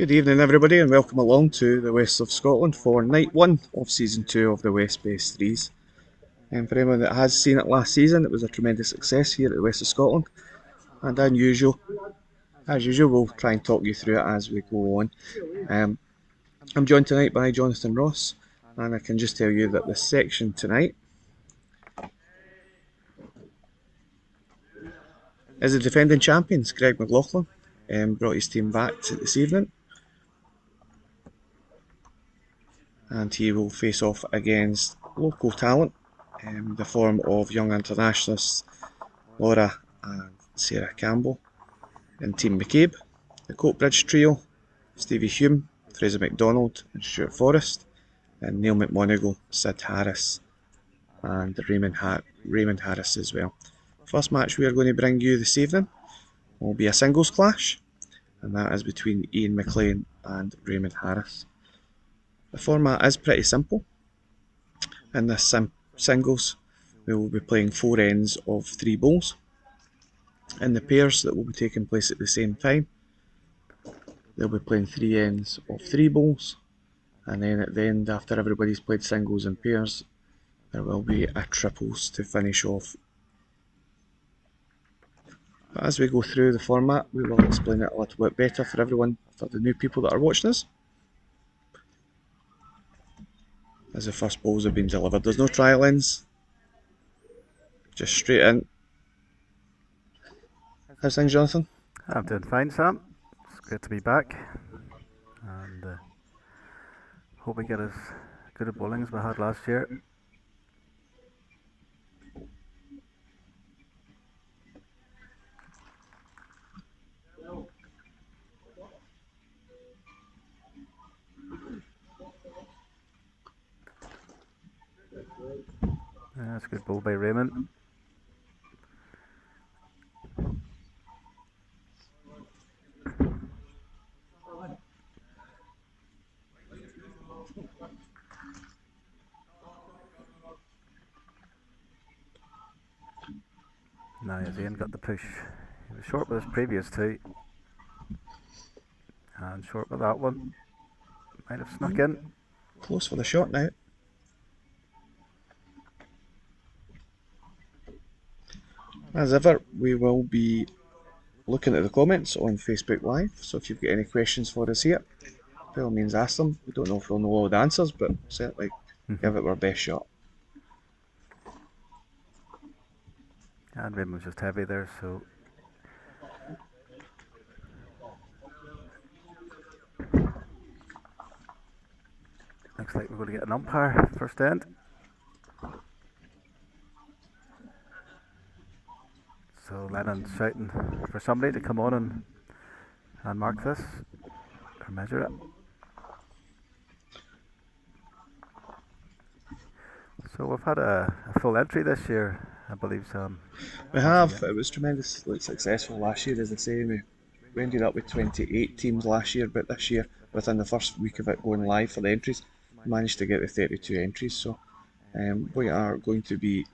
Good evening, everybody, and welcome along to the West of Scotland for night one of season 2 of the West Base Threes. And for anyone that has seen it last season, it was a tremendous success here at the West of Scotland. And as usual, we'll try and talk you through it as we go on. I'm joined tonight by Jonathan Ross, and I can just tell you that this section tonight is the defending champions, Greg McLaughlin, brought his team back this evening. And he will face off against local talent in the form of young internationalists Laura and Sarah Campbell and Team McCabe, the Coatbridge trio, Stevie Hume, Fraser MacDonald and Stuart Forrest, and Neil McMonagle, Sid Harris and Raymond Harris as well. First match we are going to bring you this evening will be a singles clash, and that is between Ian McLean and Raymond Harris. The format is pretty simple. In this singles, we will be playing 4 ends of 3 bowls. In the pairs that will be taking place at the same time, they'll be playing 3 ends of 3 bowls, and then at the end, after everybody's played singles and pairs, there will be a triples to finish off. But as we go through the format, we will explain it a little bit better for everyone, for the new people that are watching us. As the first bowls have been delivered, there's no trial ends, just straight in. How's things, Jonathan? I'm doing fine, Sam. It's great to be back, and hope we get as good at bowling as we had last year. That's a good bowl by Raymond. Now as Ian got the push. He was short with his previous 2. And short with that one. Might have snuck in. Close for the shot now. As ever, we will be looking at the comments on Facebook Live, so if you've got any questions for us here, by all means ask them. We don't know if we'll know all the answers, but certainly give it our best shot. And Raymond was just heavy there, so looks like we're going to get an umpire first end. So Lennon's shouting for somebody to come on and mark this, or measure it. So we've had a full entry this year, I believe, Sam. We have. It was tremendously successful last year, as I say. We ended up with 28 teams last year, but this year, within the first week of it going live for the entries, we managed to get the 32 entries. So we are going to be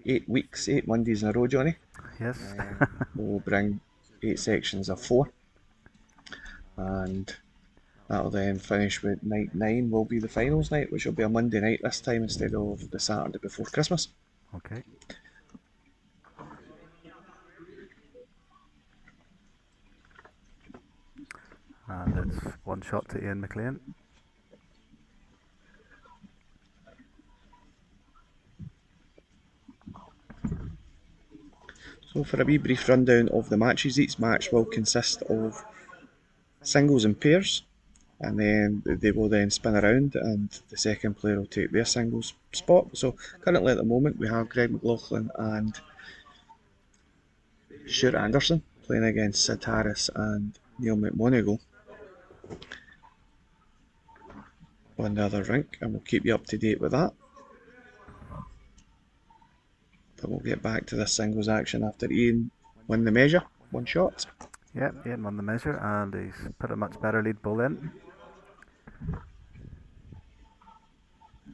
8 weeks, 8 Mondays in a row, Johnny. Yes. We'll bring 8 sections of 4, and that'll then finish with night 9 will be the finals night, which will be a Monday night this time instead of the Saturday before Christmas. Okay. And it's 1 shot to Ian McLean. So for a wee brief rundown of the matches, each match will consist of singles and pairs, and then they will then spin around and the second player will take their singles spot. So currently at the moment we have Greg McLaughlin and Stuart Anderson playing against Sid Harris and Neil McMonagle on the other rink, and we'll keep you up to date with that. But we'll get back to this singles action after Ian won the measure, 1 shot. Yeah, Ian won the measure and he's put a much better lead ball in.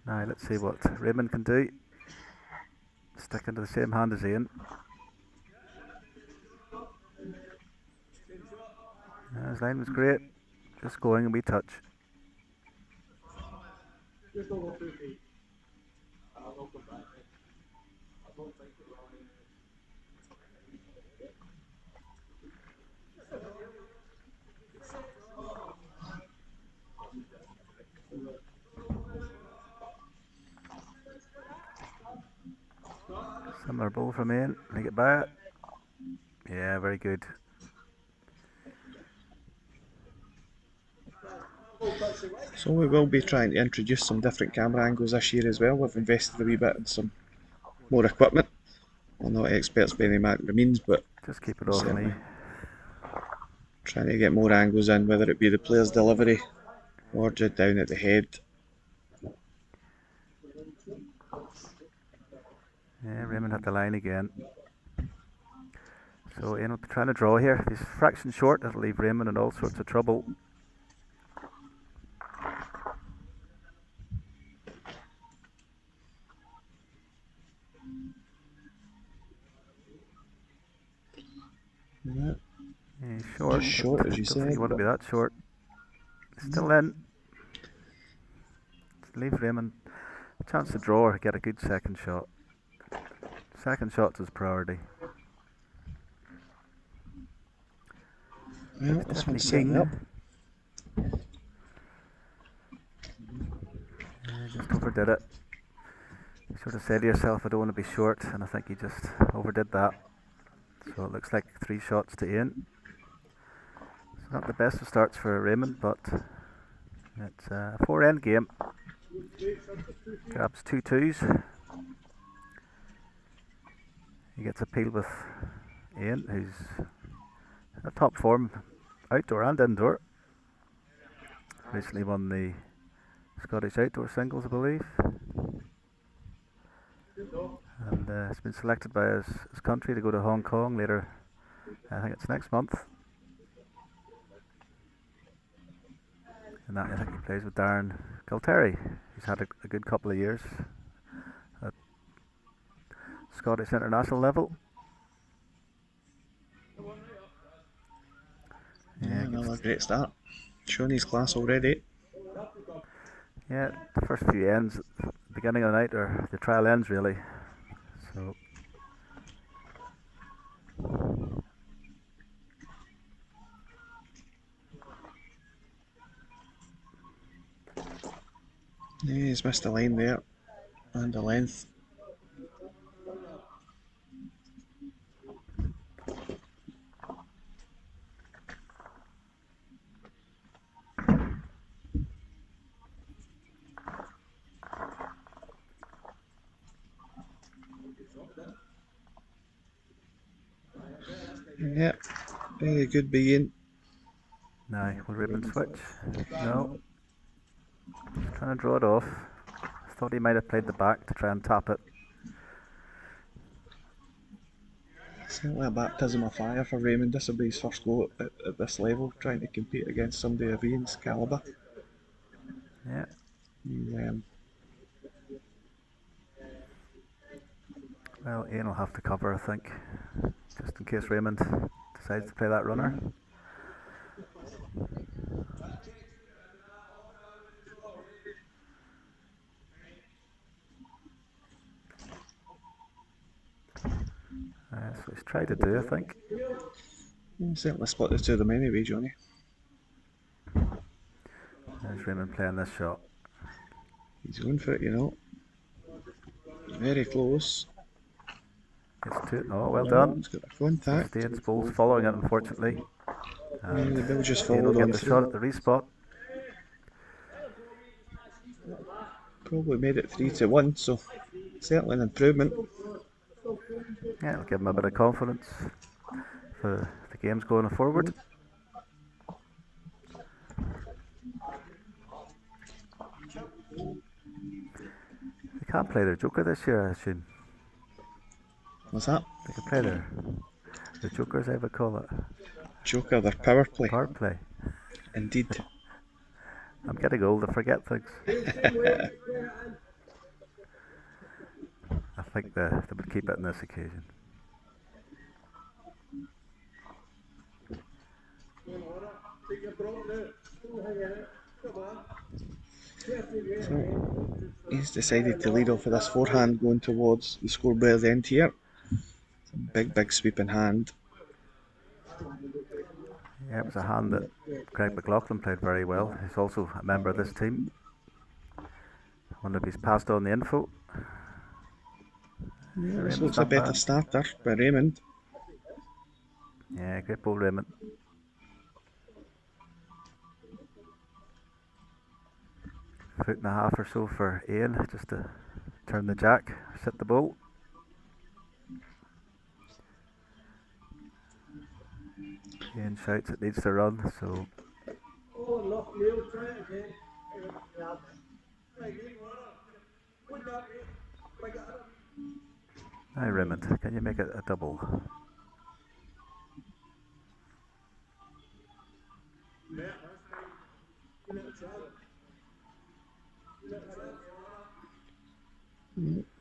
Now let's see what Raymond can do. Sticking to the same hand as Ian. His line was great. Just going a wee touch. Similar ball from Ian. Make it by it. Yeah, very good. So we will be trying to introduce some different camera angles this year as well. We've invested a wee bit in some more equipment. We're not experts by any means, but just keep it off me. Trying to get more angles in, whether it be the player's delivery or just down at the head. Yeah, Raymond had the line again. So Ian will be trying to draw here. If he's a fraction short, it'll leave Raymond in all sorts of trouble. Yeah. He's short. Just short, as you don't said. think you want to be that short. Still in. Leave Raymond a chance to draw or get a good second shot. Second shot's his priority. Well, this one's setting up. Just overdid it. You sort of said to yourself, I don't want to be short, and I think he just overdid that. So it looks like 3 shots to Ian. It's not the best of starts for Raymond, but it's a 4-end game. Grabs 2 twos. He gets a peel with Ian, who's a top form outdoor and indoor. Recently won the Scottish Outdoor Singles, I believe. And has been selected by his country to go to Hong Kong later. I think it's next month. And that I think he plays with Darren Galtieri. He's had a good couple of years at Scottish international level. Yeah, another great start. Showing his class already. Yeah, the first few ends, beginning of the night, or the trial ends really. So yeah, he's missed the line there and the length. Yeah, very good begin. now, will Raymond switch? No. Just trying to draw it off. I thought he might have played the back to try and tap it. Certainly a baptism of fire for Raymond. This will be his first go at this level, trying to compete against somebody of Ian's calibre. Yeah. Well, Ian will have to cover, I think, just in case Raymond decides to play that runner. So he's tried to do, I think. Certainly split the two of them anyway, Johnny. There's Raymond playing this shot. He's going for it, you know. Very close. Gets to it. Oh, well done. He's got a contact. Ian's ball's following it, unfortunately. The ball just Ian will followed on get the through. shot at the respot. Probably made it 3-1, so certainly an improvement. Yeah, it'll give him a bit of confidence for the games going forward. They can't play their joker this year, I assume. What's that? They can play the jokers, I would call it. Joker, their power play. Power play. Indeed. I'm getting old, I forget things. I think they would keep it on this occasion. So he's decided to lead off with this forehand going towards the scoreboard end here. Big sweeping hand. Yeah, it was a hand that Greg McLaughlin played very well. He's also a member of this team. I wonder if he's passed on the info. Yeah, this looks a better starter by Raymond. Yeah, great ball, Raymond. Foot and a half or so for Ian, just to turn the jack, sit the ball. Ian shouts it needs to run, so. Now Raymond, can you make it a double?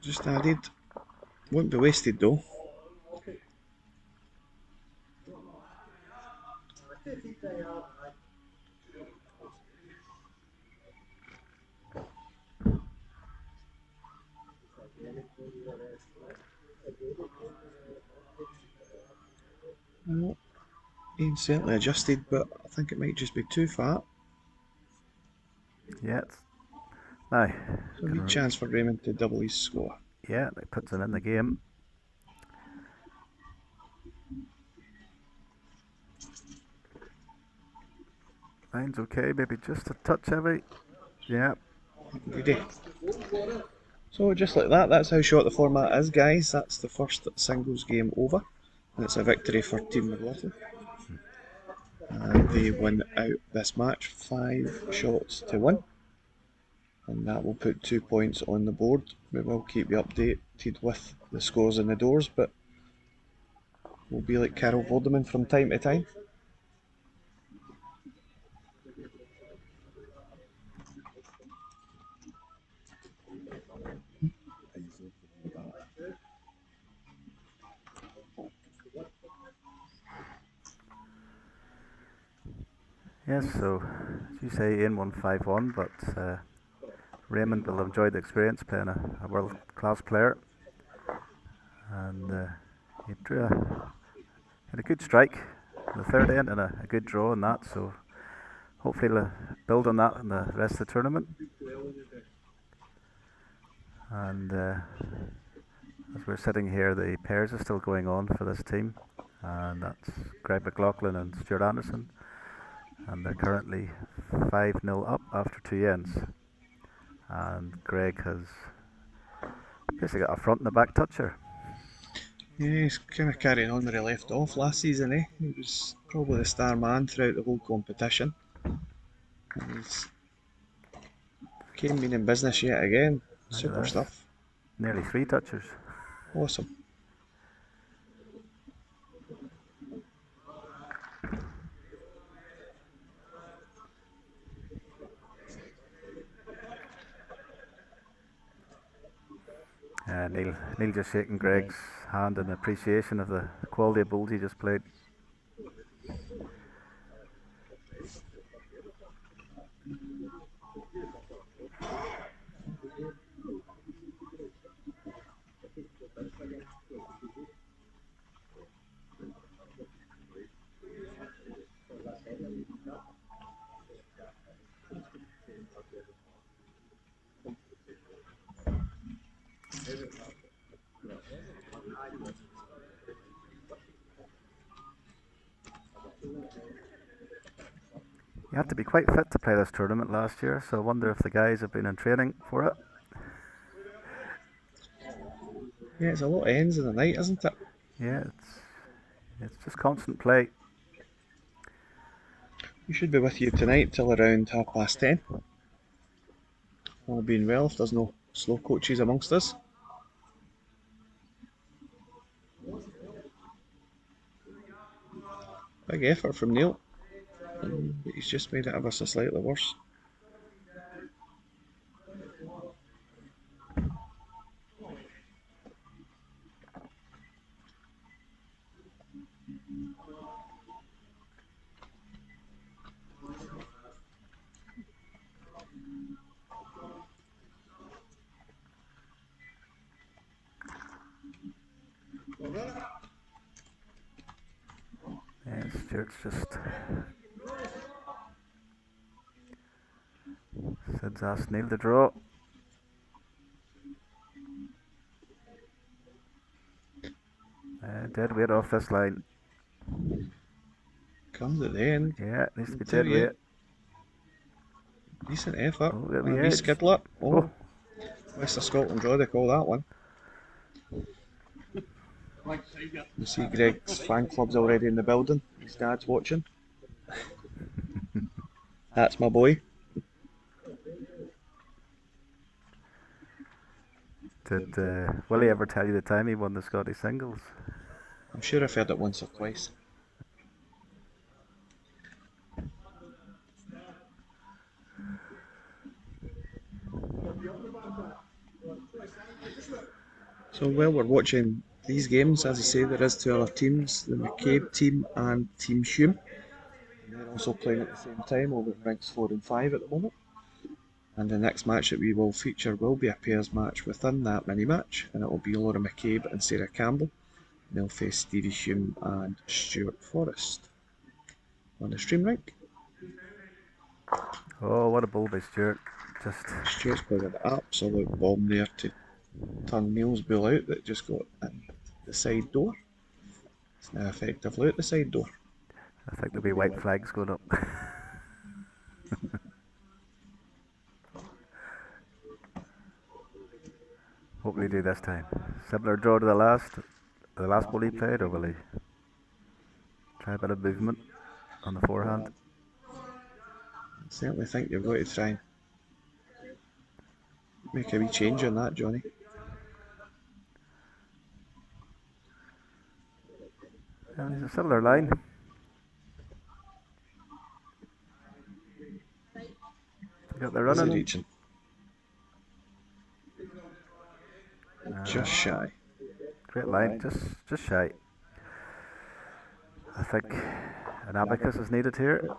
Just added. Won't be wasted though. Well, Ian's certainly adjusted, but I think it might just be too far. Yeah, now. So a wee chance for Raymond to double his score. Yeah, that puts him in the game. Line's okay, maybe just a touch heavy. Yeah. Goodie. So just like that, that's how short the format is, guys. That's the first singles game over. And it's a victory for Team McLaughlin. And they win out this match 5 shots to 1. And that will put 2 points on the board. We will keep you updated with the scores and the doors, but we'll be like Carol Vorderman from time to time. Yes, so as you say, Ian won 5-1, but Raymond will enjoy the experience playing a world-class player. And he had a good strike in the third end and a good draw in that, so hopefully he'll build on that in the rest of the tournament. And as we're sitting here, the pairs are still going on for this team, and that's Greg McLaughlin and Stuart Anderson, and they're currently 5-0 up after 2 ends. And Greg has basically got a front and a back toucher. Yeah, he's kind of carrying on where he left off last season, eh? He was probably the star man throughout the whole competition. And he's came in business yet again. Super stuff. Nearly 3 touchers. Awesome. Neil just shaking Greg's hand in appreciation of the quality of bowls he just played. You had to be quite fit to play this tournament last year, so I wonder if the guys have been in training for it. Yeah, it's a lot of ends in the night, isn't it? Yeah, it's just constant play. We should be with you tonight till around 10:30. All being well, if there's no slow coaches amongst us. Big effort from Neil. But he's just made it ever so slightly worse. Stuart's just... Sid's asked Neil to draw. Dead weight off this line. Comes at the end. Yeah, needs to be dead weight. Decent effort. Oh, there A we wee edge. skidlet. Oh. West of Scotland draw, they call that one. You see Greg's fan club's already in the building. His dad's watching. That's my boy. Did Willie ever tell you the time he won the Scottish singles? I'm sure I've heard it once or twice. So while we're watching these games, as I say, there is two other teams, the McCabe team and Team Hume. And they're also playing at the same time over at ranks 4 and 5 at the moment. And the next match that we will feature will be a pairs match within that mini match, and it will be Laura McCabe and Sarah Campbell. And they'll face Stevie Hume and Stuart Forrest on the stream rink. Oh, what a ball by Stuart. Stuart's played an absolute bomb there to turn Neil's ball out that just got in the side door. It's now effectively out the side door. I think there'll be white flags going up. What will he do this time? Similar draw to the last ball he played, or will he try a bit of movement on the forehand? I certainly think you're going to try and make a wee change on that, Johnny. And he's a similar line. Got the running. Reaching. Just shy. Great line, just shy. I think an abacus is needed here.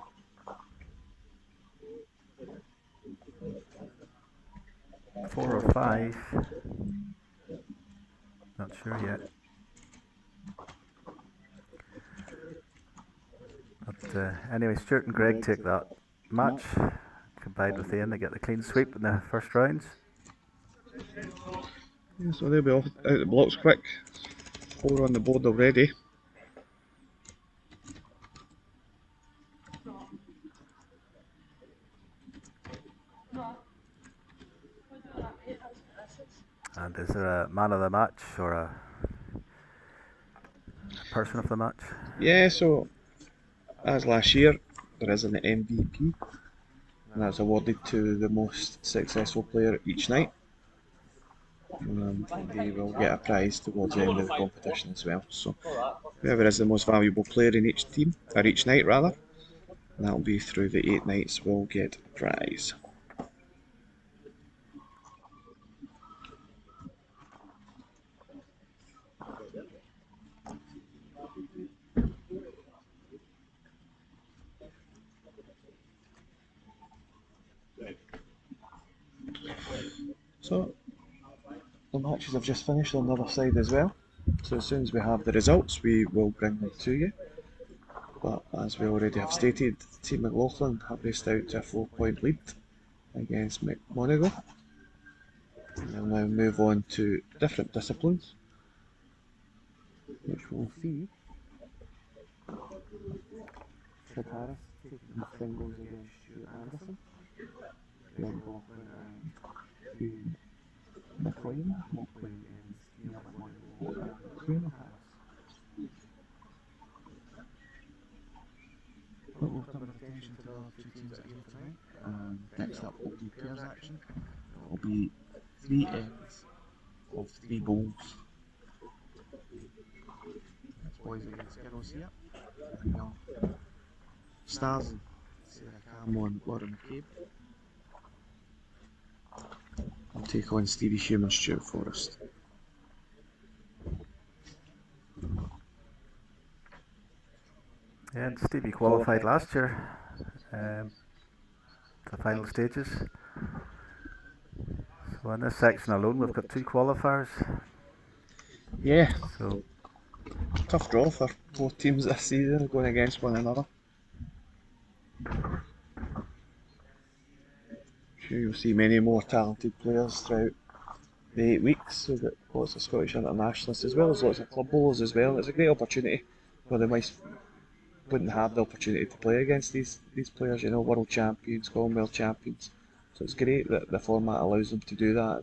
Four or five. Not sure yet. But anyway, Stuart and Greg take that match. Combined with Ian, they get the clean sweep in the first rounds. Yeah, so they'll be off out the blocks quick. 4 on the board already. And is there a man of the match or a person of the match? Yeah, so as last year, there is an MVP, and that's awarded to the most successful player each night. And they will get a prize towards the end of the competition as well. So whoever is the most valuable player in each team, or each night rather, and that will be through the 8 nights, will get a prize. So the matches have just finished on the other side as well. So as soon as we have the results, we will bring them to you. But as we already have stated, Team McLaughlin have raced out to a 4-point lead against McMonagle. We'll now move on to different disciplines, which we'll see Sid Harris taking the singles against Stuart Anderson. McLaughlin and Hume McLaughlin will play against Neil McMonagle and Hume Harris. But we'll turn our attention to the other two teams that are here tonight. Next up will be pairs action. It will be 3 ends of 3 bowls. That's boys against girls here. Stars, Sarah Campbell and Laura McCabe. I'll take on Stevie Hume and Stuart Forrest. Yeah, and Stevie qualified last year, the final stages. So in this section alone, we've got 2 qualifiers. Yeah. So Tough draw for both teams this season going against one another. I'm sure you'll see many more talented players throughout the 8 weeks. We've got lots of Scottish internationalists as well as lots of club bowlers as well. It's a great opportunity where they might wouldn't have the opportunity to play against these players, world champions, Commonwealth champions. So it's great that the format allows them to do that.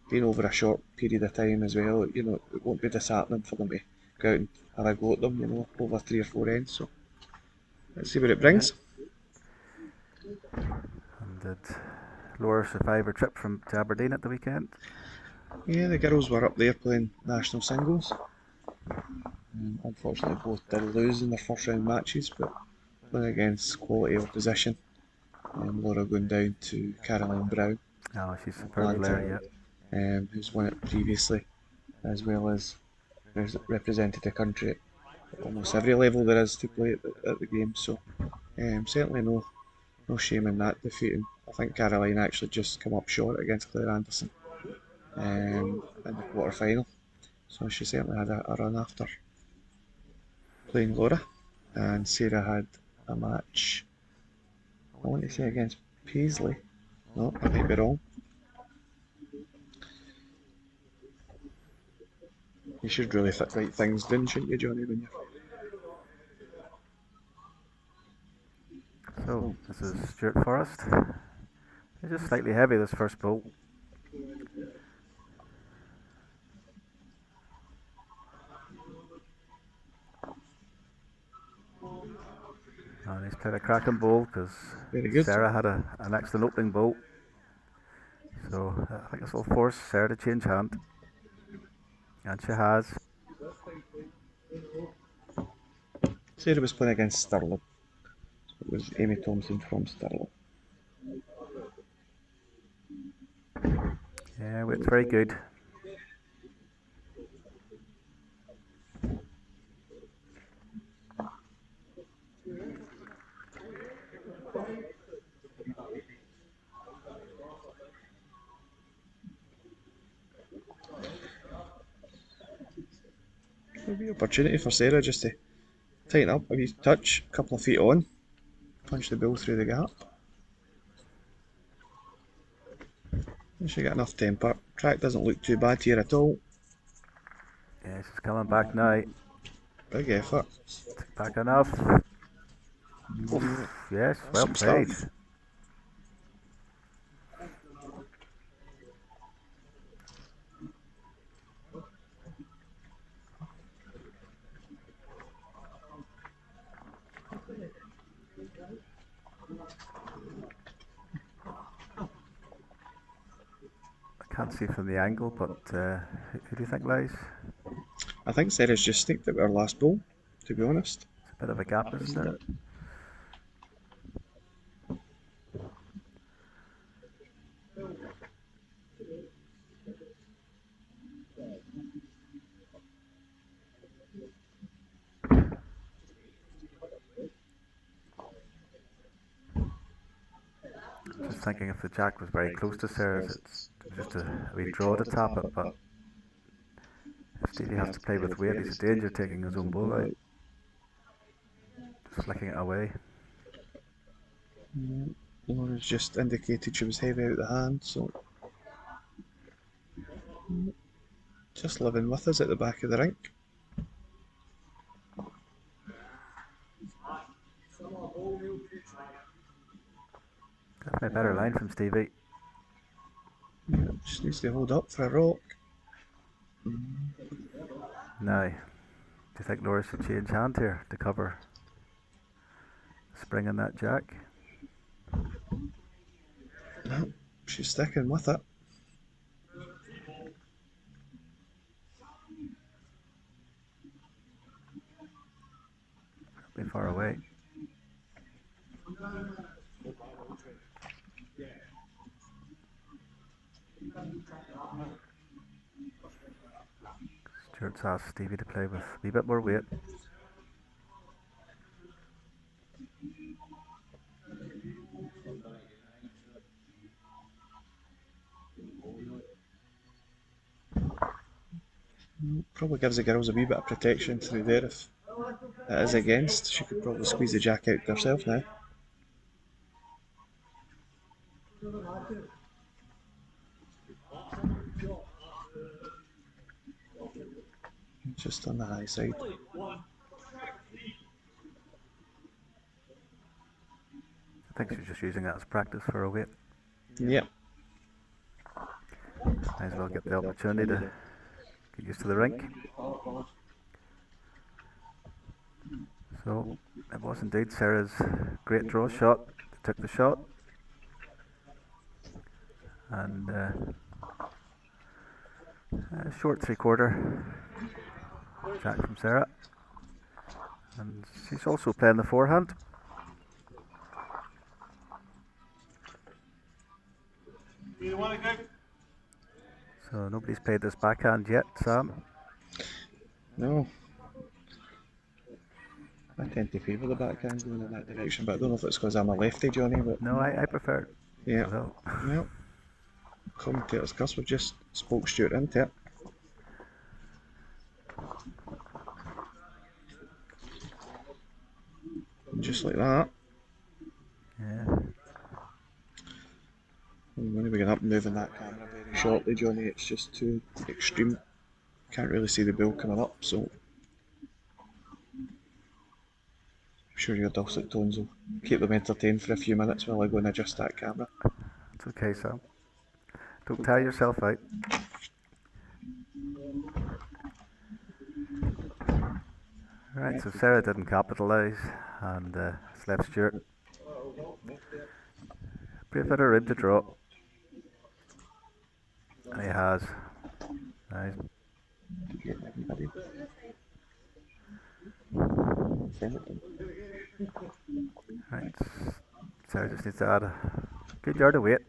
Being over a short period of time as well, it won't be disheartening for them to go out and have a go at them, over 3 or 4 ends. So let's see what it Yeah. brings. And did Laura survive her trip to Aberdeen at the weekend? Yeah, the girls were up there playing national singles. Unfortunately, both did lose in their first round matches, but playing against quality opposition. Laura going down to Caroline Brown, Oh, she's a superb player, Atlanta, yeah. who's won it previously, as well as represented the country at almost every level there is to play at the game. So certainly no shame in that defeat. And I think Caroline actually just come up short against Claire Anderson in the quarter final. So she certainly had a run after playing Laura. And Sarah had a match, I want to say against Paisley. No, I might be wrong. You should really write things down, shouldn't you, Johnny, when you're... So, this is Stuart Forrest. It's just slightly heavy, this first bowl. And he's played a cracking bowl because Sarah had an excellent opening bowl. So I think this will force Sarah to change hand. And she has. Sarah was playing against Stirling. It was Amy Thompson from Stirling. Yeah, it's very good. Maybe opportunity for Sarah just to tighten up a wee touch, a couple of feet on, punch the ball through the gap. And she got enough temper. Track doesn't look too bad here at all. Yeah, she's coming back now. Big effort. Back enough. Oof, yes, well Some played. stuff. I can't see from the angle, but who do you think lies? I think Sarah's just sneaked out with her last ball, to be honest. It's a bit of a gap, isn't there? Just thinking if the jack was very close to Sarah's, it's just a wee draw to tap it, but if Stevie has to play with weight, he's a danger taking his own ball out. Just flicking it away. Laura's just indicated she was heavy out the hand, so just living with us at the back of the rink. Definitely a better line from Stevie. Yeah, just needs to hold up for a rock. Now, do you think Laura should change hand here to cover spring on that jack? No, she's sticking with it. Be far away. Stuart's asked Stevie to play with a wee bit more weight. Probably gives the girls a wee bit of protection through there if it is against. She could probably squeeze the jack out herself now. Just on the high side. I think she's just using that as practice for a weight. Yep. Might as well get the opportunity to get used to the rink. So it was indeed Sarah's great draw shot. Took the shot, and a short 3/4 jack from Sarah, and she's also playing the forehand. So nobody's played this backhand yet, Sam. No. I tend to favour the backhand going in that direction, but I don't know if it's because I'm a lefty, Johnny. But no, I prefer it. Yeah. Well, well, commentators, Gus, we've just spoke Stuart into it. And just like that. Yeah. And when we get up moving that camera very shortly, Johnny, it's just too extreme. Can't really see the bill coming up, so I'm sure your dulcet tones will keep them entertained for a few minutes while I go and adjust that camera. It's okay, Sam. Don't tire yourself out. Right, so Sarah didn't capitalise, and it's left Stuart pretty bit of room to draw. And he has. Nice. Right, Sarah just needs to add a good yard of weight.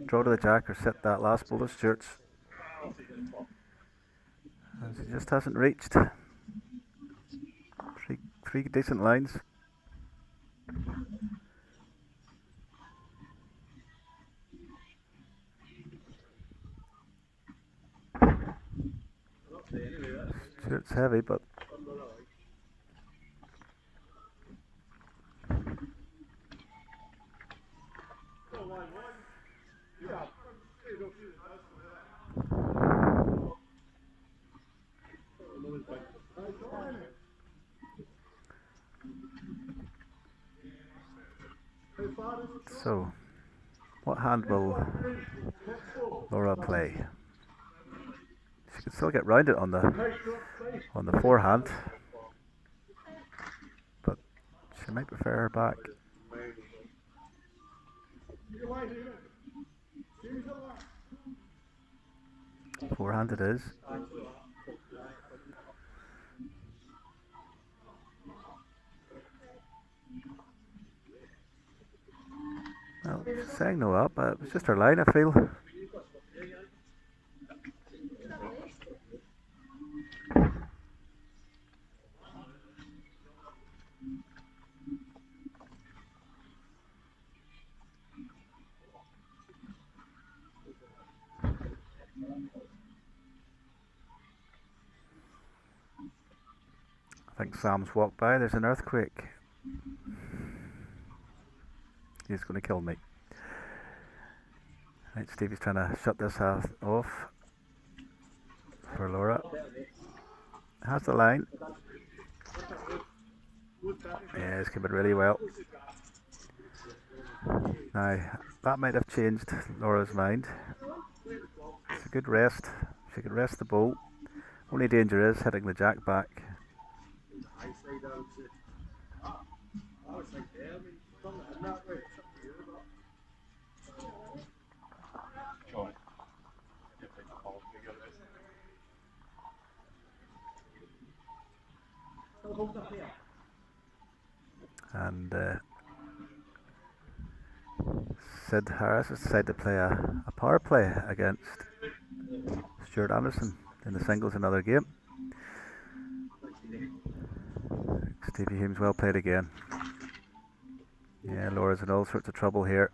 Draw to the jack or set that last ball of Stuart's. And she just hasn't reached. Three decent lines. Stuart's heavy, but so what hand will Laura play? She can still get round it on the forehand, but she might prefer her back. Forehand it is. Well, she's saying no up, but it's just her line, I feel. I think Sam's walked by. There's an earthquake. He's going to kill me. Right, Stevie's trying to shut this off for Laura. Has the line. Yeah, it's coming really well. Now, that might have changed Laura's mind. It's a good rest. She could rest the ball. Only danger is hitting the jack back. And Sid Harris has decided to play a power play against Stuart Anderson in the singles another game. Stevie Hume's well played again. Yeah, Laura's in all sorts of trouble here.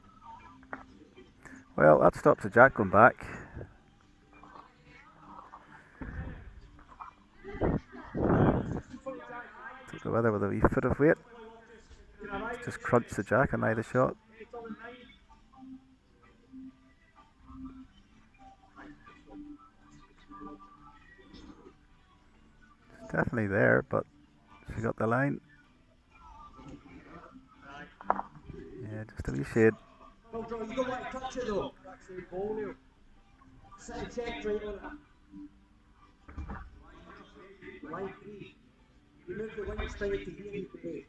Well, that stops the jack going back. So whether with a wee foot of weight, just crunch the jack and eye the shot. It's definitely there, but she got the line. Yeah, just a wee shade. You don't want to touch it though. Check right on it. Line 3. You move the wing string to here today.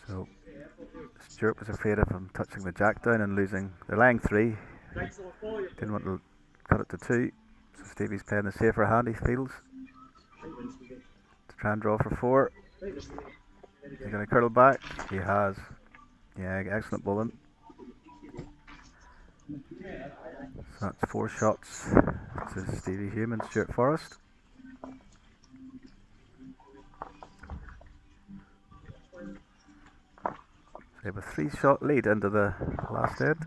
So Stuart was afraid of him touching the jack down and losing. They're laying 3. Didn't want to cut it to 2. So Stevie's playing the safer hand, he feels, to try and draw for 4. He's going to curl back. He has. Yeah, excellent bowling. So that's 4 shots to Stevie Hume and Stuart Forrest. They have a 3-shot lead into the last end.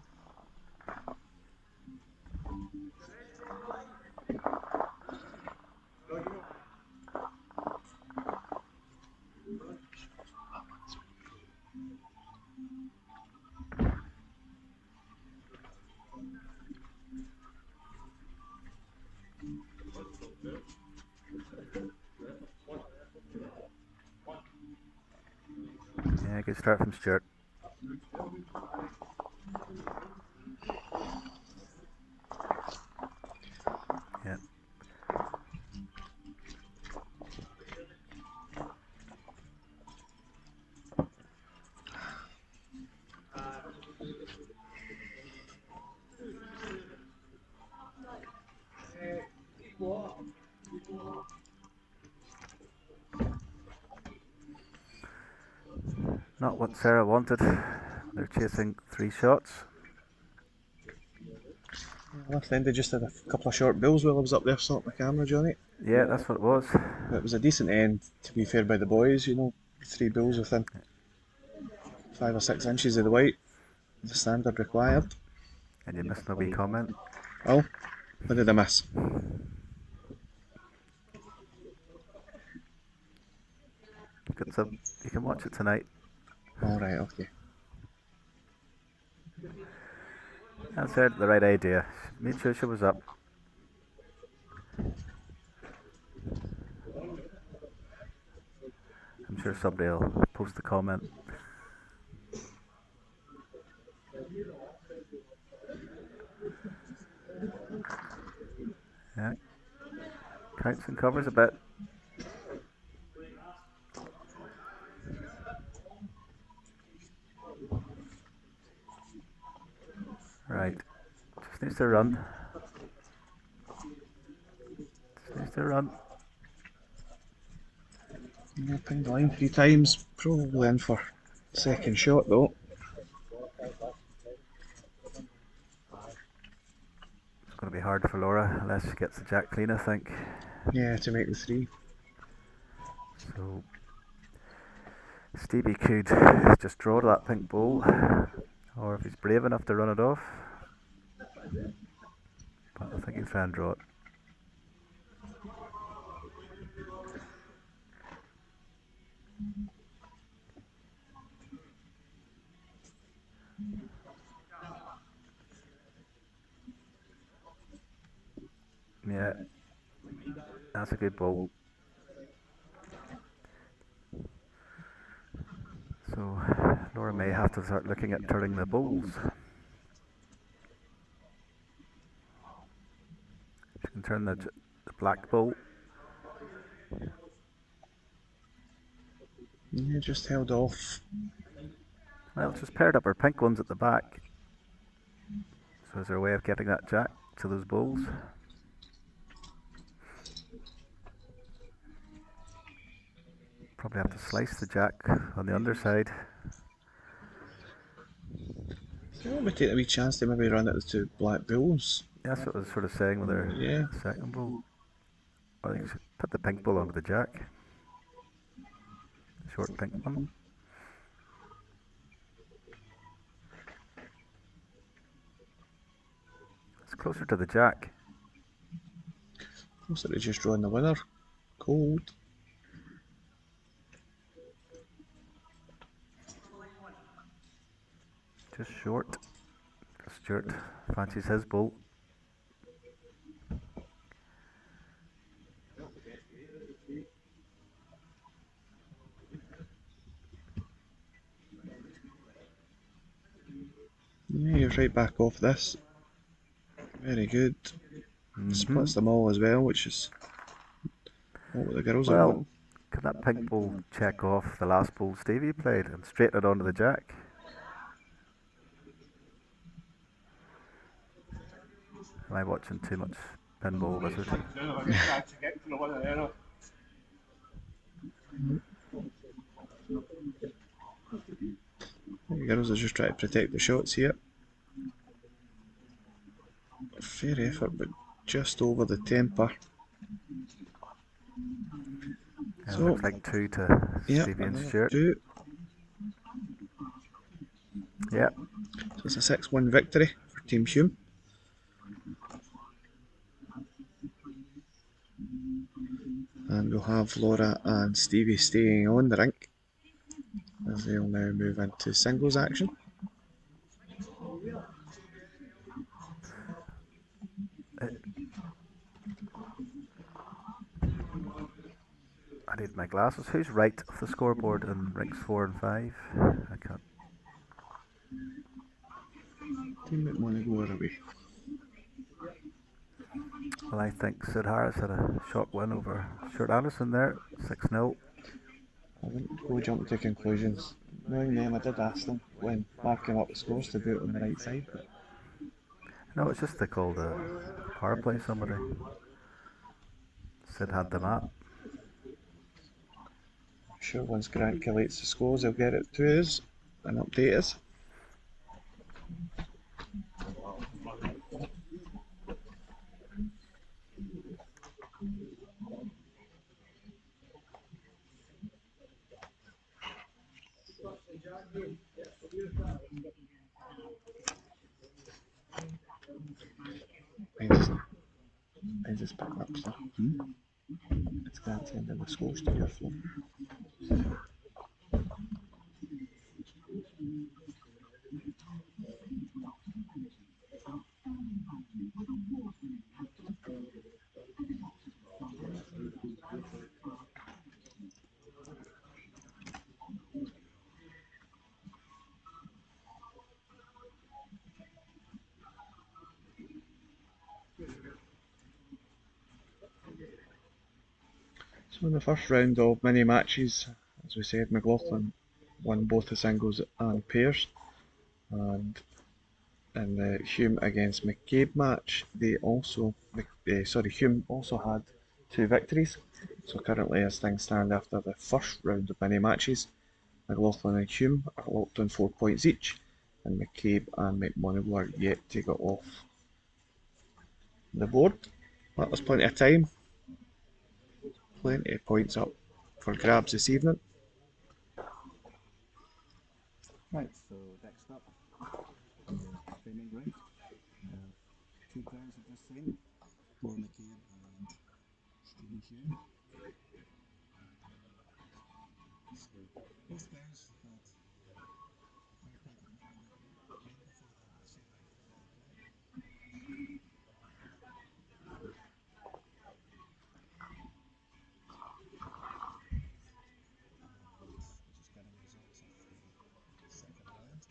Yeah, good start from Stuart. Yeah. Not what Sarah wanted. They're chasing 3 shots. Last end they just had a couple of short bills while I was up there sorting the camera, Johnny. Yeah, that's what it was. It was a decent end, to be fair, by the boys, 3 bills within 5 or 6 inches of the white, the standard required. And you missed my wee comment. Oh, what did I miss? You can watch it tonight. Alright, okay. That's the right idea. Made sure she was up. I'm sure somebody will post the comment. Yeah. Counts and covers a bit. Right. Just needs to run. Yeah, pinged the line 3 times, probably in for second shot though. It's going to be hard for Laura unless she gets the jack clean, I think. Yeah, to make the 3. So Stevie could just draw to that pink ball, or if he's brave enough to run it off. But I think he'll try and draw it. Yeah, that's a good ball. So Laura may have to start looking at turning the balls. She can turn the black ball. Yeah, just held off. Well, she's paired up her pink ones at the back. So is there a way of getting that jack to those balls? Probably have to slice the jack on the underside. So I would take a wee chance to maybe run it with 2 black bills. That's what I was sort of saying with her second ball. I think she should put the pink ball onto the jack. Short pink one. closer to the jack. Looks like they're just drawing the winner. Cold. Just short. Stuart fancies his bolt. Yeah, he was right back off this. Very good. Splits them all as well, which is what the girls are Well, wanting. can that pink ball check off the last ball Stevie played and straighten it onto the jack? Am I watching too much Pinball Wizard? The girls are just trying to protect the shots here. Fair effort, but just over the temper. So, So, looks like 2 to Stevie and Stuart. 2. Yeah. So it's a 6-1 victory for Team Hume. And we'll have Laura and Stevie staying on the rink as they'll now move into singles action. I need my glasses. Who's right of the scoreboard in rinks 4 and 5? I can't. Team McMonagle are away. Well, I think Sid Harris had a shock win over Stuart Anderson there, 6-0. I wouldn't go jumping to conclusions. Knowing them, I did ask them when marking up the scores to do it on the right side. But No, it's just they called a power play somebody. Sid had them up. I'm sure once Grant collates the scores, he'll get it to us and update us. I just picked up stuff. It's Grant sending the scores to your phone. So in the first round of mini matches, as we said, McLaughlin won both the singles and pairs, and in the Hume against McCabe match, Hume also had 2 victories. So currently, as things stand after the first round of mini matches, McLaughlin and Hume are locked on 4 points each, and McCabe and McMonagle are yet to get off the board. But there's plenty of time. Plenty of points up for grabs this evening. Right, so next up, training ground. Two players have just signed, Laura McCabe and Stevie Hume. So both players had qualified to play before the semi-final play. We're just getting results of the second round.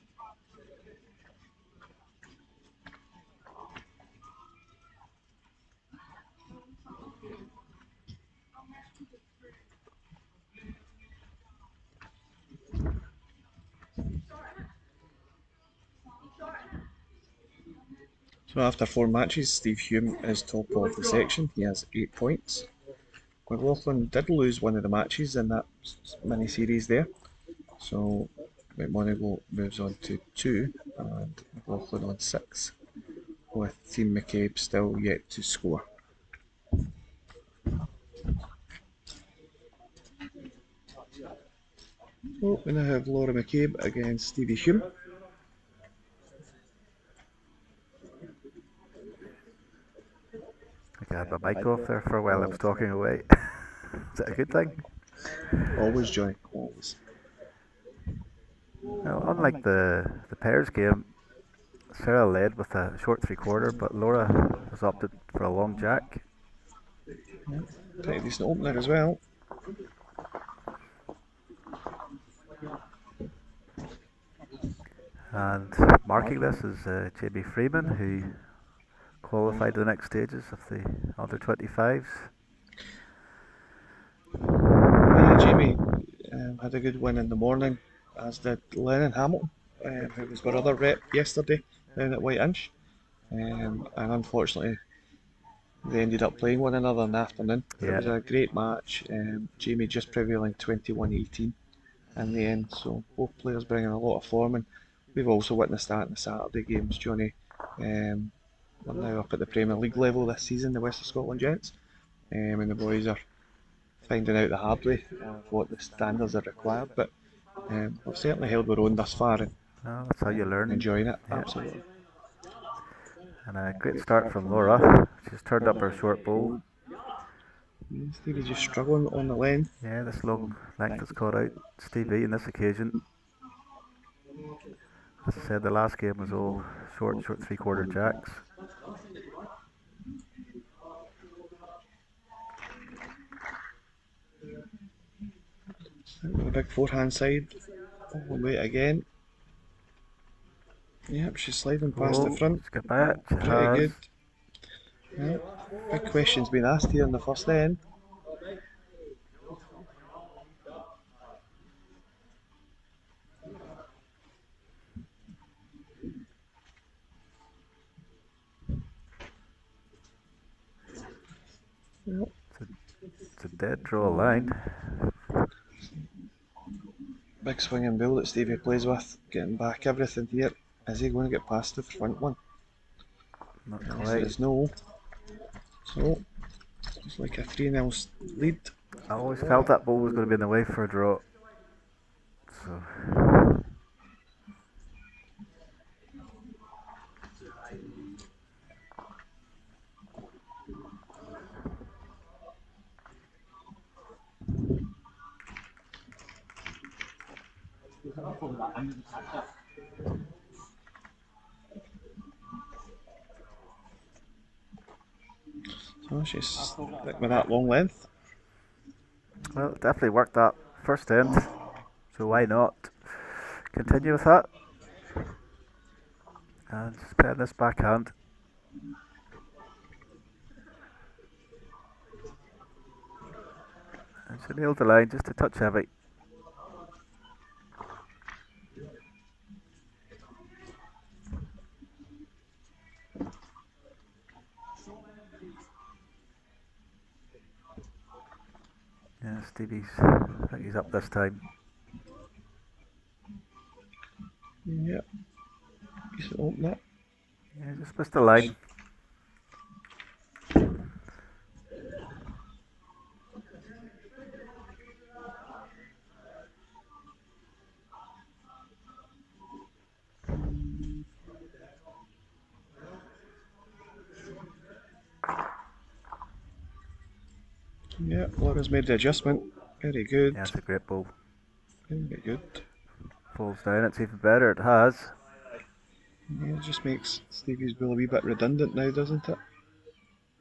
So after 4 matches, Steve Hume is top of the section. He has 8 points. McLaughlin did lose one of the matches in that mini series there. So McMonagle moves on to 2 and McLaughlin on 6, with Team McCabe still yet to score. So we now have Laura McCabe against Stevie Hume. think I had my mic off there for a while. I was talking away. Is that a good thing? Always joy, always. Well, unlike the pairs game, Sarah led with a short 3/4, but Laura has opted for a long jack. Yeah, pretty decent opener as well. And marking this is JB Freeman, who qualified to the next stages of the under 25s. Yeah, Jamie had a good win in the morning, as did Lennon Hamilton, who was our other rep yesterday down at White Inch. And unfortunately, they ended up playing one another in the afternoon. But it was a great match. Jamie just prevailing 21-18 in the end, so both players bringing a lot of form. And we've also witnessed that in the Saturday games, Johnny. We're now up at the Premier League level this season, the West of Scotland Gents, and the boys are finding out the hard way of what the standards are required. But we've certainly held our own thus far, and well, that's how you learn. Enjoying it, yeah. Absolutely. And a great start from Laura. She's turned up her short bowl. Stevie's just struggling on the length. Yeah, this long length has caught out Stevie on this occasion. As I said, the last game was all short 3/4 jacks. The big forehand side. We'll wait again. Yep, she's sliding past the front. Let's get back. Pretty good. Well, big questions being asked here in the first end. Well, it's a dead draw line. Big swinging bull that Stevie plays with, getting back everything here. Is he going to get past the front one? Not quite. It's no. So, it's like a 3-0 lead. I always felt that ball was going to be in the way for a draw. So. So she's stuck with that long length. Well, it definitely worked that first end, so why not continue with that? And just playing this backhand. And she nailed the line, just a touch heavy. Yeah, Stevie's, I think he's up this time. Yep. He's open up. Yeah, just missed the line. Yeah, Laura's made the adjustment. Very good. Yeah, it's a great ball. Very good. Falls down, it's even better, it has. Yeah, it just makes Stevie's ball a wee bit redundant now, doesn't it?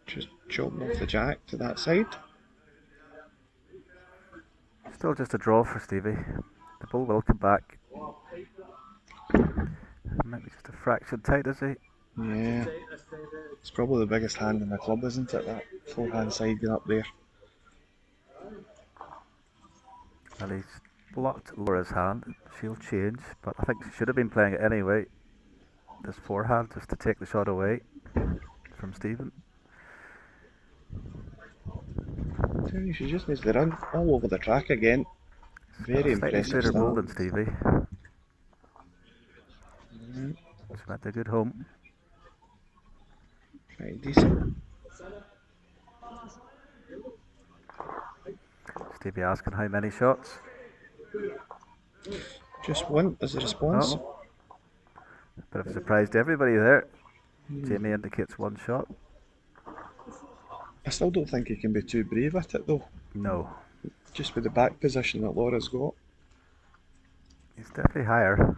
Just chopping off the jack to that side. Still just a draw for Stevie. The ball will come back. Maybe just a fraction tight, is he? Yeah. It's probably the biggest hand in the club, isn't it? That forehand side going up there. Well, he's blocked Laura's hand. She'll change, but I think she should have been playing it anyway. This forehand just to take the shot away from Stephen. She just needs to run all over the track again. Very impressive Straighter start. ball than Stevie. She went a good home. Pretty decent. Stevie asking how many shots. Just one as a response. Oh. Bit of a surprise to everybody there. Jamie indicates one shot. I still don't think he can be too brave at it though. No, Just with the back position that Laura's got. he's definitely higher.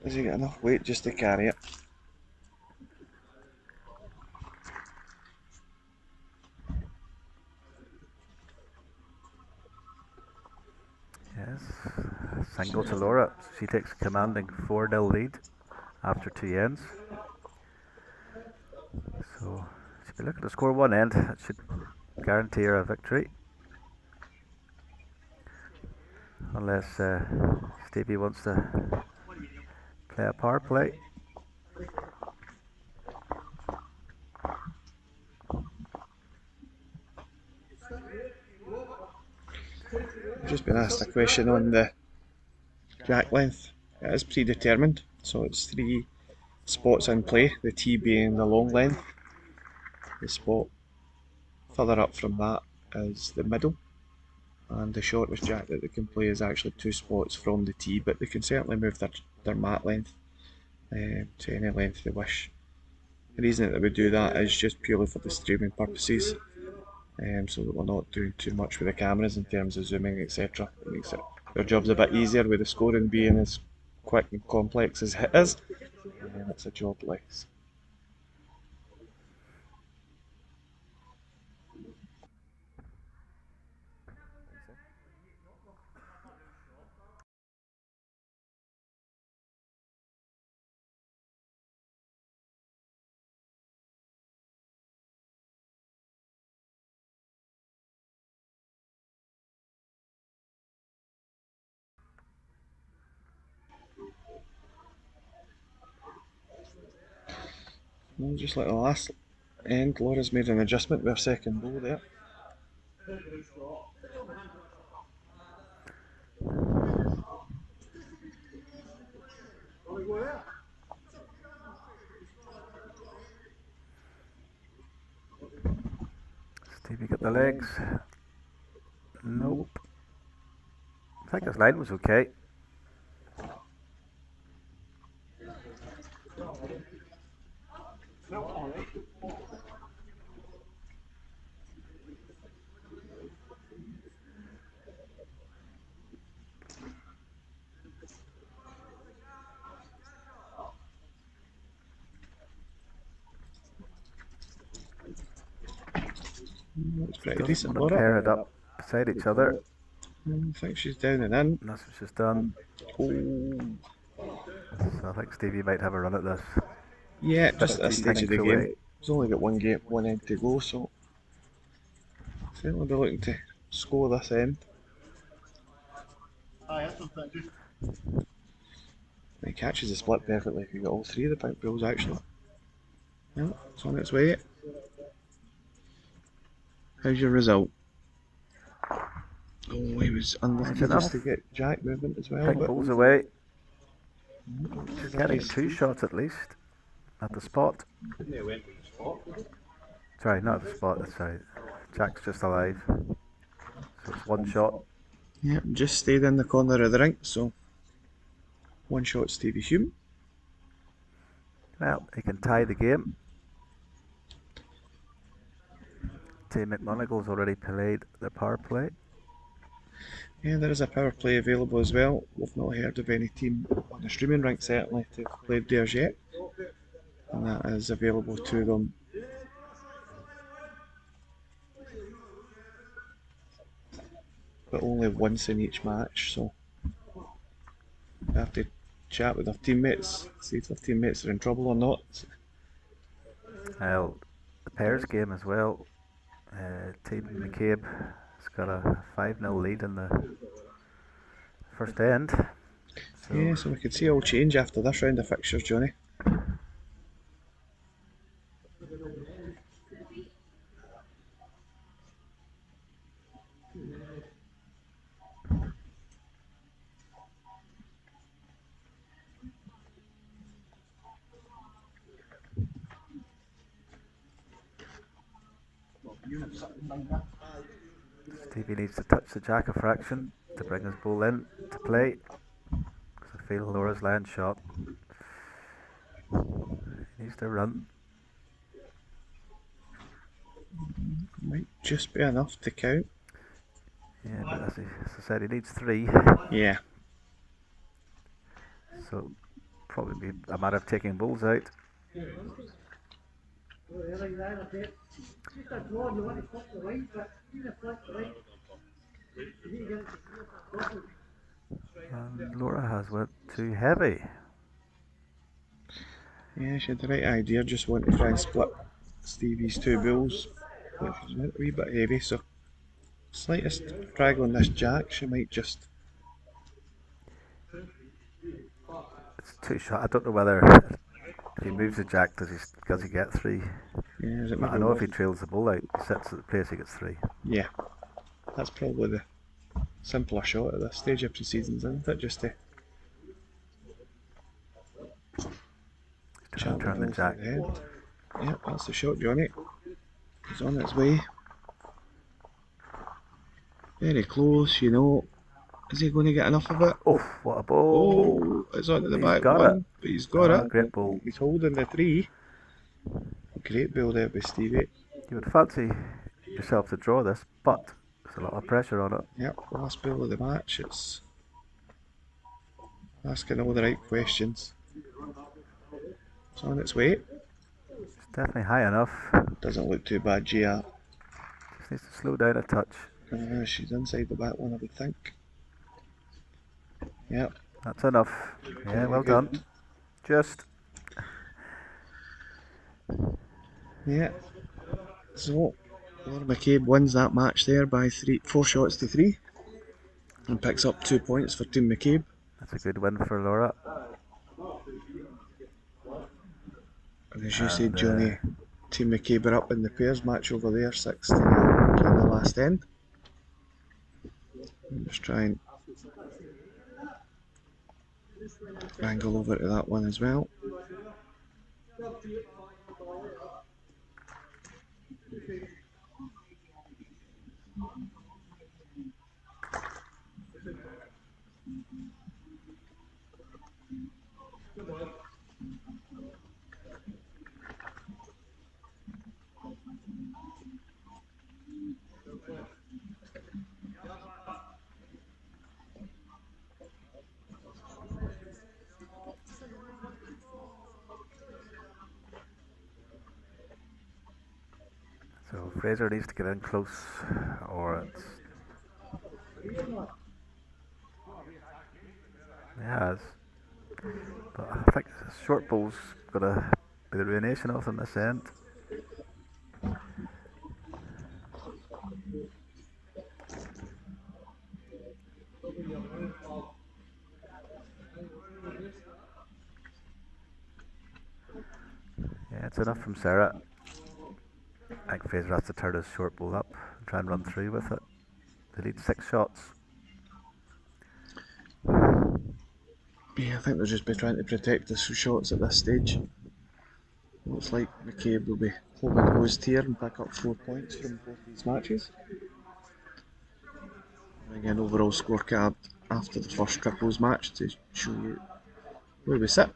Has he got enough weight just to carry it? Yes, single to Laura. She takes a commanding 4-0 lead after 2 ends. So she'll be looking to score one end. That should guarantee her a victory. Unless Stevie wants to play a power play. I've just been asked a question on the jack length. It is predetermined, so it's 3 spots in play, the tee being the long length. The spot further up from that is the middle, and the shortest jack that they can play is actually 2 spots from the tee, but they can certainly move their mat length to any length they wish. The reason that we do that is just purely for the streaming purposes, so that we're not doing too much with the cameras in terms of zooming, etc. It makes their jobs a bit easier with the scoring being as quick and complex as it is, and it's a job less. Well, just like the last end, Laura's made an adjustment with her second bow there. Stevie got the legs. Nope. I think his line was okay. Looks pretty Doesn't decent, want to Laura. pair it up beside each other. I think she's down and in. And that's what she's done. Oh. So I think Stevie might have a run at this. Yeah, just at this stage of the Away. game. He's only got one end to go, so certainly be looking to score this end. He catches the split perfectly if you got all 3 of the pink balls actually. Yeah, it's on its way. How's your result? Oh, he was unlucky just to get jack movement as well. Pink But balls away. She's Getting 2 shots at least at the spot. Sorry, not at the spot. Sorry, jack's just alive. So it's 1 shot. Yeah, just stayed in the corner of the rink. So 1 shot, Stevie Hume. Well, he can tie the game. Team McMonagle's already played the power play. Yeah, there is a power play available as well. We've not heard of any team on the streaming rink certainly to have played theirs yet, and that is available to them. But only once in each match, so they have to chat with their teammates, see if their teammates are in trouble or not. Well, the pairs game as well. Team McCabe has got a 5-0 lead in the first end. So Yeah, so we could see all change after this round of fixtures, Johnny. Stevie needs to touch the jack a fraction to bring his ball in to play. Because I feel Laura's land shot. He needs to run. Might just be enough to count. Yeah, but as I said, he needs 3. Yeah. So probably be a matter of taking bulls out. And Laura has went too heavy. Yeah, she had the right idea, just wanted to try and split Stevie's 2 bulls. But she's went a wee bit heavy, so slightest drag on this jack, she might just. It's 2 shot. I don't know whether if he moves the jack, does he get 3? Yeah, is it But I maybe know if worth? he trails the bull out, he sits at the place, he gets 3. Yeah, that's probably the simpler shot at this stage of proceedings, isn't it? Just to Trying chat to the turn the bull through jack. the head. Yep, that's the shot, Johnny. He's on its way. Very close, you know. Is he going to get enough of it? Oh, what a bull! Oh, it's onto the He's back got one, it. but he's got it. Great bull. He's holding the 3. Great build there by Stevie. You would fancy yourself to draw this, but there's a lot of pressure on it. Yep, last build of the match. It's asking all the right questions. It's on its way. It's definitely high enough. Doesn't look too bad, Gia. Just needs to slow down a touch. She's inside the back one, I would think. Yep. That's enough. Yeah, well good. done. Just. Yeah. So, Laura McCabe wins that match there by 4 shots to 3 and picks up 2 points for Team McCabe. That's a good win for Laura. And as you said, Johnny, Team McCabe are up in the pairs match over there, 6 to 9 in the last end. I'm just trying to angle over to that one as well. So Fraser needs to get in close, or it's. He has. But I think short bull's gonna be the ruination of them this end. Yeah, it's enough from Sarah. I think Fraser has to turn his short bull up and try and run through with it. They need 6 shots. Yeah, I think they'll just be trying to protect the shots at this stage. Looks like McCabe will be holding the host here and pick up 4 points from both these matches. Bring an overall scorecard after the first triples match to show you where we sit.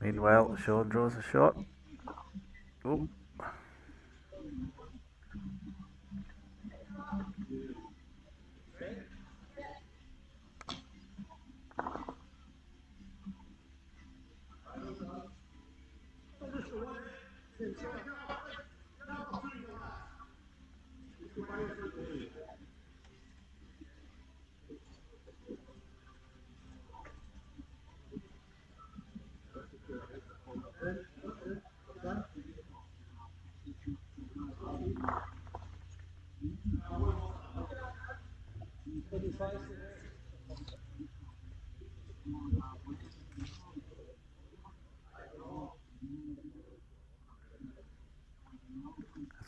Meanwhile, Sean draws a shot. Oh.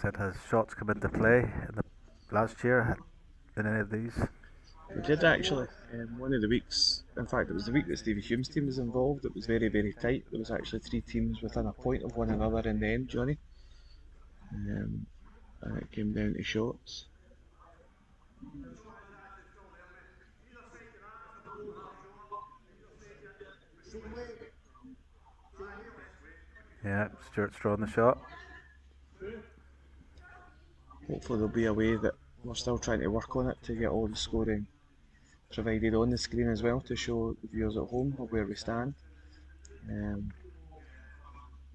said, has shots come into play in the last year in any of these? We did actually. One of the weeks, in fact, it was the week that Stevie Hume's team was involved. It was very, very tight. There was actually 3 teams within a point of one another in the end, Johnny. And it came down to shots. Yeah, Stuart's drawing the shot. Hopefully there'll be a way that we're still trying to work on it to get all the scoring provided on the screen as well to show the viewers at home of where we stand.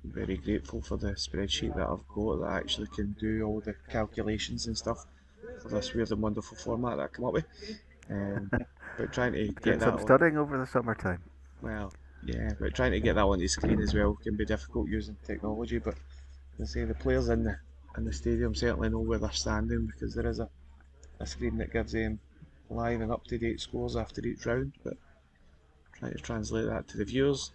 Very grateful for the spreadsheet that I've got that actually can do all the calculations and stuff for this weird and wonderful format that I come up with. But trying to get Doing that some studying over the summertime. well, yeah, but trying to get that on the screen as well can be difficult using technology. But as I say, the players in the stadium certainly know where they're standing because there is a screen that gives them live and up to date scores after each round. But trying to translate that to the viewers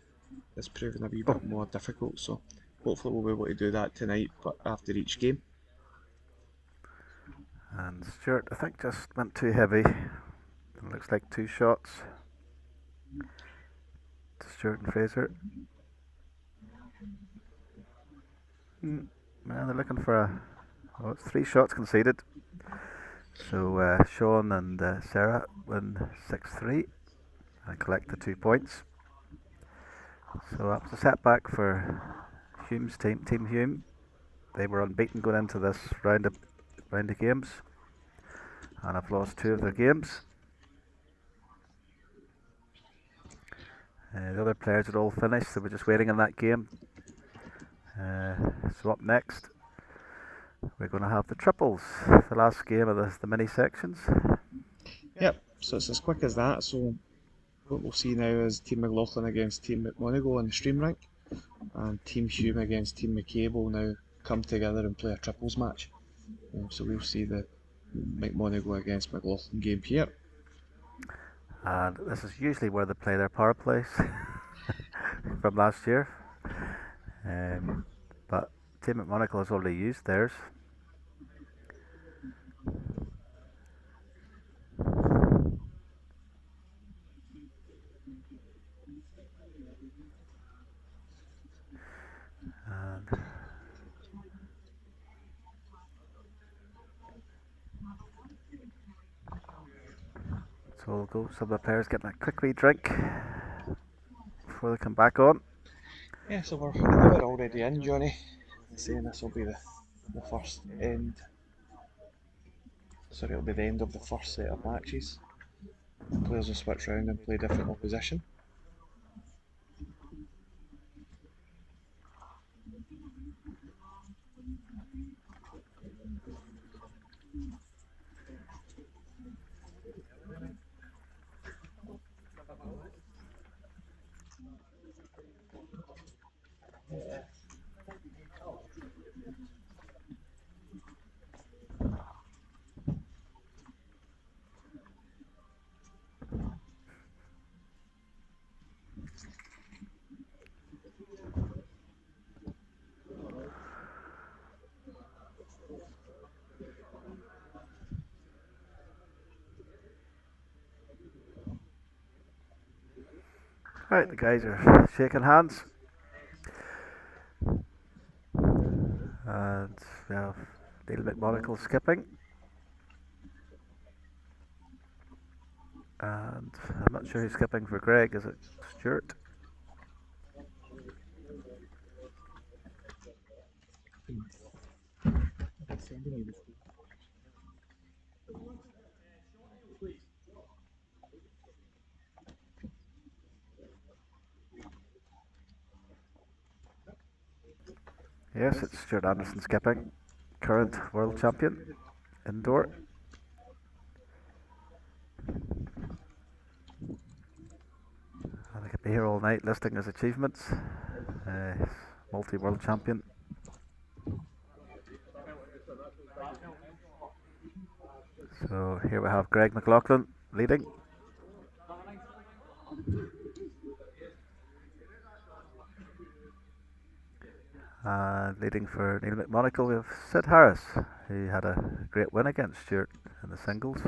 is proving a wee bit more difficult. So hopefully we'll be able to do that tonight, but after each game. And Stuart, I think, just went too heavy. It looks like 2 shots to Stuart and Fraser. Well, they're looking for it's 3 shots conceded. So Sean and Sarah win 6-3 and collect the 2 points. So that was a setback for Hume's team, Team Hume. They were unbeaten going into this round of games, and have lost 2 of their games. The other players had all finished, they were just waiting in that game. So up next, we're going to have the triples, the last game of the mini sections. Yep, so it's as quick as that. So what we'll see now is Team McLaughlin against Team McMonagle in the stream rank, and Team Hume against Team McCabe will now come together and play a triples match. So we'll see the McMonagle against McLaughlin game here. And this is usually where they play their power plays from last year. But Team McMonagle has already used theirs. So we'll go, some of the players getting a quick wee drink before they come back on. Yeah, so we're an hour already in, Johnny. Saying this will be the first end. Sorry, it'll be the end of the first set of matches. The players will switch round and play different opposition. Right, the guys are shaking hands. And we have Neil McMonagle skipping. And I'm not sure who's skipping for Greg, is it Stuart? Yes, it's Stuart Anderson skipping, current world champion, indoor. And I could be here all night listing his achievements. Multi-world champion. So here we have Greg McLaughlin leading. Leading for Neil McMonagle, we have Sid Harris, who had a great win against Stewart in the singles.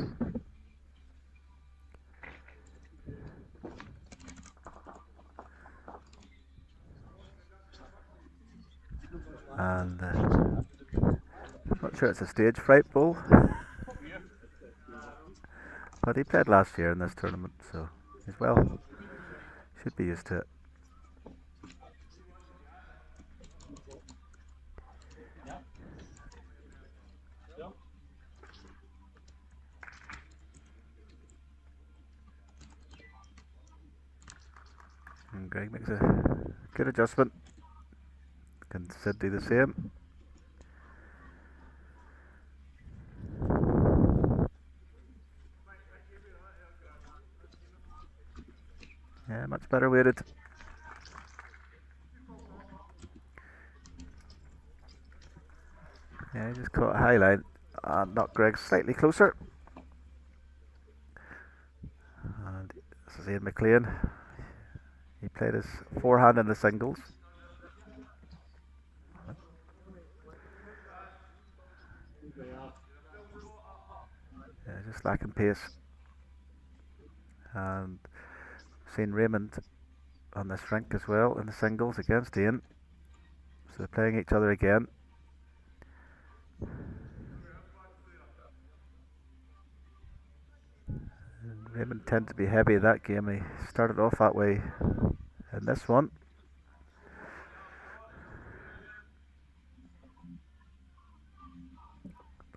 And I'm not sure it's a stage fright bull, but he played last year in this tournament, so he's well, should be used to it. And Greg makes a good adjustment. Can Sid do the same? Yeah, much better weighted. Yeah, he just caught a high line and knocked Greg slightly closer. And this is Ian McLean. He played his forehand in the singles. Yeah, just lacking pace. And seen Raymond on this rink as well in the singles against Ian. So they're playing each other again. And Raymond tended to be heavy that game. He started off that way in this one.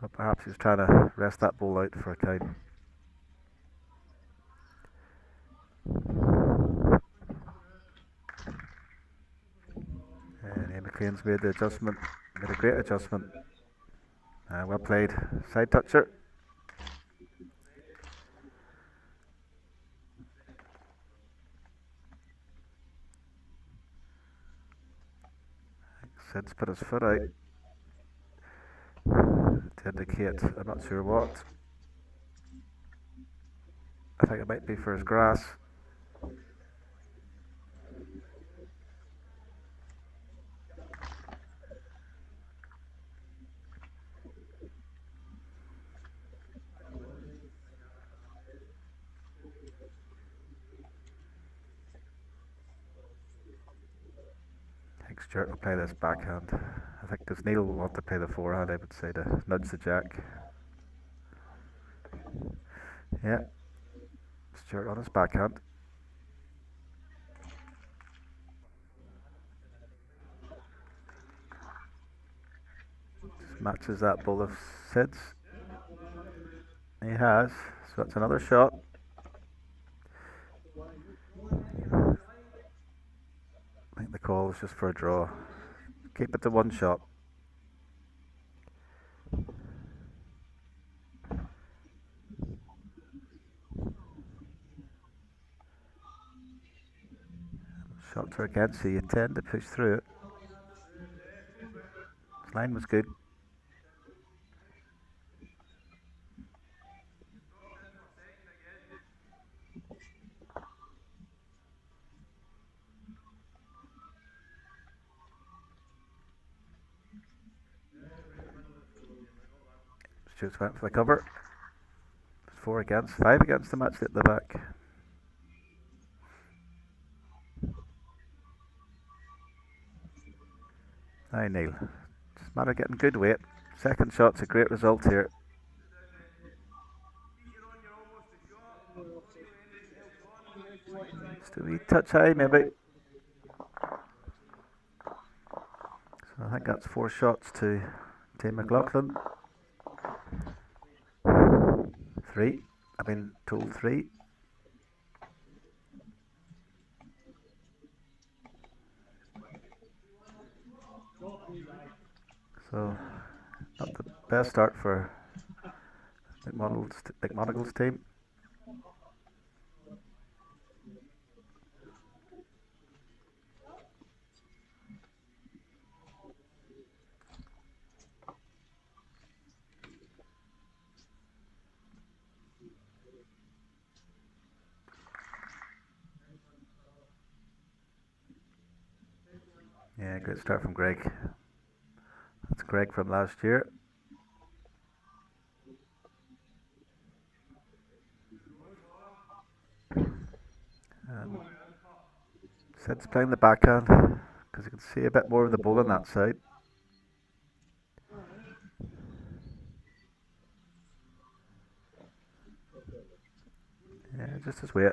But perhaps he was trying to rest that ball out for a count. And Ian McLean's made the adjustment, made a great adjustment. Well played, side toucher. Sid's put his foot out to indicate, I'm not sure what. I think it might be for his grass. I think Stuart will play this backhand. I think because Neil will want to play the forehand, I would say, to nudge the jack. Yeah, Stuart on his backhand. Just matches that ball of Sid's. He has, so that's another shot. I think the call is just for a draw. Keep it to one shot. Shots are against you, you tend to push through it. His line was good. Stuart's went for the cover. 4 against, 5 against the match at the back. Aye, Neil. Just a matter of getting good weight. Second shot's a great result here. Just a wee touch high, maybe. So I think that's 4 shots to Team McLaughlin. 3. I've been told 3. So, not the best start for McMonagle's team. Yeah, great start from Greg. That's Greg from last year. Sid's playing the backhand because you can see a bit more of the ball on that side. Yeah, just his weight.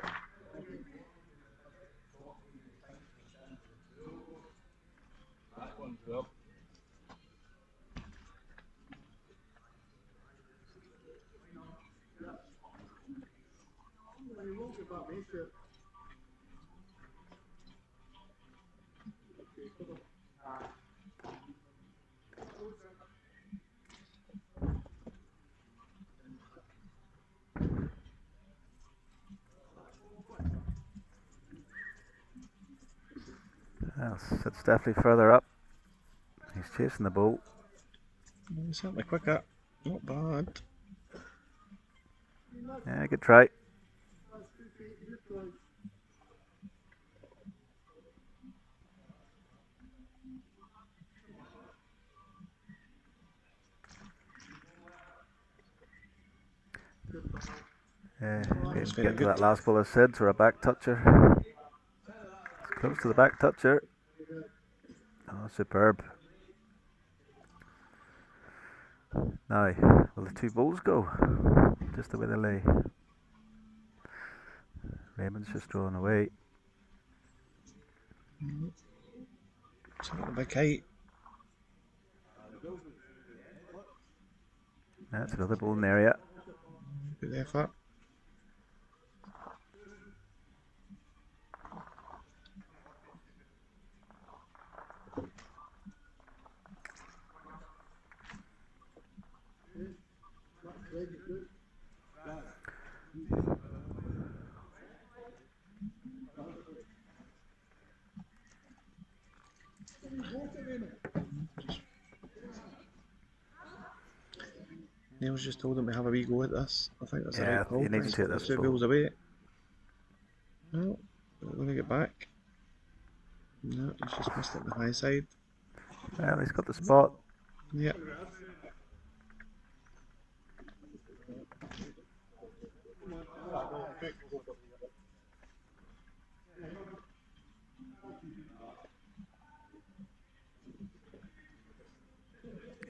Well, Sid's definitely further up. He's chasing the ball. Certainly quicker. Not bad. Yeah, good try. That's Get very to good. that last ball of Sid's or a back toucher. It's close to the back toucher. Oh, superb. Now, will the two balls go? Just the way they lay. Raymond's just drawing away. It's not a big height. That's another ball in the area. Good effort. Neil's just told him to have a wee go at this. I think that's the right call. You need to take The this two ball. balls away. No, we're going to get back. No, he's just missed it on the high side. Well, he's got the spot. Yeah.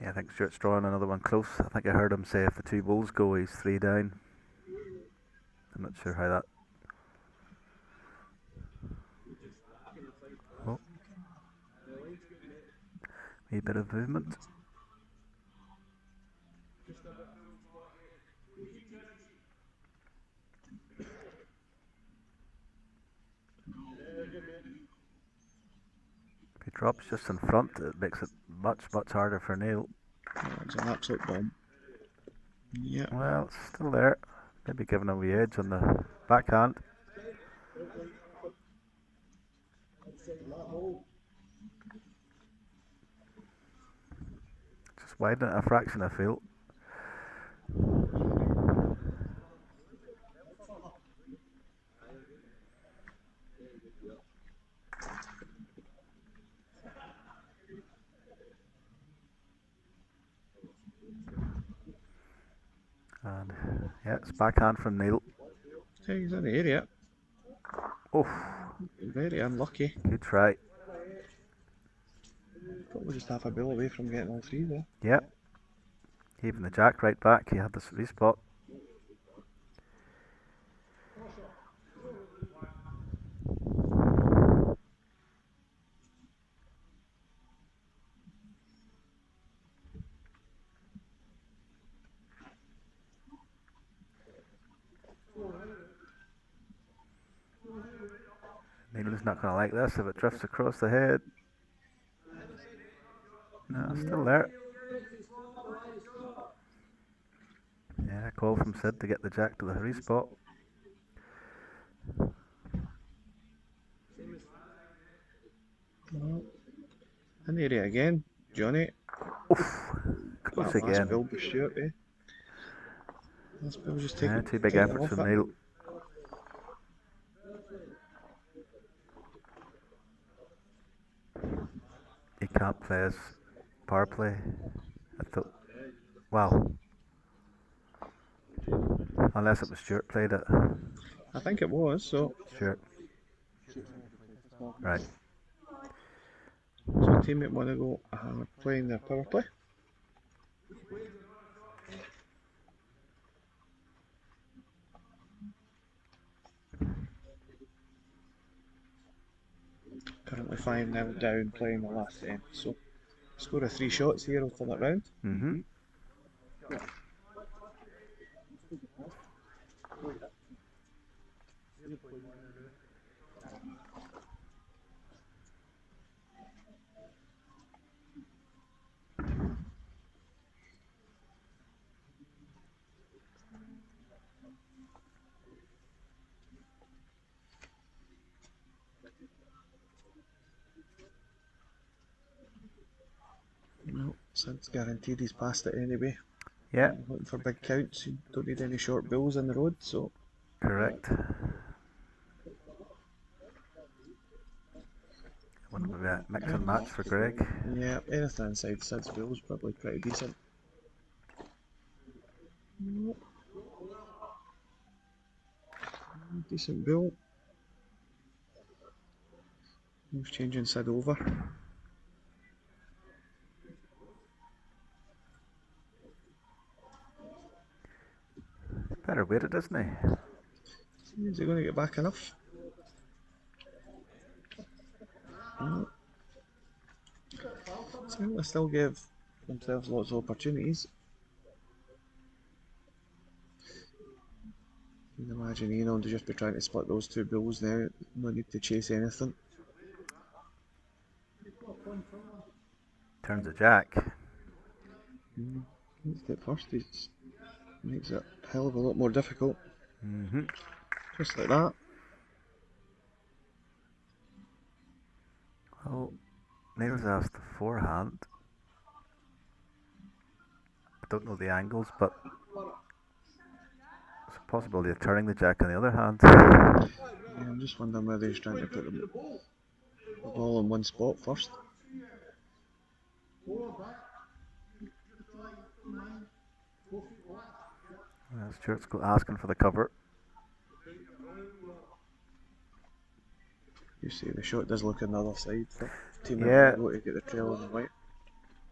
Yeah, I think Stuart's drawing another one close. I think I heard him say if the two balls go, he's 3 down. I'm not sure how that. Oh. A bit of movement. If he drops just in front, it makes it much harder for Neil. It's an absolute bomb. Yeah. Well, it's still there. Maybe giving a wee edge on the backhand. Just widen it a fraction, I feel. And yeah, it's backhand from Neil. Okay, he's in the area. Oh, Very unlucky. good try. Probably just half a bill away from getting all three there. Yep. Even the jack right back, he had the respot. Neil's not going to like this if it drifts across the head. No, still there. Yeah, call from Sid to get the jack to the respot. In the area again, Johnny. Oof, close That again. last bill was Stuart, eh? Last bill was just taking. Two big efforts from Neil. Can't play as power play. Wow. Unless it was Stuart played it. I think it was, so Stuart. Right. teammate want to go playing their power play. Currently 5-0 down playing the last end, so score of 3 shots here over that round. Mm-hmm. No, Sid's guaranteed he's past it anyway. Yeah. Looking for big counts, you don't need any short bills in the road, so Correct. One of a mix and match for Greg. yeah, anything inside Sid's bills probably pretty decent. Decent bill. Who's changing Sid over? Better weighted, isn't he? Is he going to get back enough? No. So they still give themselves lots of opportunities. You can imagine Enon to just be trying to split those two bills now. No need to chase anything. Turns a jack. Let's get first. He makes it a hell of a lot more difficult. Mm-hmm. Just like that. Well, Neil's asked the forehand. I don't know the angles, but it's a possibility of turning the jack on the other hand. Yeah, I'm just wondering whether he's trying to put the ball in one spot first. Stuart's asking for the cover. You see, the shot does look on the other side for Yeah. to get the trail on the white.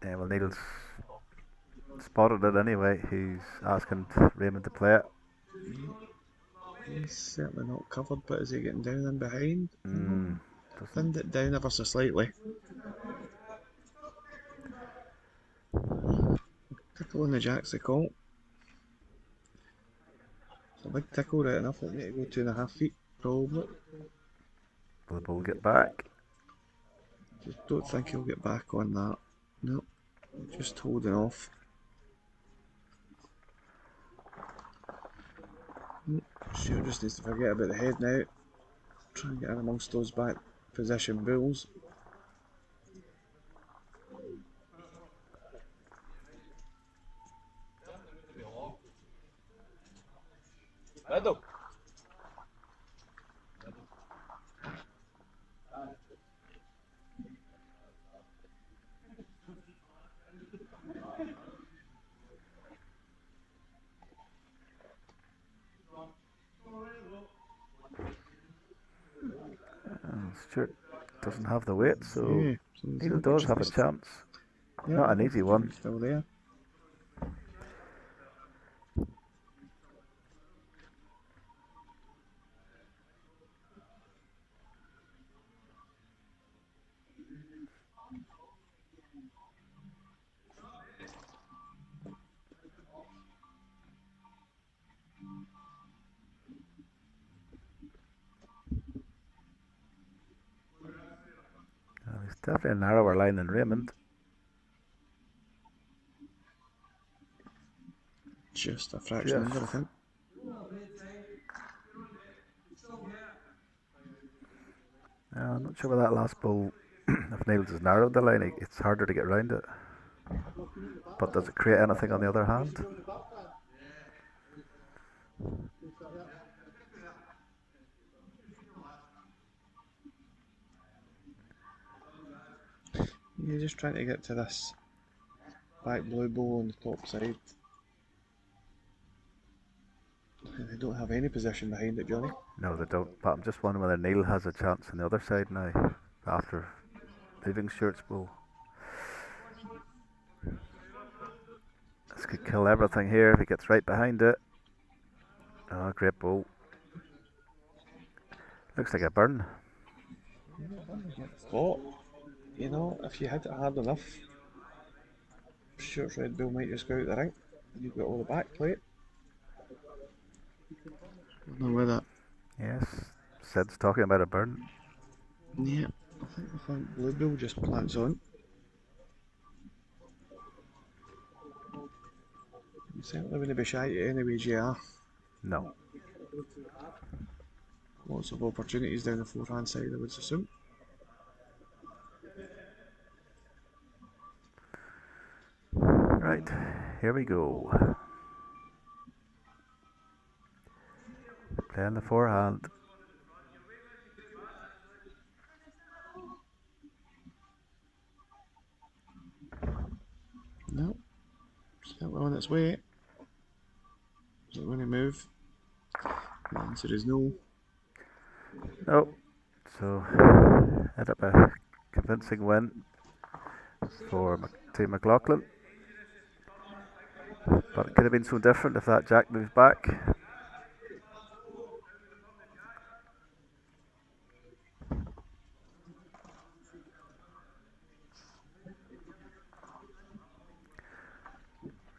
Yeah, well, Neil's spotted it anyway. He's asking Raymond to play it. He's certainly not covered, but is he getting down and behind? Doesn't Thinned it down ever so slightly. Tickle on the jack's the call. It's a big tickle, right enough. It'll need to go 2.5 feet, probably. will the ball get back? Just don't think he'll get back on that. No, just holding off. Sure, just needs to forget about the head now. Try and get in amongst those back position bulls. Stuart doesn't have the weight, so Yeah, Neil does have a chance. Yeah, Not an easy one. Still there. He's definitely a narrower line than Raymond. Just a fraction under, I think. I'm not sure where that last ball, if Neil's has narrowed the line, it's harder to get around it. But does it create anything on the other hand? You're just trying to get to this back blue bowl on the top side. And they don't have any position behind it, Johnny. No, they don't. But I'm just wondering whether Neil has a chance on the other side now after leaving Stewart's bowl. This could kill everything here if he gets right behind it. Oh, great bowl. Looks like a burn. But, you know, if you hit it hard enough, Stuart's Red Bull might just go out the ring. You've got all the back plate. Don't know whether. Yes, Sid's talking about a burn. Yeah, I think the front blue bill just plants on. You certainly wouldn't be shy at any way, JR. No. Lots of opportunities down the forehand side, I would assume. Right, here we go. Playing the forehand. No, certainly on its way. Is it going to move? The answer is no. No. So, end up a convincing win for Team McLaughlin. But it could have been so different if that jack moved back.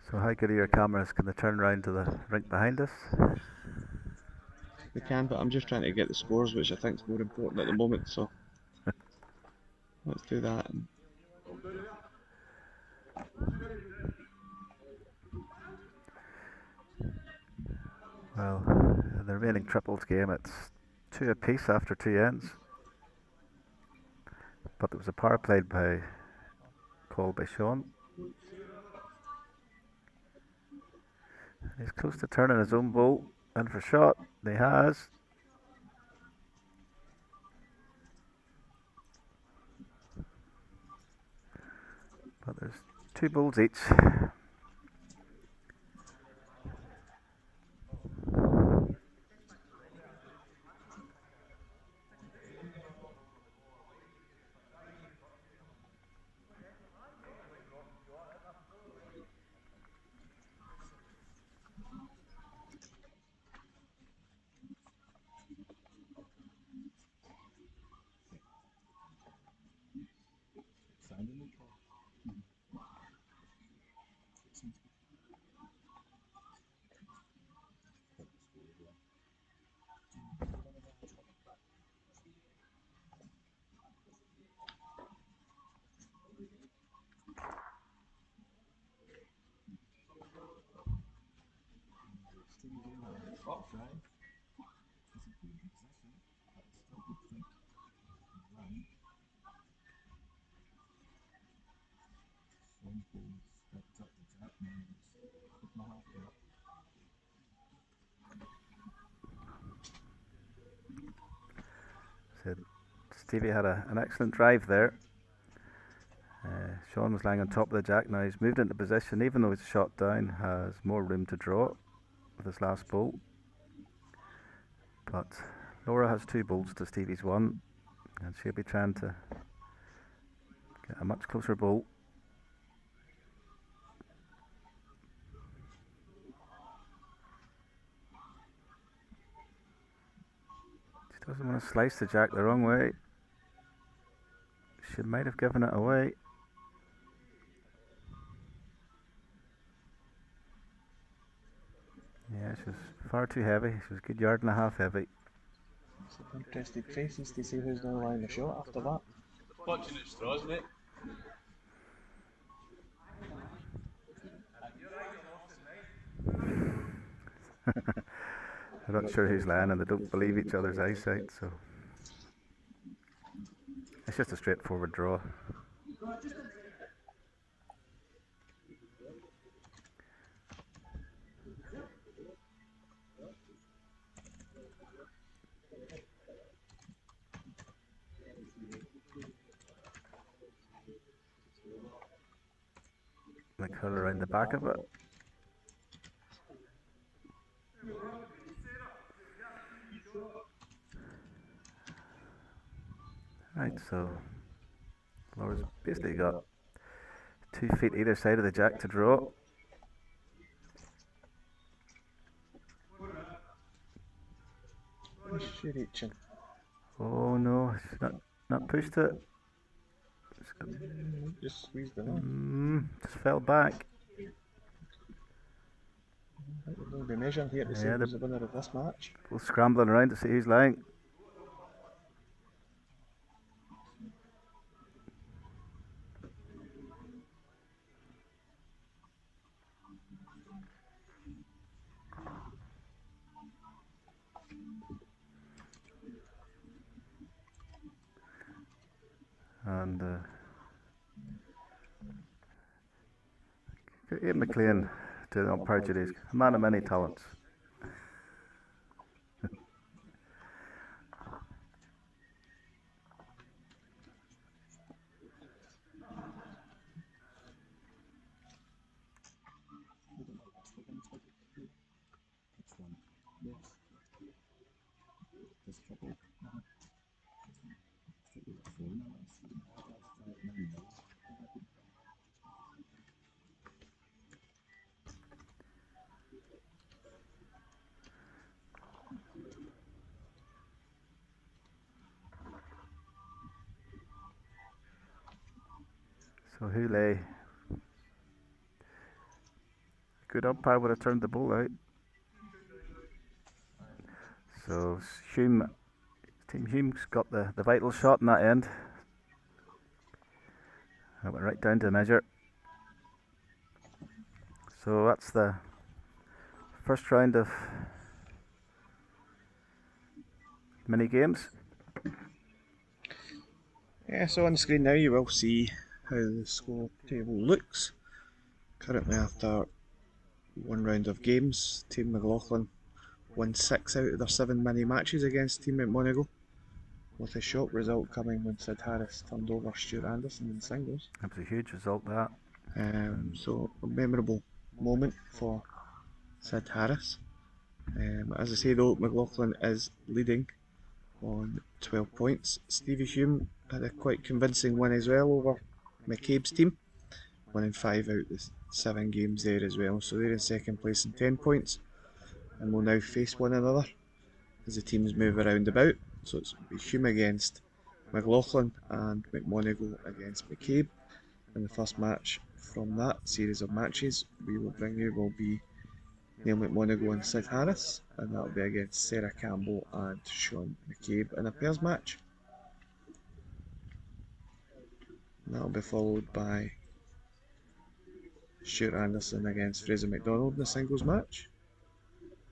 So how good are your cameras? Can they turn around to the rink behind us? They can, but I'm just trying to get the scores, which I think is more important at the moment, so let's do that. Well, in the remaining triples game, it's 2 apiece after 2 ends. But there was a power played called by Sean. He's close to turning his own bowl in for shot. He has. But there's 2 bowls each. So Stevie had an excellent drive there. Sean was lying on top of the jack. Now he's moved into position, even though he's shot down, has more room to draw with his last bowl. But Laura has 2 bowls to Stevie's 1, and she'll be trying to get a much closer bowl. She doesn't want to slice the jack the wrong way. She might have given it away. Yeah, she was far too heavy. She was a good yard and a half heavy. Some interested faces to see who's going to line the shot after that. Watching at straws, mate. I'm not sure who's lying, and they don't believe each other's eyesight, so it's just a straightforward draw. Like curl around the back of it. Right, so Laura's basically got 2 feet either side of the jack to draw. She's reaching. Oh no, she's not pushed it. Just squeezed it in. Just fell back. We'll be measuring here to see Yeah, who's the winner of this match. both scrambling around to see who's lying. And Ian McLean doing it on prejudice. A man of many talents. Which one? Yes. This trouble. Straight with the phone. That's 9 mil. So who lay? Good umpire would have turned the ball out. So Hume, Team Hume's got the vital shot in that end. That went right down to the measure. So that's the first round of mini games. Yeah, so on the screen now you will see how the score table looks. Currently after one round of games, Team McLaughlin won 6 out of their 7 mini matches against Team McMonagle, with a shock result coming when Sid Harris turned over Stuart Anderson in singles. That was a huge result, that. So a memorable moment for Sid Harris. As I say though, McLaughlin is leading on 12 points. Stevie Hume had a quite convincing win as well over McCabe's team, winning 5 out of the 7 games there as well. So they're in second place in 10 points and will now face one another as the teams move around about. So it's Hume against McLaughlin and McMonagle against McCabe. And the first match from that series of matches we will bring you will be Neil McMonagle and Sid Harris, and that'll be against Sarah Campbell and Sean McCabe in a pairs match. And that'll be followed by Stuart Anderson against Fraser McDonald in a singles match.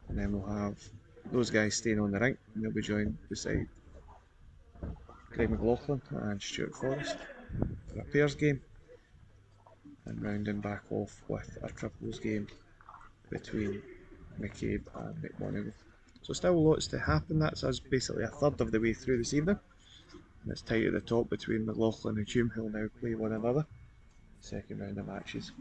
And then we'll have those guys staying on the rink, and they'll be joined beside Craig McLaughlin and Stuart Forrest for a pairs game. And rounding back off with a triples game between McCabe and McMonagle. So still lots to happen. That's us basically a third of the way through this evening. And it's tight at the top between McLaughlin and Hume, who will now play one another. Second round of matches.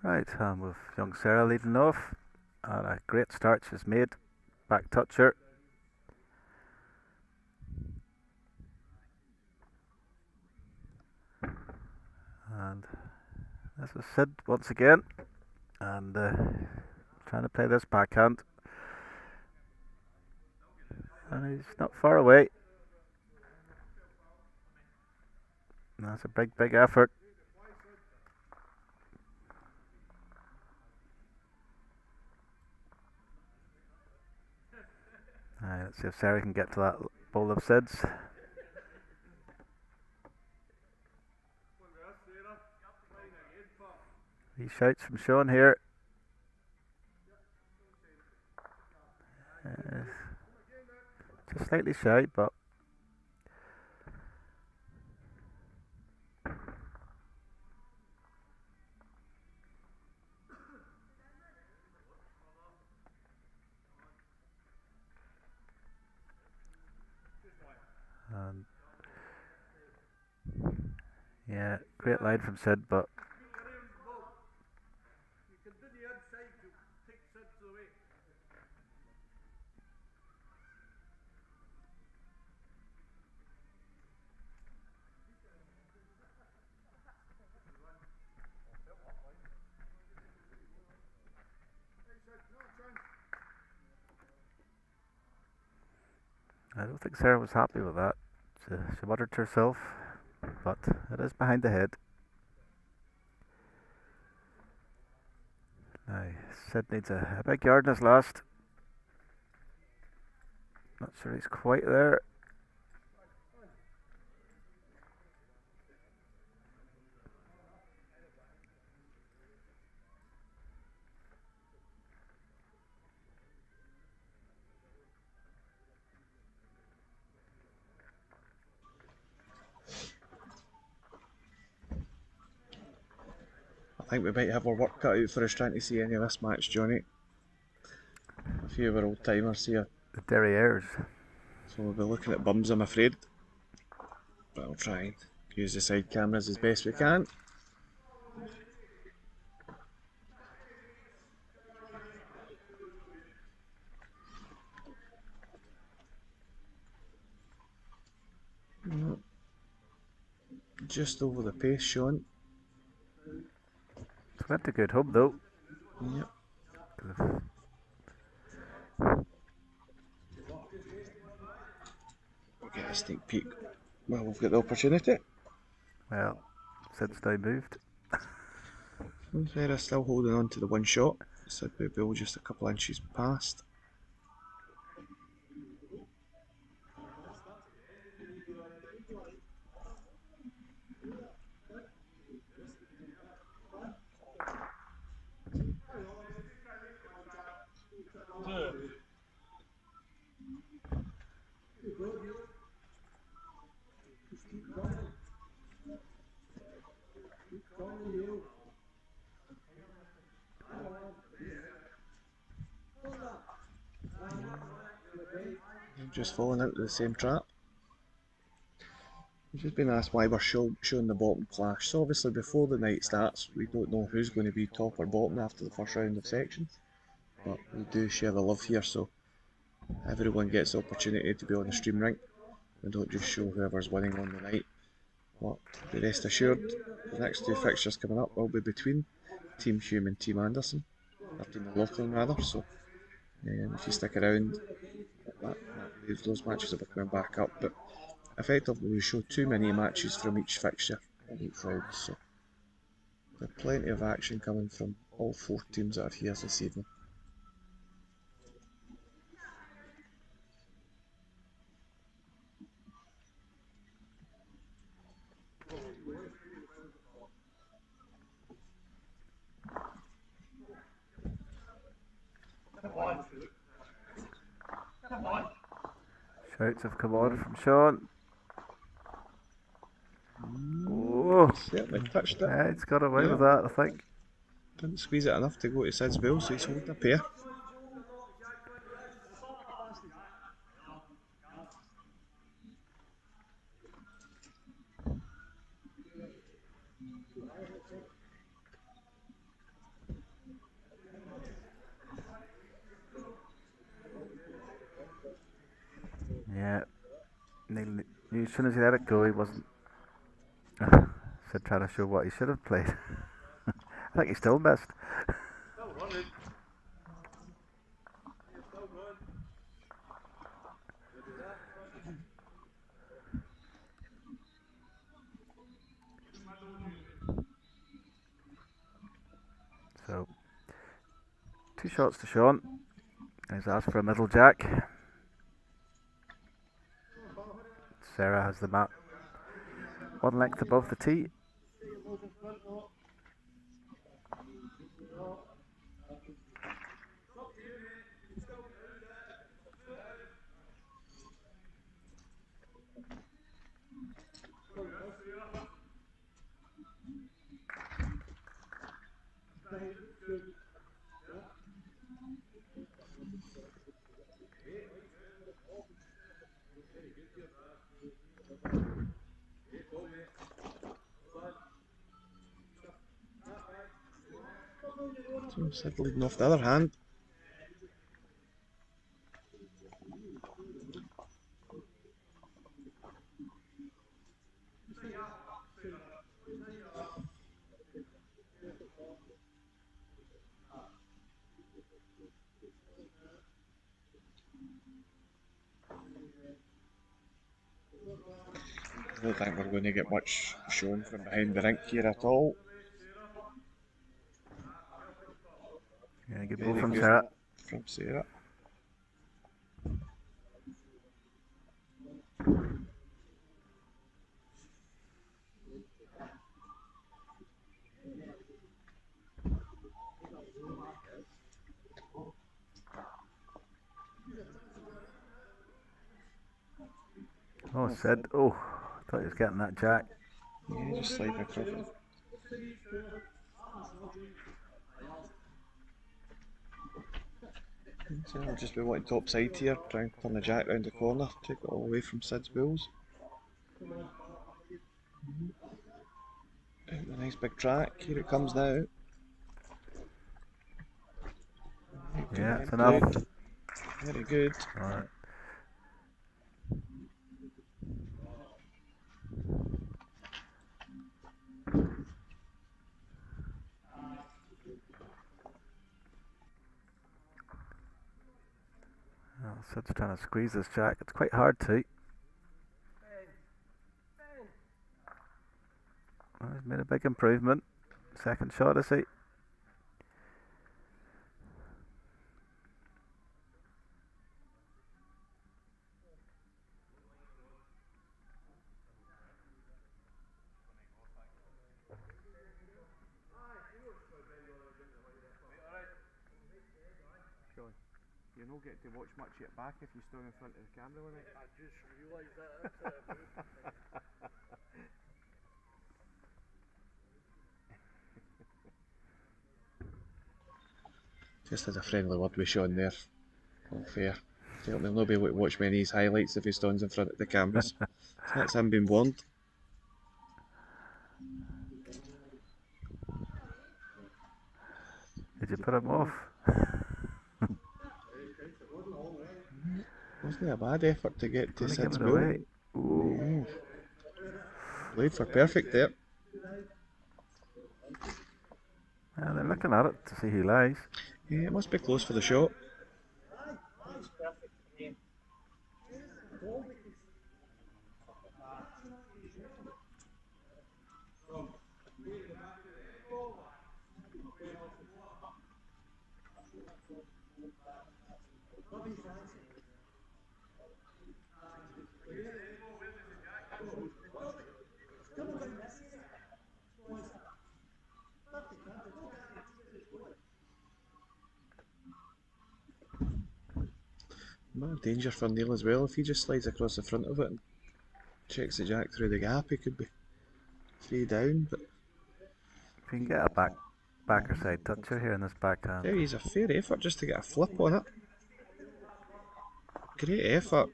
Right, and with young Sarah leading off, and a great start she's made. Back toucher. And this is Sid once again, and trying to play this backhand. And he's not far away. That's a big, big effort. Alright, let's see if Sarah can get to that bowl of Sid's. He shouts from Sean here. Just slightly shy, but yeah, great line from Sid, but I don't think Sarah was happy with that. She muttered to herself, but it is behind the head. Now, Sid needs a big yard in his last. Not sure he's quite there. I think we might have our work cut out for us trying to see any of this match, Johnny. A few of our old timers here. The Derriers. So we'll be looking at bums, I'm afraid. But I'll try and use the side cameras as best we can. Just over the pace, Sean. It's went to good home though. Yep. We'll get a sneak peek. Well, we've got the opportunity. Well, Sid's now moved. Sarah still holding on to the one shot. Sid Bill just a couple inches past. Just falling into the same trap. We've just been asked why we're showing the bottom clash. So obviously before the night starts, we don't know who's going to be top or bottom after the first round of sections. But we do share the love here, so everyone gets the opportunity to be on the stream rink. We don't just show whoever's winning on the night. But be rest assured, the next two fixtures coming up will be between Team Hume and Team Anderson, or Team McLaughlin rather, so if you stick around, those matches will be coming back up, but effectively we show too many matches from each fixture on each round, so there's plenty of action coming from all four teams that are here this evening. Shouts have come on from Sean. Oh, Certainly touched it. yeah, he's got away with that, I think. Didn't squeeze it enough to go to Sid's bill, so he's holding a pair. Yeah, Neil knew as soon as he let it go, he wasn't. Said trying to show what he should have played. I think he still missed. Still running. Still going. So, 2 shots to Sean. He's asked for a middle jack. Sarah has the mat 1 length above the tee. So Sid leading off the other hand. I don't think we're going to get much shown from behind the rink here at all. Yeah, good Very ball from good Sarah. from Sarah. Oh, Sid. Oh, I thought he was getting that jack. Yeah, just sliding across it. So I'll just be wanting top side here, try and turn the jack round the corner, take it all away from Sid's wheels. Out the nice big track, here it comes now. Yeah, it's enough. Good. Very good. Alright. Well, Sid's trying to squeeze this jack. It's quite hard to. Well, he's made a big improvement. Second shot, is he? You don't get to watch much yet back if you stand in front of the camera with it. I just realised that. Just as a friendly word with Sean there. All fair. He'll not be able to watch many of his highlights if he stands in front of the cameras. So that's him being warned. Did you put him off? Wasn't it a bad effort to get to Gonna Sid's give it wheel? away. Ooh. Played for perfect there. Yeah, they're looking at it to see who lies. Yeah, it must be close for the shot. Bad danger for Neil as well. If he just slides across the front of it and checks the jack through the gap, he could be 3 down. But If you can get a backer side toucher here in this backhand. there he's a fair effort just to get a flip on it. Great effort.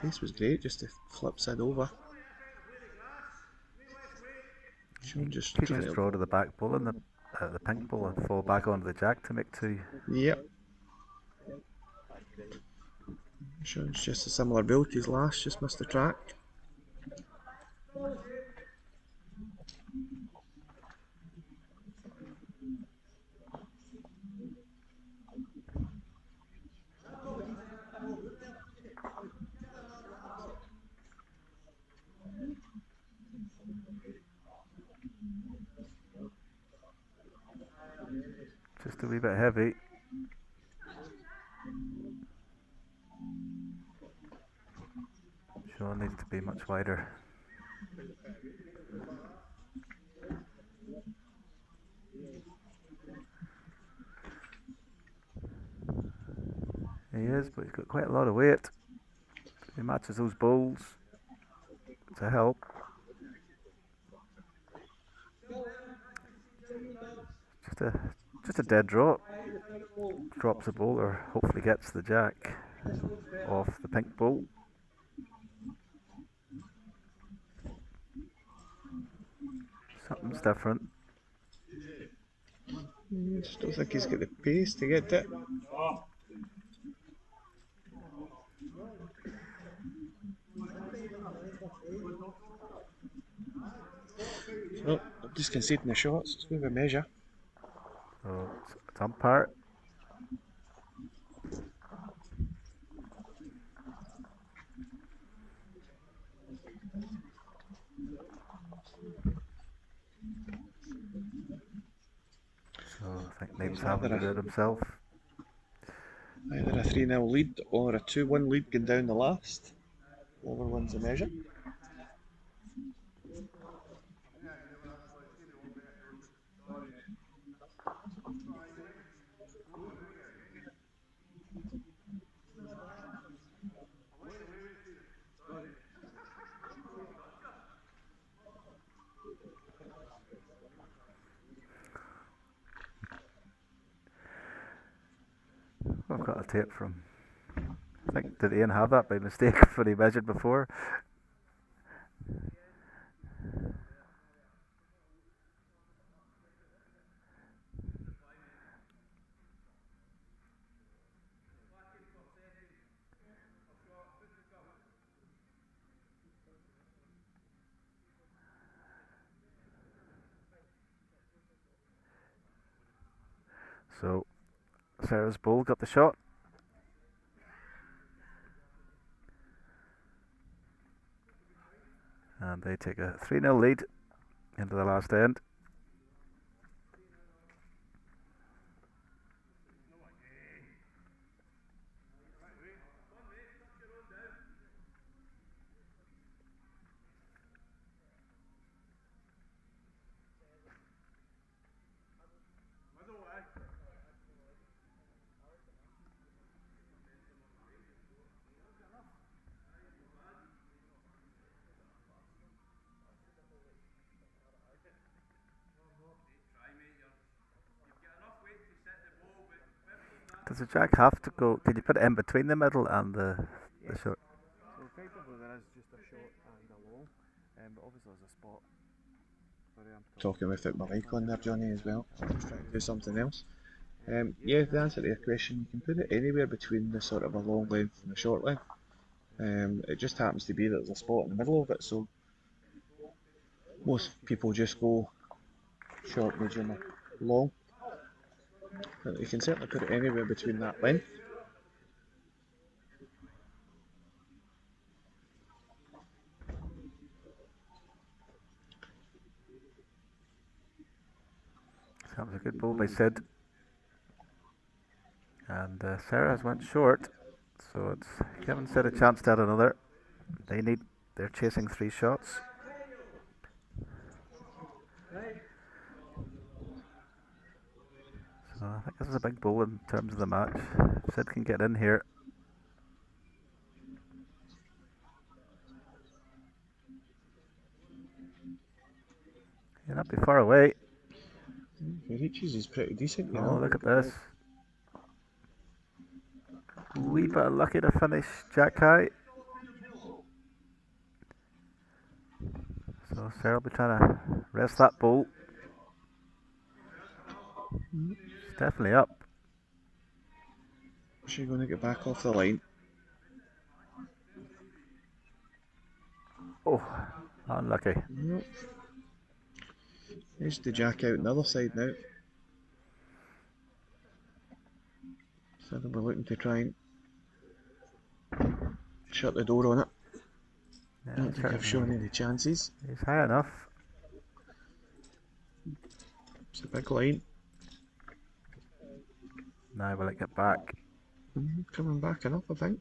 This was great just to flip Sid over. Sean just Could trying just to... throw to the back ball and the pink ball and fall back onto the jack to make 2. Yep. Sure, it's just a similar build to his last, just missed the track. Just a wee bit heavy. Sean needs to be much wider. He is, but he's got quite a lot of weight. He matches those bowls to help. Just a dead drop. Drops the bowl, or hopefully gets the jack off the pink bowl. Something's different. Just don't think he's got the pace to get it. So, just conceding the shots, it's going to measure. So it's umpire. So I think Name's having to do it himself. Either a 3-0 lead or a 2-1 lead going down the last. Whoever wins the measure. I've got a tape from. I think, did Ian have that by mistake when he measured before? So Sarah's bowl got the shot. And they take a 3-0 lead into the last end. Does the jack have to go? Can you put it in between the middle and the short? So effectively there is just a short and a long, but obviously there's a spot for them to Talking without my mic on there, Johnny, as well. I'm just trying to do something else. Yeah, the answer to your question, you can put it anywhere between the sort of a long length and a short length. It just happens to be that there's a spot in the middle of it, so most people just go short, medium, or long. But you can certainly put it anywhere between that length. That was a good ball by Sid. And Sarah's went short, so it's given Sid a chance to add another. They're chasing 3 shots. So I think this is a big ball in terms of the match. If Sid can get in here. He'll not be far away. If he reaches, he's pretty decent, you Oh, know. look at this. Wee bit of lucky to finish jack high. So Sarah will be trying to rest that ball. It's definitely up. She's going to get back off the line. Oh, unlucky. Nope. There's the jack out on the other side now. So we're looking to try and shut the door on it. I Yeah, don't think I've shown any chances. he's high enough. It's a big line. Now will it get back? Coming back enough, I think.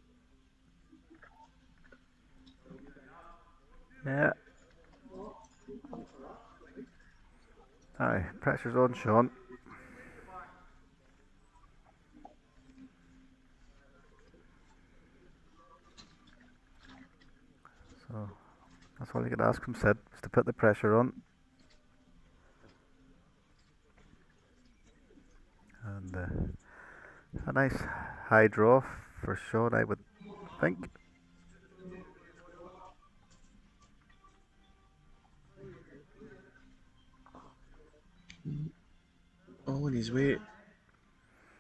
Yeah. Aye, pressure's on Sean. So that's all you could ask from Sid, is to put the pressure on. And a nice high draw for Sean, I would think. All in his weight.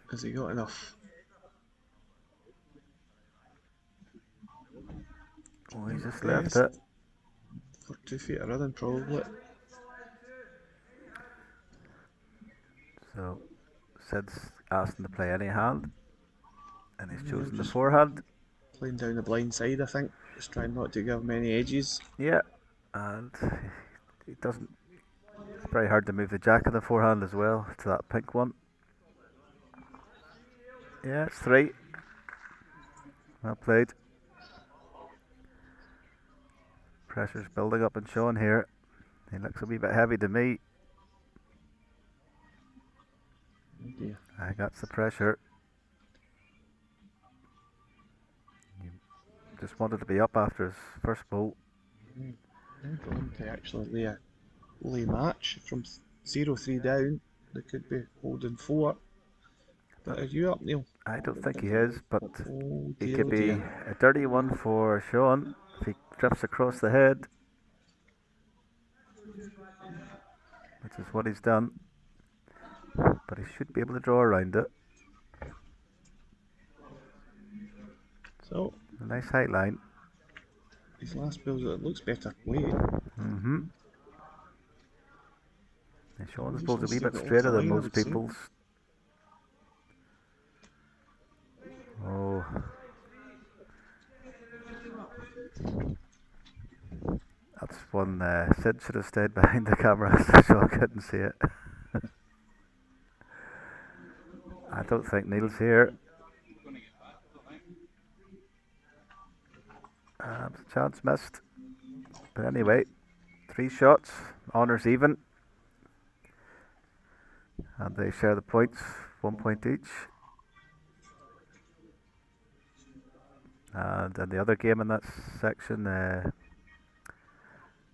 Has he got enough? Oh, he's just left it. For 2 feet of rhythm, probably. So Sid's asked him to play any hand, and he's chosen the forehand. Playing down the blind side, I think. Just trying not to give him any edges. Yeah, and he doesn't. It's very hard to move the jack of the forehand as well to that pink one. Yeah, it's 3. Well played. Pressure's building up in Sean here. He looks a wee bit heavy to me. Oh dear. I got the pressure. He just wanted to be up after his first bolt. They're going to actually lay match from 0-3 down. They could be holding 4. But are you up, Neil? I don't think he is, but Oh he dear, could oh be dear. a dirty one for Sean if he drifts across the head, which is what he's done. But he should be able to draw around it. So, A nice height line. his last bill it looks better played. Mm-hmm. And Sean's bowl's a wee Still bit got straighter off the than line, I most would say. people's. Oh. That's one Sid should have stayed behind the camera so Sean couldn't see it. I don't think Neil's here. Chance missed. But anyway, 3 shots, honours even. And they share the points, 1 point each. And in the other game in that section,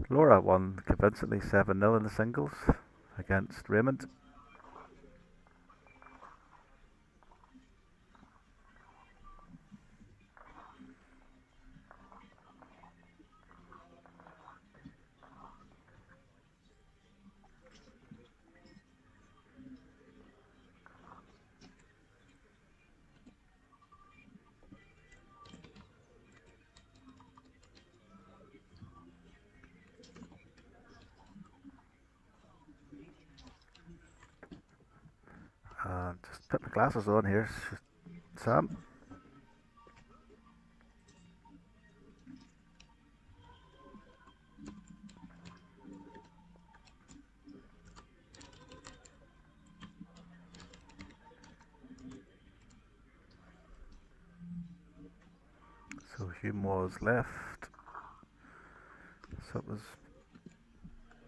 Laura won convincingly 7-0 in the singles against Raymond. Just put my glasses on here, Sam. So Hume was left. So it was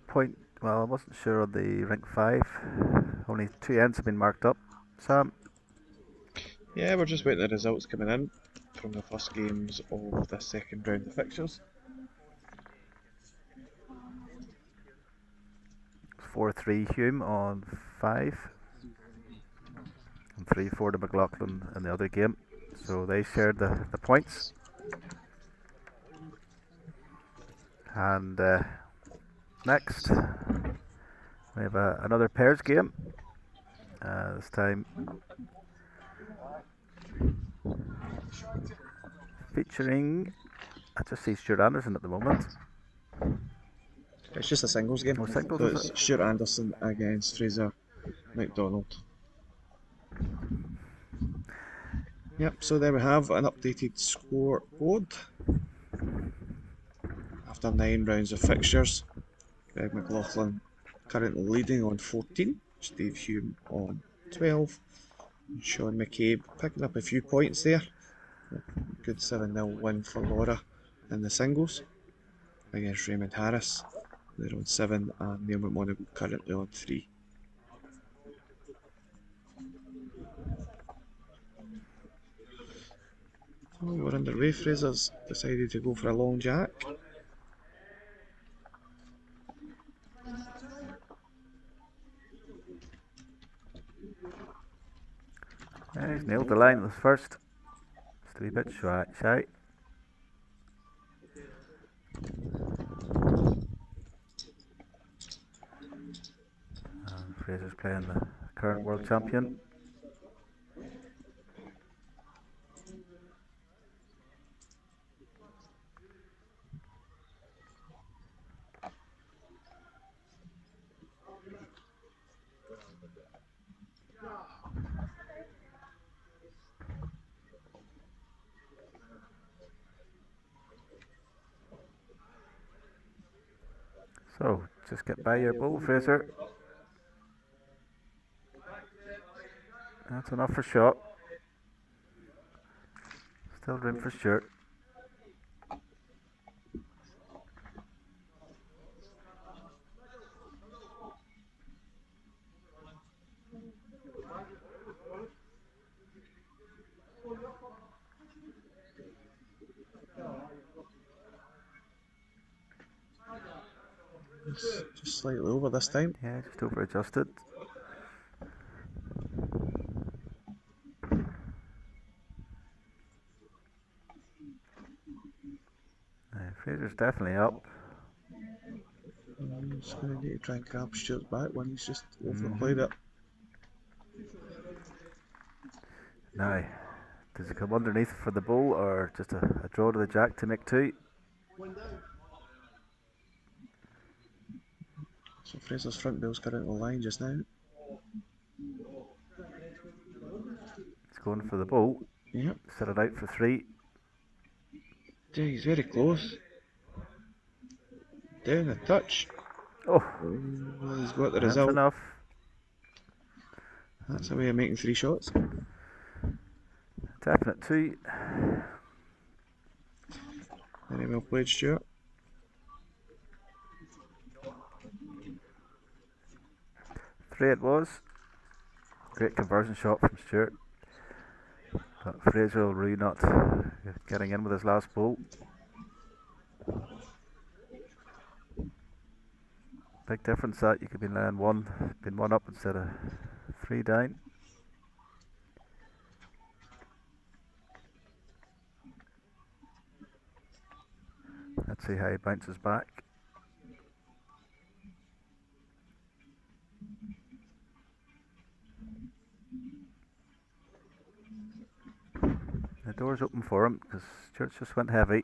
point. Well, I wasn't sure on the rank 5. Only 2 ends have been marked up. Sam? Yeah, we're just waiting the results coming in from the first games of the second round of fixtures. 4-3 Hume on 5. And 3-4 to McLaughlin in the other game. So they shared the points. And next, we have another pairs game. This time featuring, I just see Stuart Anderson at the moment. It's just a singles game. Oh, singles, So is it's it? Stuart Anderson against Fraser McDonald. Yep, so there we have an updated scoreboard. After 9 rounds of fixtures, Greg McLaughlin currently leading on 14, Steve Hume on 12, and Sean McCabe picking up a few points there. Good 7-0 win for Laura in the singles against Raymond Harris. They're on 7 and Neil McMonagle currently on 3. So we're underway. Fraser's decided to go for a long jack. Yeah, he's nailed the line with first. Just a wee bit shy. And Fraser's playing the current world champion. So, just get by your ball, Fraser. That's enough for shot. Still room for Stuart. It's just slightly over this time. Yeah, just over adjusted. Fraser's definitely up. He's going to need to try and grab Stuart's back when he's just overplayed it. Now, does he come underneath for the ball or just a draw to the jack to make 2? So Fraser's front bill's currently line just now. He's going for the ball. Yep. Set it out for 3. Yeah, he's very close. Down a touch. Oh, He's got the that's result. enough. That's a way of making 3 shots. Definite 2. Very well played, Stuart. Three it was. Great conversion shot from Stuart. But Fraser will really not getting in with his last ball. Big difference that you could be laying one up instead of 3 down. Let's see how he bounces back. The door's open for him because Stuart just went heavy.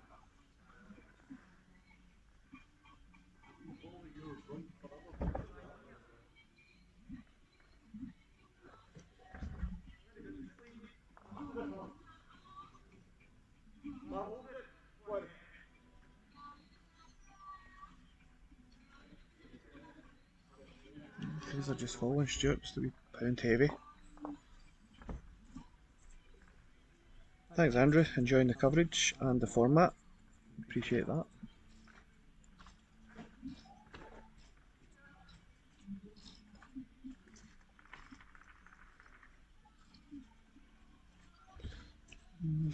Fraser just falling. Stuart just a wee pound heavy. Thanks, Andrew. Enjoying the coverage and the format. Appreciate that.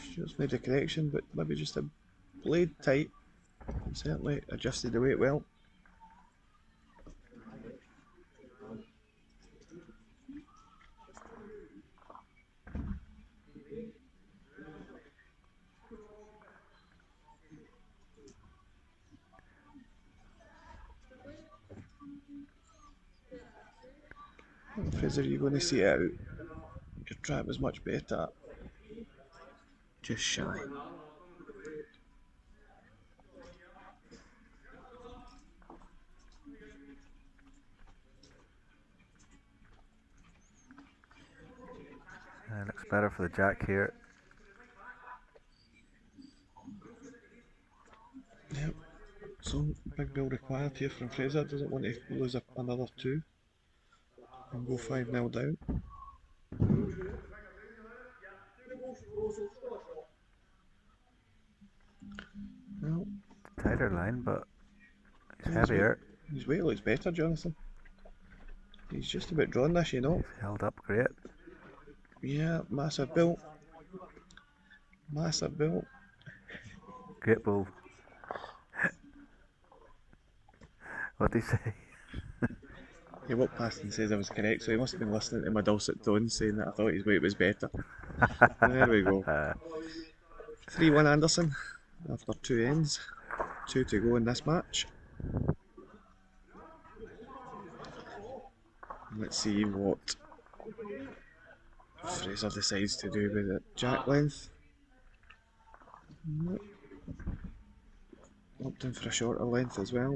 Stuart's made a correction, but maybe just a blade tight. Certainly adjusted the weight well. Fraser, you're going to see it out. Your trap is much better. Just shy. better for the jack here. Yep. So big bill required here from Fraser. Doesn't want to lose another 2 and go 5-0 down. Well, Tighter line, but he's his heavier. His weight looks better, Jonathan. He's just about drawn this, you know. He's held up great. Yeah, massive build. Massive build. Great bull. What did he say? He walked past and says I was correct, so he must have been listening to my dulcet tones saying that I thought his weight was better. There we go. 3-1 Anderson after 2 ends. 2 to go in this match. Let's see what Fraser decides to do with it. Jack length. Nope. Opting for a shorter length as well.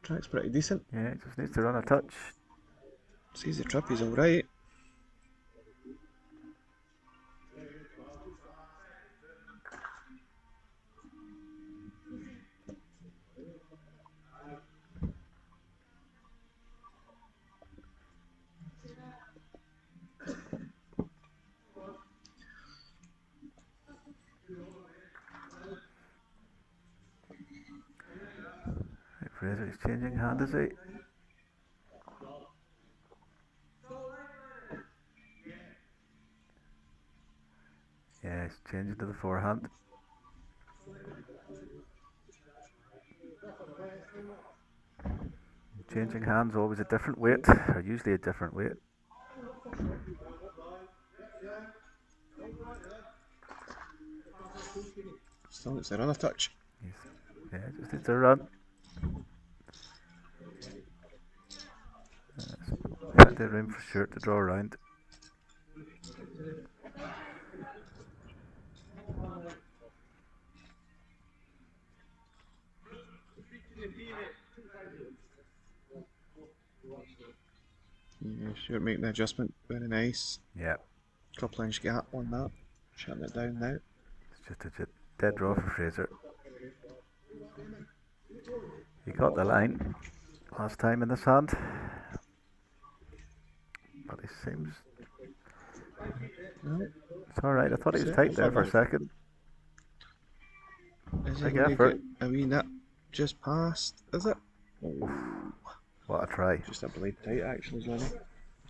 Track's pretty decent. Yeah, he just needs to run a touch. Sees the trip, he's alright. Right, Fraser, he's changing hand, is he? Yeah, he's changing to the forehand. Changing hands always a different weight, or usually a different weight. Still needs to run a touch. Yeah, just needs to run. Plenty of room for Stewart to draw around. Yeah, Stewart making the adjustment, very nice. Yeah, Couple inch gap on that. Shutting it down now. it's just a dead draw for Fraser. He got the line last time in this hand, but he seems... No, It's alright, I thought he was tight there for a second. is he Big going to effort. get a wee nip just past, is it? Oh, What a try. just a blade tight actually, Lenny.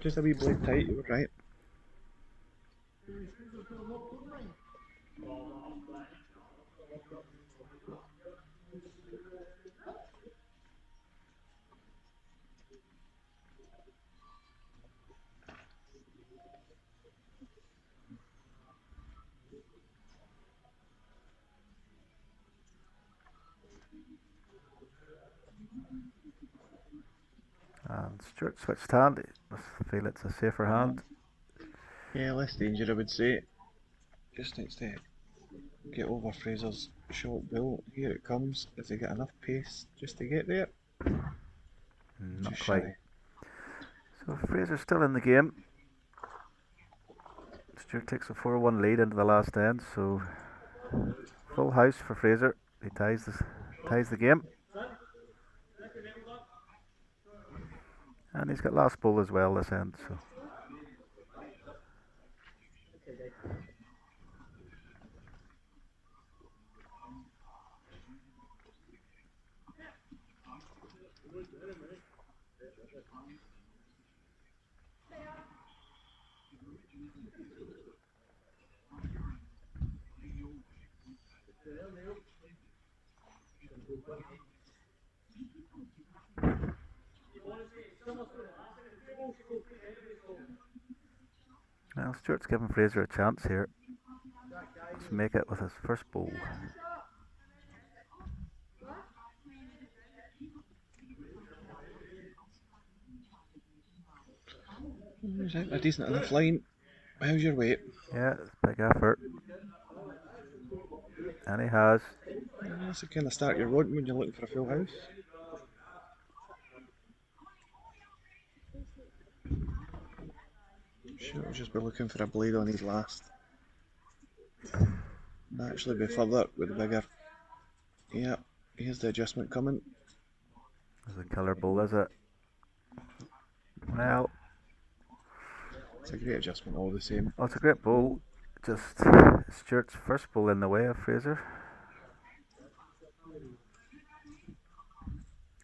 Just a wee blade tight, you were right. And Stewart switched hand. I feel it's a safer hand. Yeah, less danger I would say. Just needs to get over Fraser's short bill. Here it comes. If they get enough pace just to get there. Not Just quite. shy. So Fraser's still in the game. Stewart takes a 4-1 lead into the last end, so full house for Fraser. He ties the game. And he's got last ball as well this end, so now Stewart's giving Fraser a chance here. Let's make it with his first ball. He's out a decent enough line. How's your weight? Yeah, it's a big effort. And he has. That's the kind of start you're wanting when you're looking for a full house. Should have just be looking for a blade on his last. Actually be further with the bigger. Yeah, here's the adjustment coming. There's a killer bull, is it? Well, It's a great adjustment all the same. it's a great bull. Just Stuart's first bull in the way of Fraser.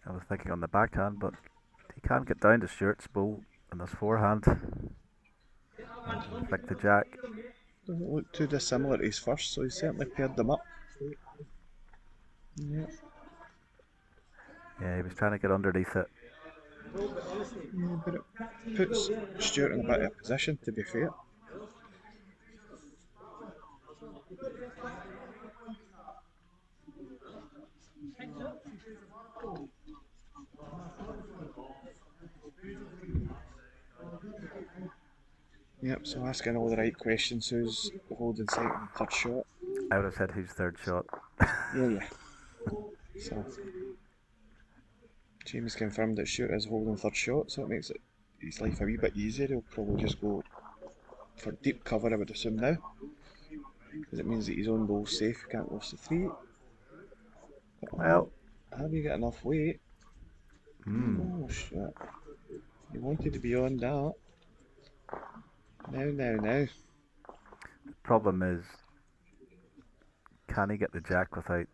I was thinking on the backhand, but he can't get down to Stuart's bull in his forehand. Flick the jack. Doesn't look too dissimilar to his first, so he's certainly paired them up. Yeah. Yeah, he was trying to get underneath it. Yeah, but it puts Stuart in a better position, to be fair. Yep, so asking all the right questions. Who's holding second and third shot? I would have said who's third shot. Yeah. So James confirmed that Stuart is holding third shot, so it makes his life a wee bit easier. He'll probably just go for deep cover, I would assume now, because it means that his own ball's safe. He can't lose the three. Well, have you got enough weight? Oh shit! You wanted to be on that. Now. The problem is, can he get the jack without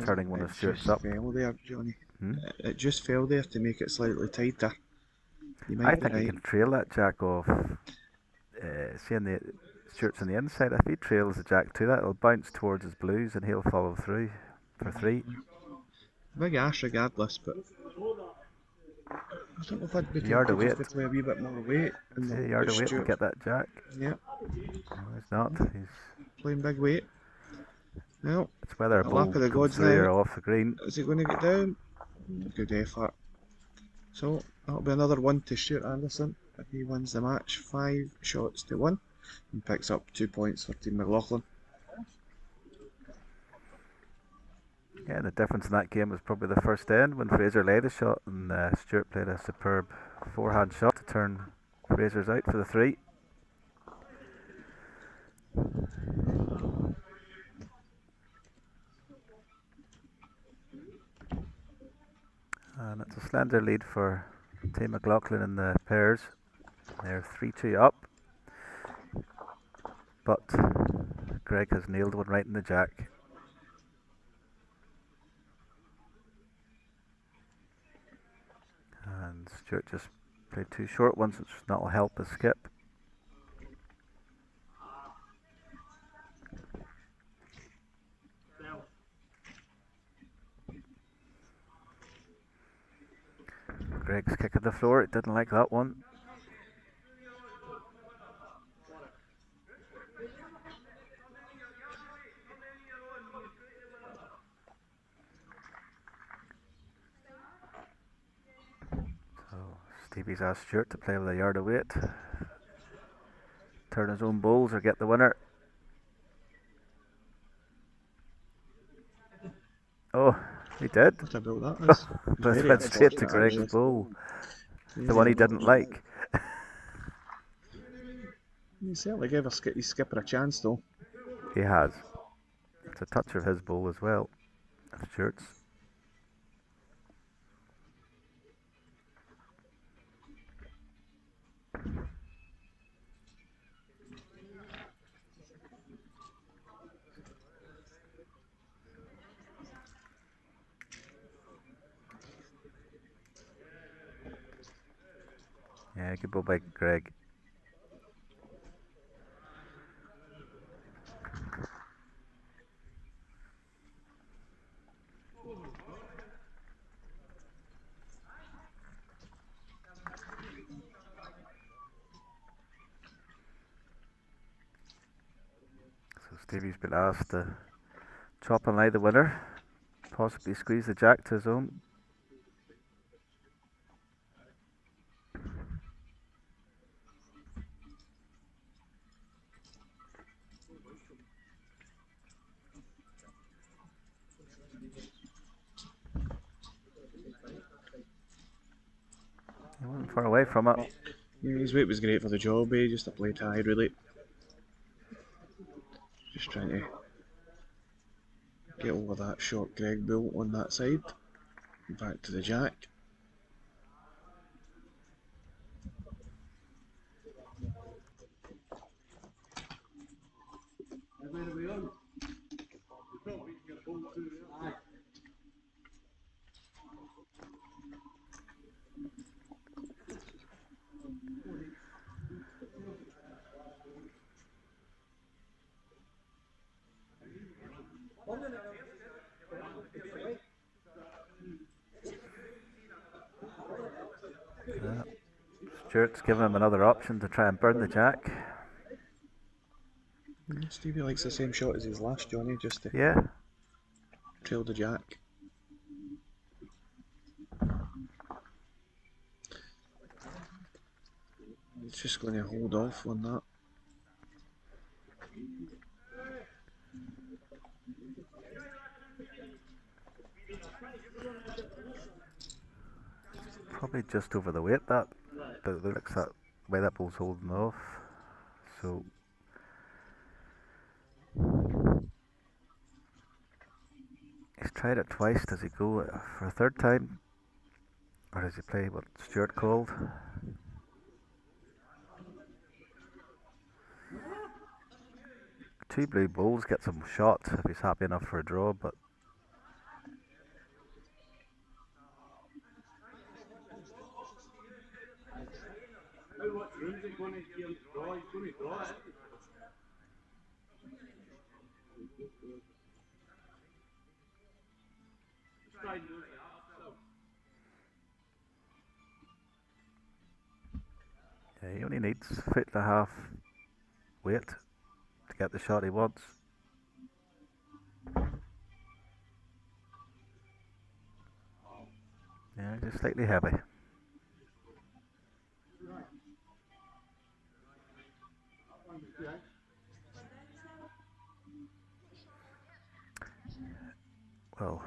turning one of Stuart's up? It just fell there, Johnny. Hmm? It just fell there to make it slightly tighter. You might I be think he right. can trail that jack off. Seeing the Stuart's on the inside, if he trails the jack to that, it'll bounce towards his blues and he'll follow through for three. Big ash regardless, but I don't know if I'd be Yard of tempted just weight. to play a wee bit more weight. See, yard of weight to get that jack. Yeah, No, he's not. He's playing big weight. Well, it's whether a a ball lap of the comes gods through or now. off the green. Is he going to get down? Good effort. So that'll be another one to Stuart Anderson if he wins the match. 5 shots to 1 and picks up 2 points for Team McLaughlin. Yeah, the difference in that game was probably the first end when Fraser laid a shot and Stuart played a superb forehand shot to turn Fraser's out for the three. And it's a slender lead for Team McLaughlin in the pairs. They're 3-2 up. But Greg has nailed one right in the jack. And Stuart just played 2 short ones, which not will help his skip. Greg's kick at the floor, it didn't like that one. So Stevie's asked Stuart to play with a yard of weight. Turn his own bowls or get the winner. Oh, he did. What about that is? But Very went straight to unfortunate, Greg's actually. bowl. The one he didn't like. He certainly gave his skipper a chance though. He has. It's a touch of his bowl as well. Stuart's. Yeah, good ball by Greg. So Stevie's been asked to chop and lay the winner, possibly squeeze the jack to his own. far away from it. Yeah, his weight was great for the job, eh? Just a play high, really. Just trying to get over that short Greg bull on that side. Back to the jack. Yeah. Stuart's given him another option to try and burn the jack. Stevie likes the same shot as his last Johnny, just to Yeah. trail the jack. He's just going to hold off on that. Probably just over the weight that, but it looks that way that ball's holding off. So he's tried it twice. Does he go for a third time? Or does he play what Stuart called? Two blue balls gets him shot if he's happy enough for a draw, but How much room's it going to give him to draw? He's going to draw it. Let's try and do it. yeah, he only needs 1.5 feet weight to get the shot he wants. Yeah, just slightly heavy. Well,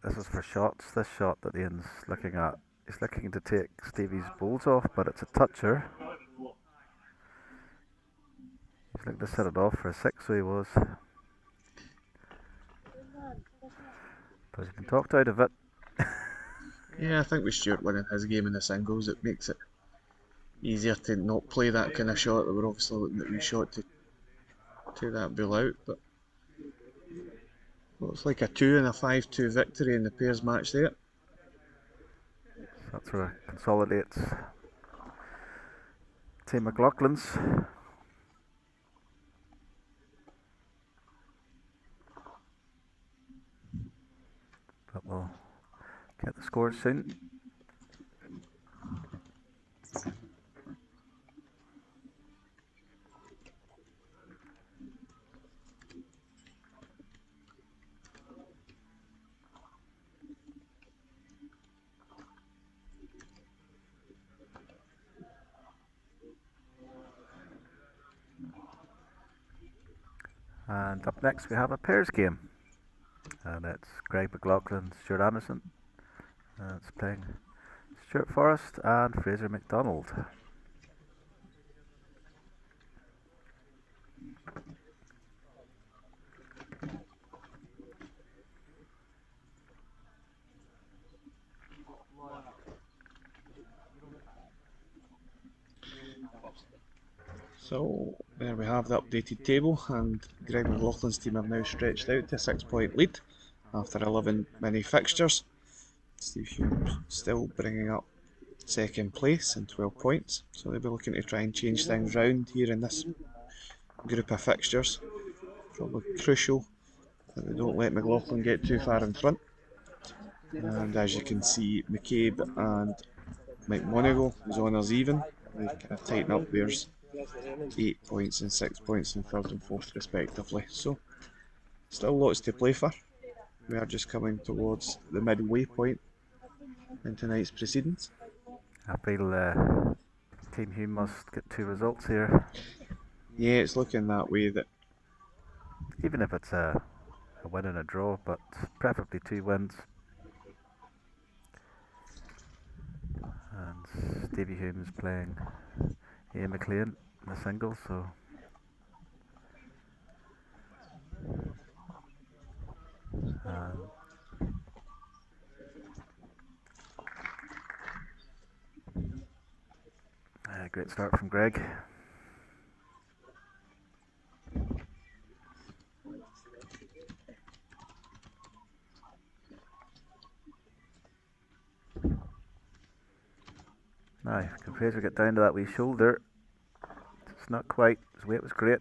this is for shots. This shot that Ian's looking at, he's looking to take Stevie's balls off, but it's a toucher. He's looking to set it off for a 6, so he was. But he's been talked out of it. Yeah, I think with Stuart winning his game in the singles, it makes it easier to not play that kind of shot. That we're obviously looking at wee shot to that bull out, but looks like a 2 and a 5-2 victory in the pairs match there. So that sort of consolidates Team McLaughlin's. But we'll get the scores soon. And up next we have a pairs game. And it's Greg McLaughlin, Stuart Anderson. And it's playing Stuart Forrest and Fraser McDonald. So there we have the updated table, and Greg McLaughlin's team have now stretched out to a 6-point lead after 11 mini fixtures. Steve Hume still bringing up second place and 12 points, so they'll be looking to try and change things round here in this group of fixtures. Probably crucial that they don't let McLaughlin get too far in front. And as you can see, McCabe and Mike Monagle, his honours even, they kind of tighten up theirs. 8 points and 6 points in third and fourth respectively, so still lots to play for. We are just coming towards the midway point in tonight's proceedings. I feel Team Hume must get 2 results here. Yeah, it's looking that way, that Even if it's a win and a draw, but preferably 2 wins. And Stevie Hume is playing Ian McLaughlin in the singles, so great start from Greg. Now, can Fraser get down to that wee shoulder? It's not quite. His weight was great.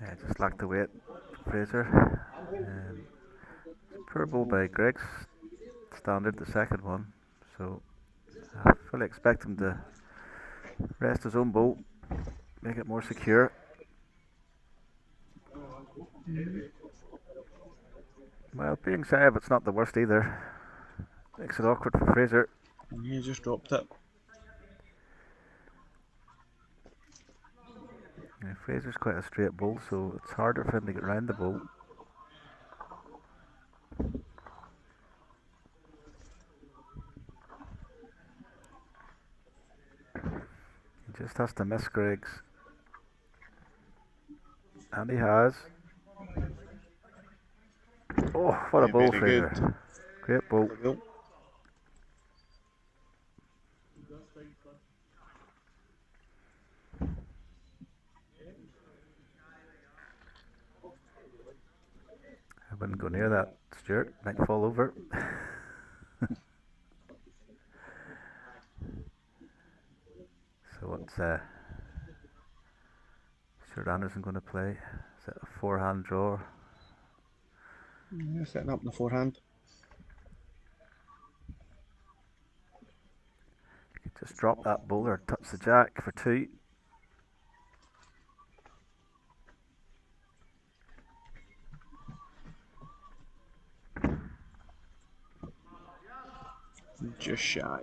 Yeah, just lacked the weight, Fraser. Poor ball by Greg's standard, the second one. So I fully expect him to rest his own ball, make it more secure. Well, being safe, it's not the worst either. Makes it awkward for Fraser. He just dropped it. Yeah, Fraser's quite a straight ball, so it's harder for him to get round the ball. He just has to miss Greg's. And he has. Oh, what a ball, Fraser. Good. Great ball. I wouldn't go near that, Stuart. Might fall over. So what's Stuart Anderson going to play? Is it a forehand draw? Yeah, setting up the forehand. Just drop that ball or touch the jack for two. Just shy.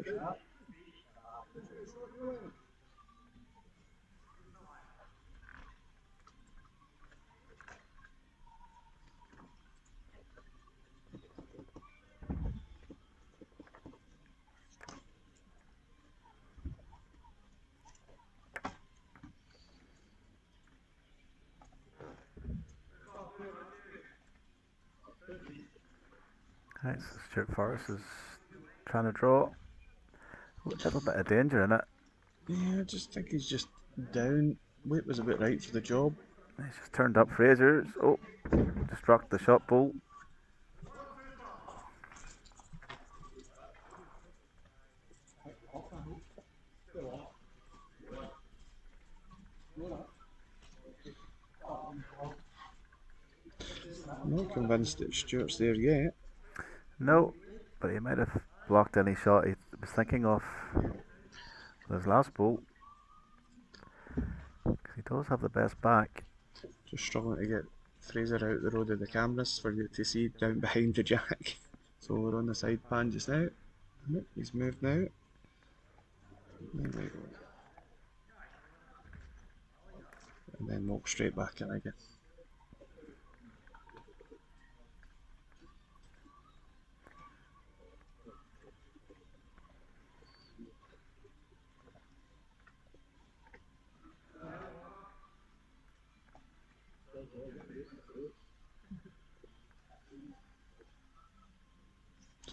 Right, so Stuart Forrest is trying to draw. A little bit of danger in it. Yeah, I just think he's just down. Weight was a bit right for the job. He's just turned up Fraser's. Oh, just rocked the shot ball. I'm not convinced that Stuart's there yet. No, but he might have blocked any shot he was thinking of with his last ball. Because he does have the best back. Just struggling to get Fraser out the road of the cameras for you to see down behind the jack. So we're on the side pan just now. He's moved now. There we go. And then walk straight back in again.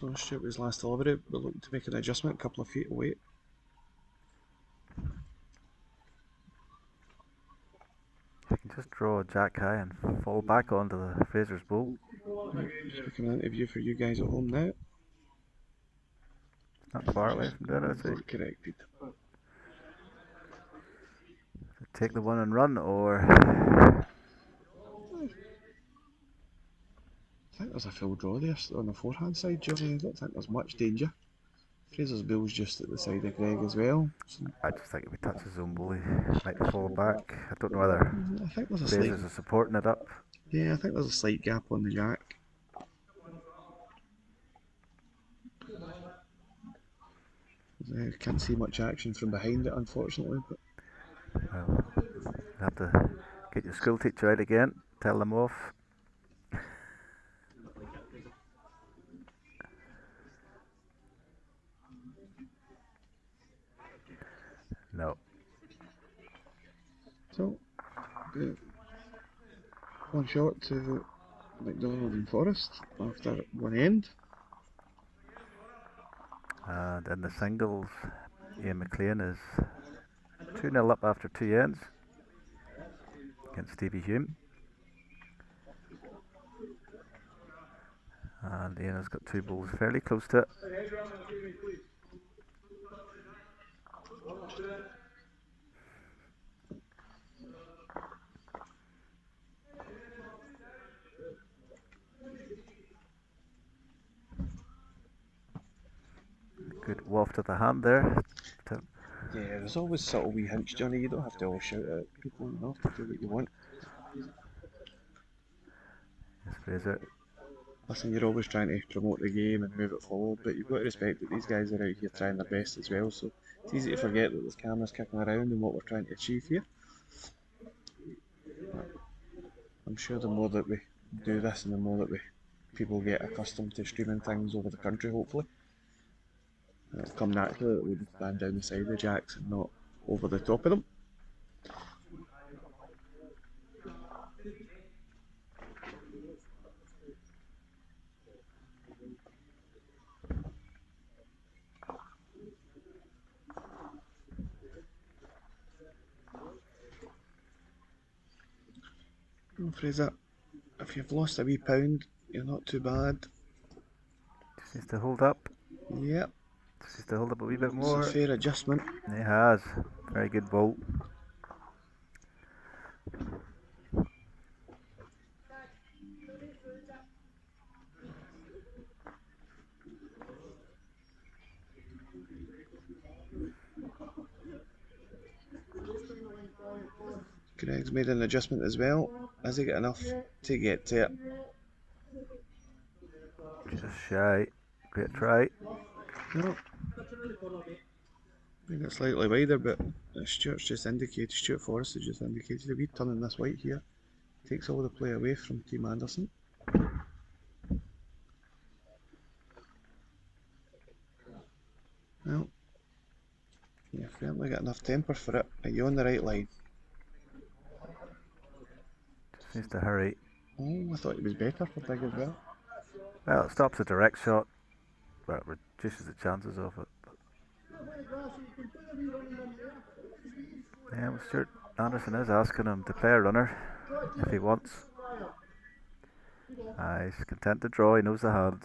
So Stuart was last delivery, but looking to make an adjustment, a couple of feet away. You can just draw a jack high and fall back onto the Fraser's ball. Just making an interview for you guys at home now. Not far away from there, I see. Corrected. take the one and run, or I think there's a full draw there on the forehand side, Johnny. I don't think there's much danger. Fraser's bill's just at the side of Greg as well. So, I just think if he touches his own ball, he might fall back. I don't know whether I think there's a Fraser's slight, are supporting it up. yeah, I think there's a slight gap on the jack. I can't see much action from behind it, unfortunately. But Well, you have to get your school teacher out again, tell them off. No. so, one shot to McDonald and Forrest after one end. And in the singles, Ian McLean is 2-0 up after 2 ends against Stevie Hume. And Ian has got 2 balls fairly close to it. Good waft of the hand there. Yeah, there's always subtle wee hints, Johnny. You don't have to all shout at people, you know, to do what you want. Yes, Fraser. Listen, you're always trying to promote the game and move it forward, but you've got to respect that these guys are out here trying their best as well, so it's easy to forget that there's cameras kicking around and what we're trying to achieve here. I'm sure the more that we do this and the more that people get accustomed to streaming things over the country, hopefully, it'll come naturally that we just stand down the side of the jacks and not over the top of them. Oh, Fraser, if you've lost a wee pound, you're not too bad. Just needs to hold up. Yep, Just needs to hold up a wee bit it's more. a fair adjustment. He has. Very good ball. Greg's made an adjustment as well. Has he got enough to get to it? Just shy. Great try. No. I think it's slightly wider, but Stuart Forrest has just indicated a wee turn in this white here. Takes all the play away from Team Anderson. Well, you've certainly got enough temper for it. Are you on the right line? Just needs to hurry. Oh, I thought he was better for big as well. Well, it stops a direct shot, but it reduces the chances of it. Yeah, well, Stuart Anderson is asking him to play a runner if he wants. He's content to draw, he knows the hand.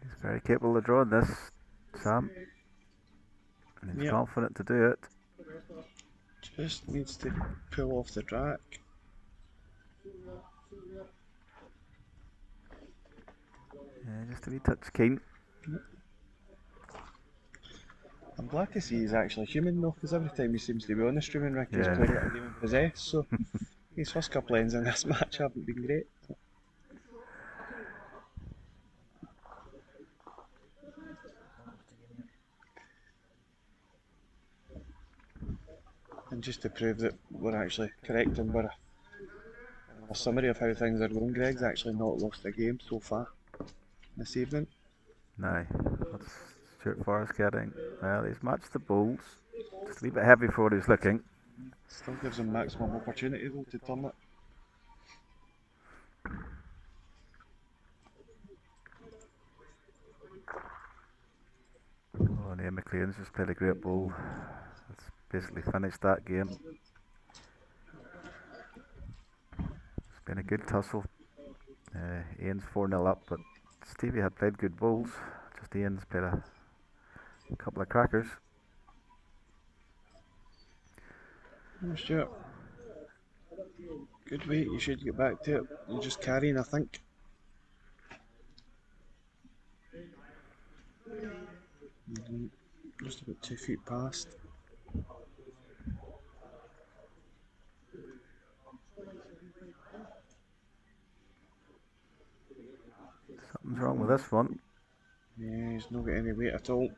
He's very capable of drawing this, Sam. And he's confident to do it. Just needs to pull off the track. Yeah, just a wee touch keen. I'm glad to see he's actually human though, because every time he seems to be on the streaming rig, he's Yeah. playing like a demon possessed. So his first couple ends in this match haven't been great. And just to prove that we're actually correct and we're a summary of how things are going, Greg's actually not lost a game so far this evening. No, what's Stuart Forrest getting? Well, he's matched the balls. Just a wee bit heavy for what he was looking. Still gives him maximum opportunity though to turn it. Oh, and Ian McLean's just played a great ball. That's basically finished that game. It's been a good tussle. Ian's 4-0 up, but Stevie had played good bowls, just Ian's played a couple of crackers. Oh, Stuart. Good weight, you should get back to it. You're just carrying, I think. Just about 2 feet past. Something's wrong with this one. Yeah, he's not got any weight at all.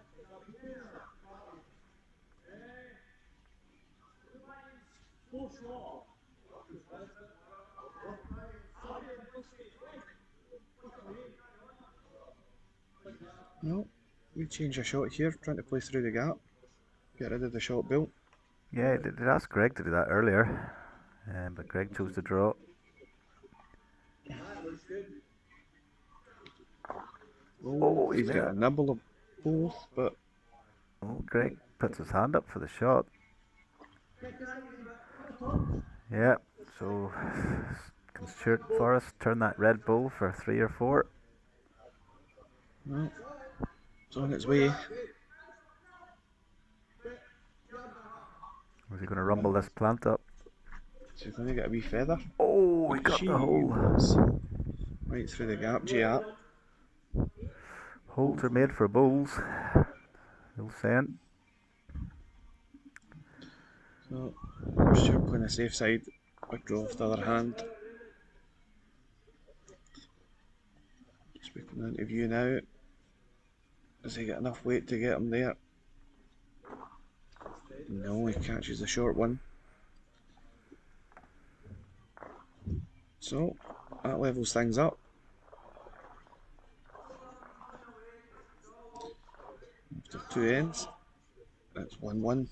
No, we change a shot here, trying to play through the gap. Get rid of the shot built. Yeah, I did ask Greg to do that earlier, but Greg chose to draw. Oh, he's got a nibble of both, but... Oh, Greg puts his hand up for the shot. Yeah, so can Stuart Forrest turn that red bull for 3 or 4? No, it's on its way. Or is he going to rumble this plant up? So he's going to get a wee feather. Oh, he got the hole. Right through the gap, G-Ap. Holes are made for bulls. They'll send. So, Stuart playing a safe side. Big draw off the other hand. Just making an interview now. Does he get enough weight to get him there? No, he catches the short one. So, that levels things up. After 2 ends, that's 1-1.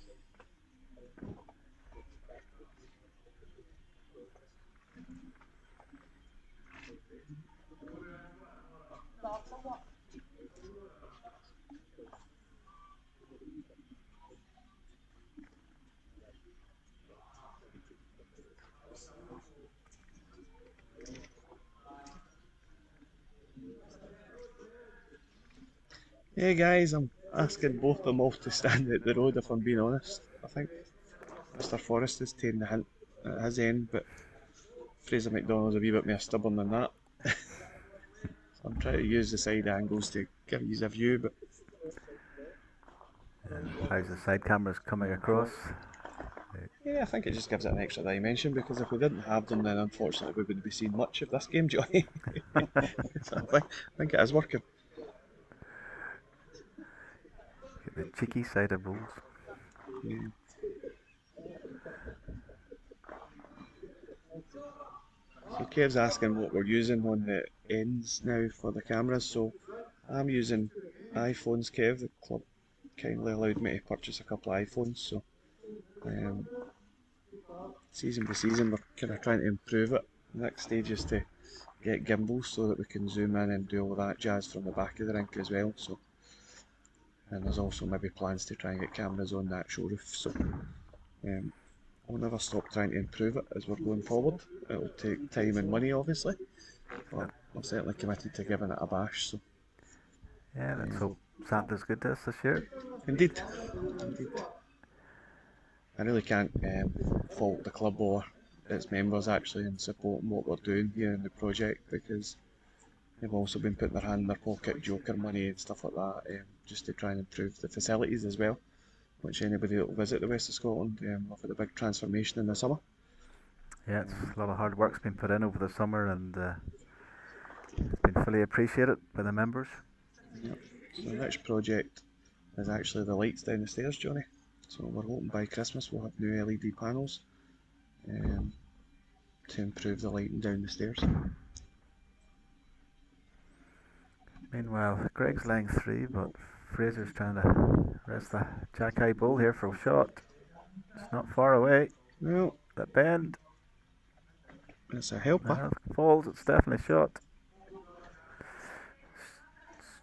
Hey guys, I'm asking both them off to stand at the road if I'm being honest. I think Mr. Forrest is taking the hint at his end, but Fraser McDonald's a wee bit more stubborn than that. So I'm trying to use the side angles to give you a view, but... How's the side cameras coming across? Yeah, I think it just gives it an extra dimension, because if we didn't have them then unfortunately we wouldn't be seeing much of this game, Johnny. So I think it is working. Get the cheeky side of bulls. Yeah. So Kev's asking what we're using on the ends now for the cameras, so I'm using iPhones, Kev. The club kindly allowed me to purchase a couple of iPhones, so season by season we're kind of trying to improve it. The next stage is to get gimbals so that we can zoom in and do all that jazz from the back of the rink as well. So, and there's also maybe plans to try and get cameras on the actual roof, so I'll never stop trying to improve it as we're going forward. It'll take time and money obviously, but I'm certainly committed to giving it a bash. So Yeah, let's hope Santa's good to us this year. Indeed. I really can't fault the club or its members actually in supporting what we're doing here in the project, because they've also been putting their hand in their pocket, joker money and stuff like that, just to try and improve the facilities as well, which anybody that will visit the west of Scotland, we've had a big transformation in the summer. Yeah, it's a lot of hard work's been put in over the summer, and it's been fully appreciated by the members. Yep. So the next project is actually the lights down the stairs, Johnny. So we're hoping by Christmas we'll have new LED panels to improve the lighting down the stairs. Meanwhile, Greg's laying 3, but Fraser's trying to rest the jack high bull here for a shot. It's not far away. Well, That bend. it's a helper. Now it falls, it's definitely a shot.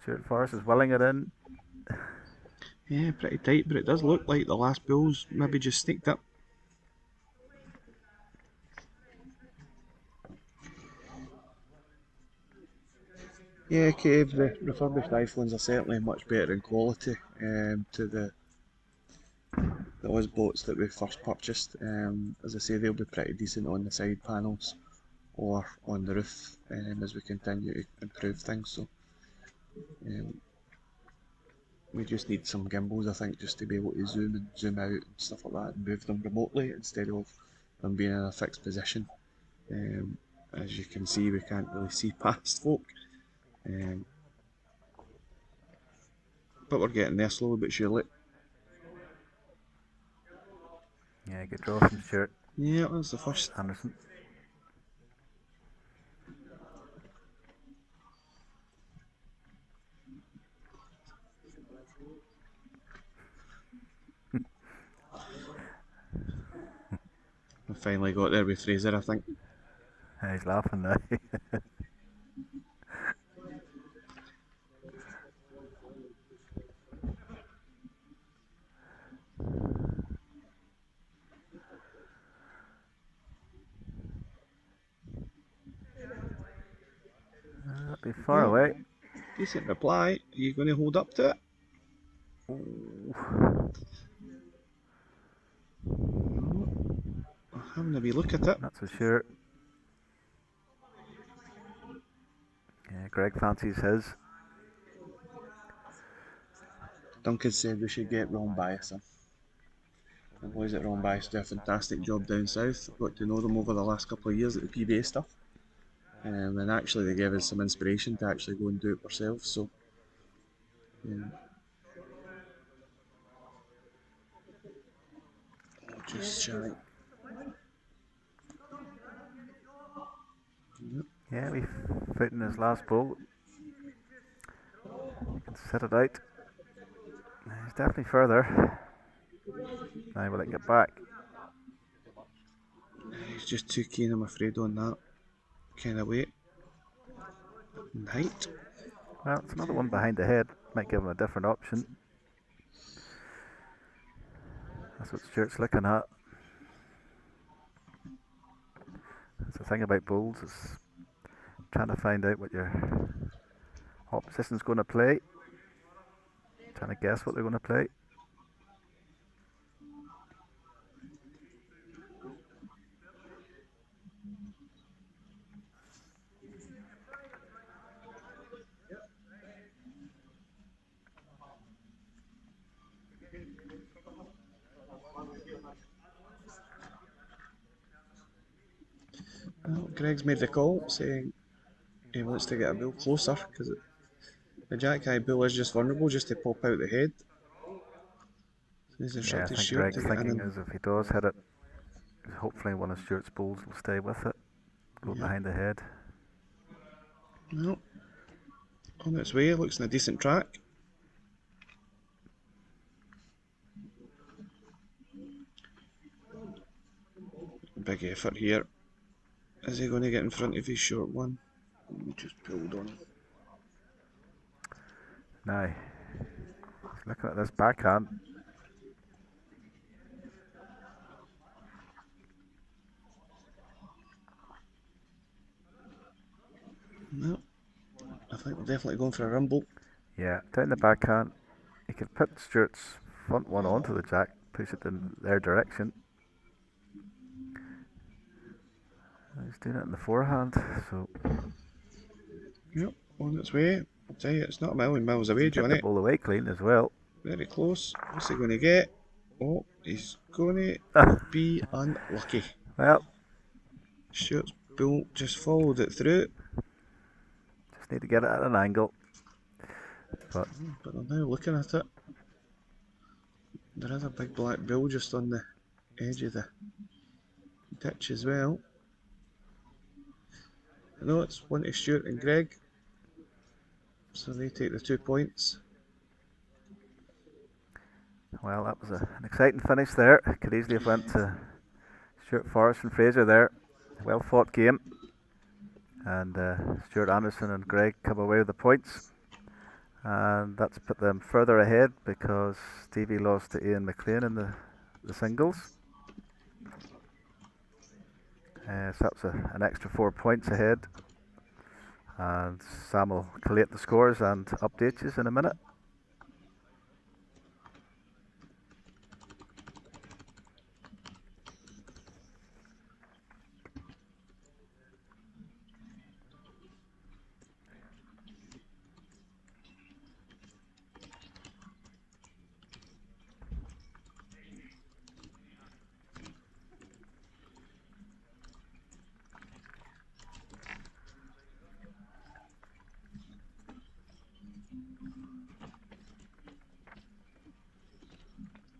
Stuart Forrest is welling it in. Yeah, pretty tight, but it does look like the last bull's maybe just sneaked up. Yeah, Cave, the refurbished iPhones are certainly much better in quality to the Oz boats that we first purchased. As I say, they'll be pretty decent on the side panels or on the roof as we continue to improve things. So um, we just need some gimbals, I think, just to be able to zoom and zoom out and stuff like that and move them remotely instead of them being in a fixed position. As you can see, we can't really see past folk. Um, but we're getting there slowly but surely. Yeah, good draw from Stuart Yeah, that's the first. Anderson. We finally got there with Fraser, I think. He's laughing now. That'd be far Well, away. decent reply. Are you going to hold up to it? Ooh. I'm having a wee look at it. Not so sure. Yeah, Greg fancies his. Duncan said we should get Ron Bias in. The boys at Ron Bias do a fantastic job down south. I've got to know them over the last couple of years at the PBA stuff. And actually they gave us some inspiration to actually go and do it ourselves. So, yeah. Just shy. Yep. Yeah, we fit in his last ball. You can set it out. He's definitely further. Now will it get back? He's just too keen, I'm afraid, on that kind of weight and height. Well, it's another one behind the head. Might give him a different option. That's what Stuart's looking at. That's the thing about bowls, is trying to find out what your opposition's going to play. Trying to guess what they're going to play. Well, Greg's made the call saying he wants to get a bull closer because the jack high bull is just vulnerable just to pop out the head. So he's Yeah, I instructed think Stuart to Greg's get in thinking and is if he does hit it, hopefully one of Stuart's balls will stay with it. Go behind the head. well, on its way, looks in a decent track. Big effort here. Is he going to get in front of his short one? We just pulled on him. Now, he's looking at this backhand. No, I think we're definitely going for a rumble. Yeah, down the backhand. He could put Stuart's front one onto the jack, push it in their direction. He's doing it in the forehand, so. Yep, on its way. I'll tell you, it's not a million miles away, Hit Johnny. the ball away clean as well. Very close. What's he going to get? Oh, he's going to be unlucky. Well, Stuart's bull just followed it through. just need to get it at an angle. But I'm now looking at it. There is a big black bull just on the edge of the ditch as well. No, it's one to Stuart and Greg. So they take the 2 points. well, that was an exciting finish there. Could easily have went to Stuart Forrest and Fraser there. Well fought game. And Stuart Anderson and Greg come away with the points. And that's put them further ahead because Stevie lost to Ian McLean in the singles. So that's an extra 4 points ahead. And Sam will collate the scores and update you in a minute.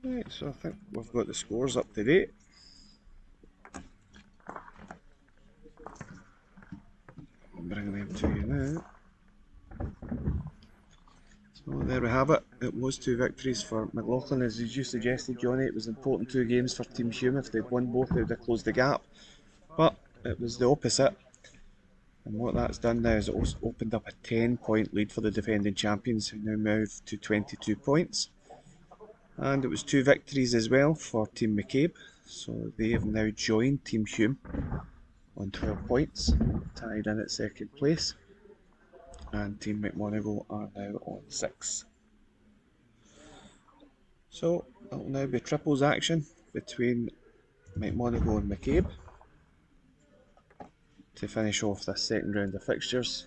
Right, so I think we've got the scores up to date. Bring them to you now. So there we have it. It was 2 victories for McLaughlin. As you suggested, Johnny, it was important 2 games for Team Hume. If they'd won both, they would have closed the gap. But it was the opposite. And what that's done now is it opened up a 10-point lead for the defending champions, who now move to 22 points. And it was 2 victories as well for Team McCabe. So they have now joined Team Hume on 12 points, tied in at second place. And Team McMonagle are now on 6. So it'll now be triples action between McMonagle and McCabe to finish off this second round of fixtures.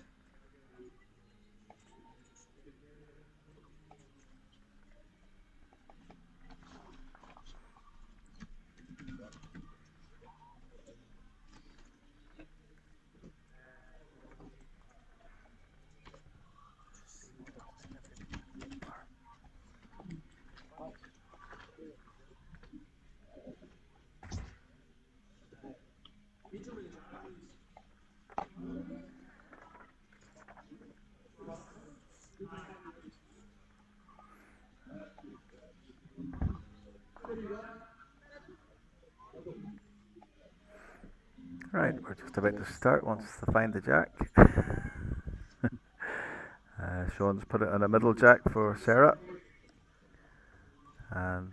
Right, we're just about to start once they find the jack. Sean's put it on a middle jack for Sarah. And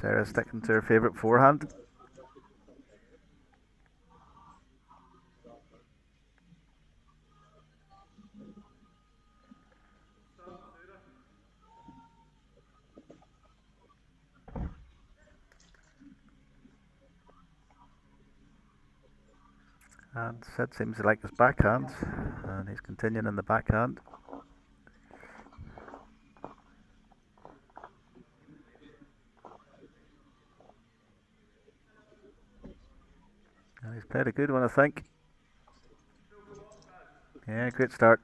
Sarah's sticking to her favourite forehand. And Sid seems to like his backhand, and he's continuing in the backhand. And he's played a good one, I think. Yeah, great start.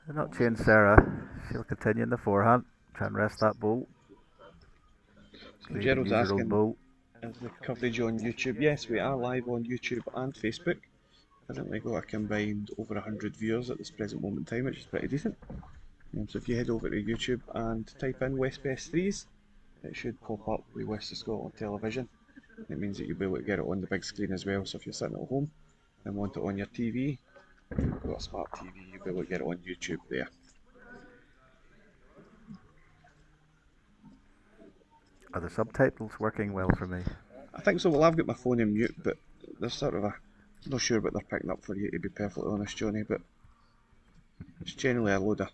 They're not change Sarah. She'll continue in the forehand, try and rest that ball. So Gerald's asking, is the coverage on YouTube? Yes, we are live on YouTube and Facebook. Currently got a combined over 100 viewers at this present moment in time, which is pretty decent. So if you head over to YouTube and type in West Best 3s, it should pop up with West of Scotland television. It means that you'll be able to get it on the big screen as well. So if you're sitting at home and want it on your TV, you've got a smart TV, you'll be able to get it on YouTube there. Are the subtitles working well for me? I think so. Well, I've got my phone in mute, but there's sort of not sure what they're picking up for you, to be perfectly honest, Johnny, but it's generally a load of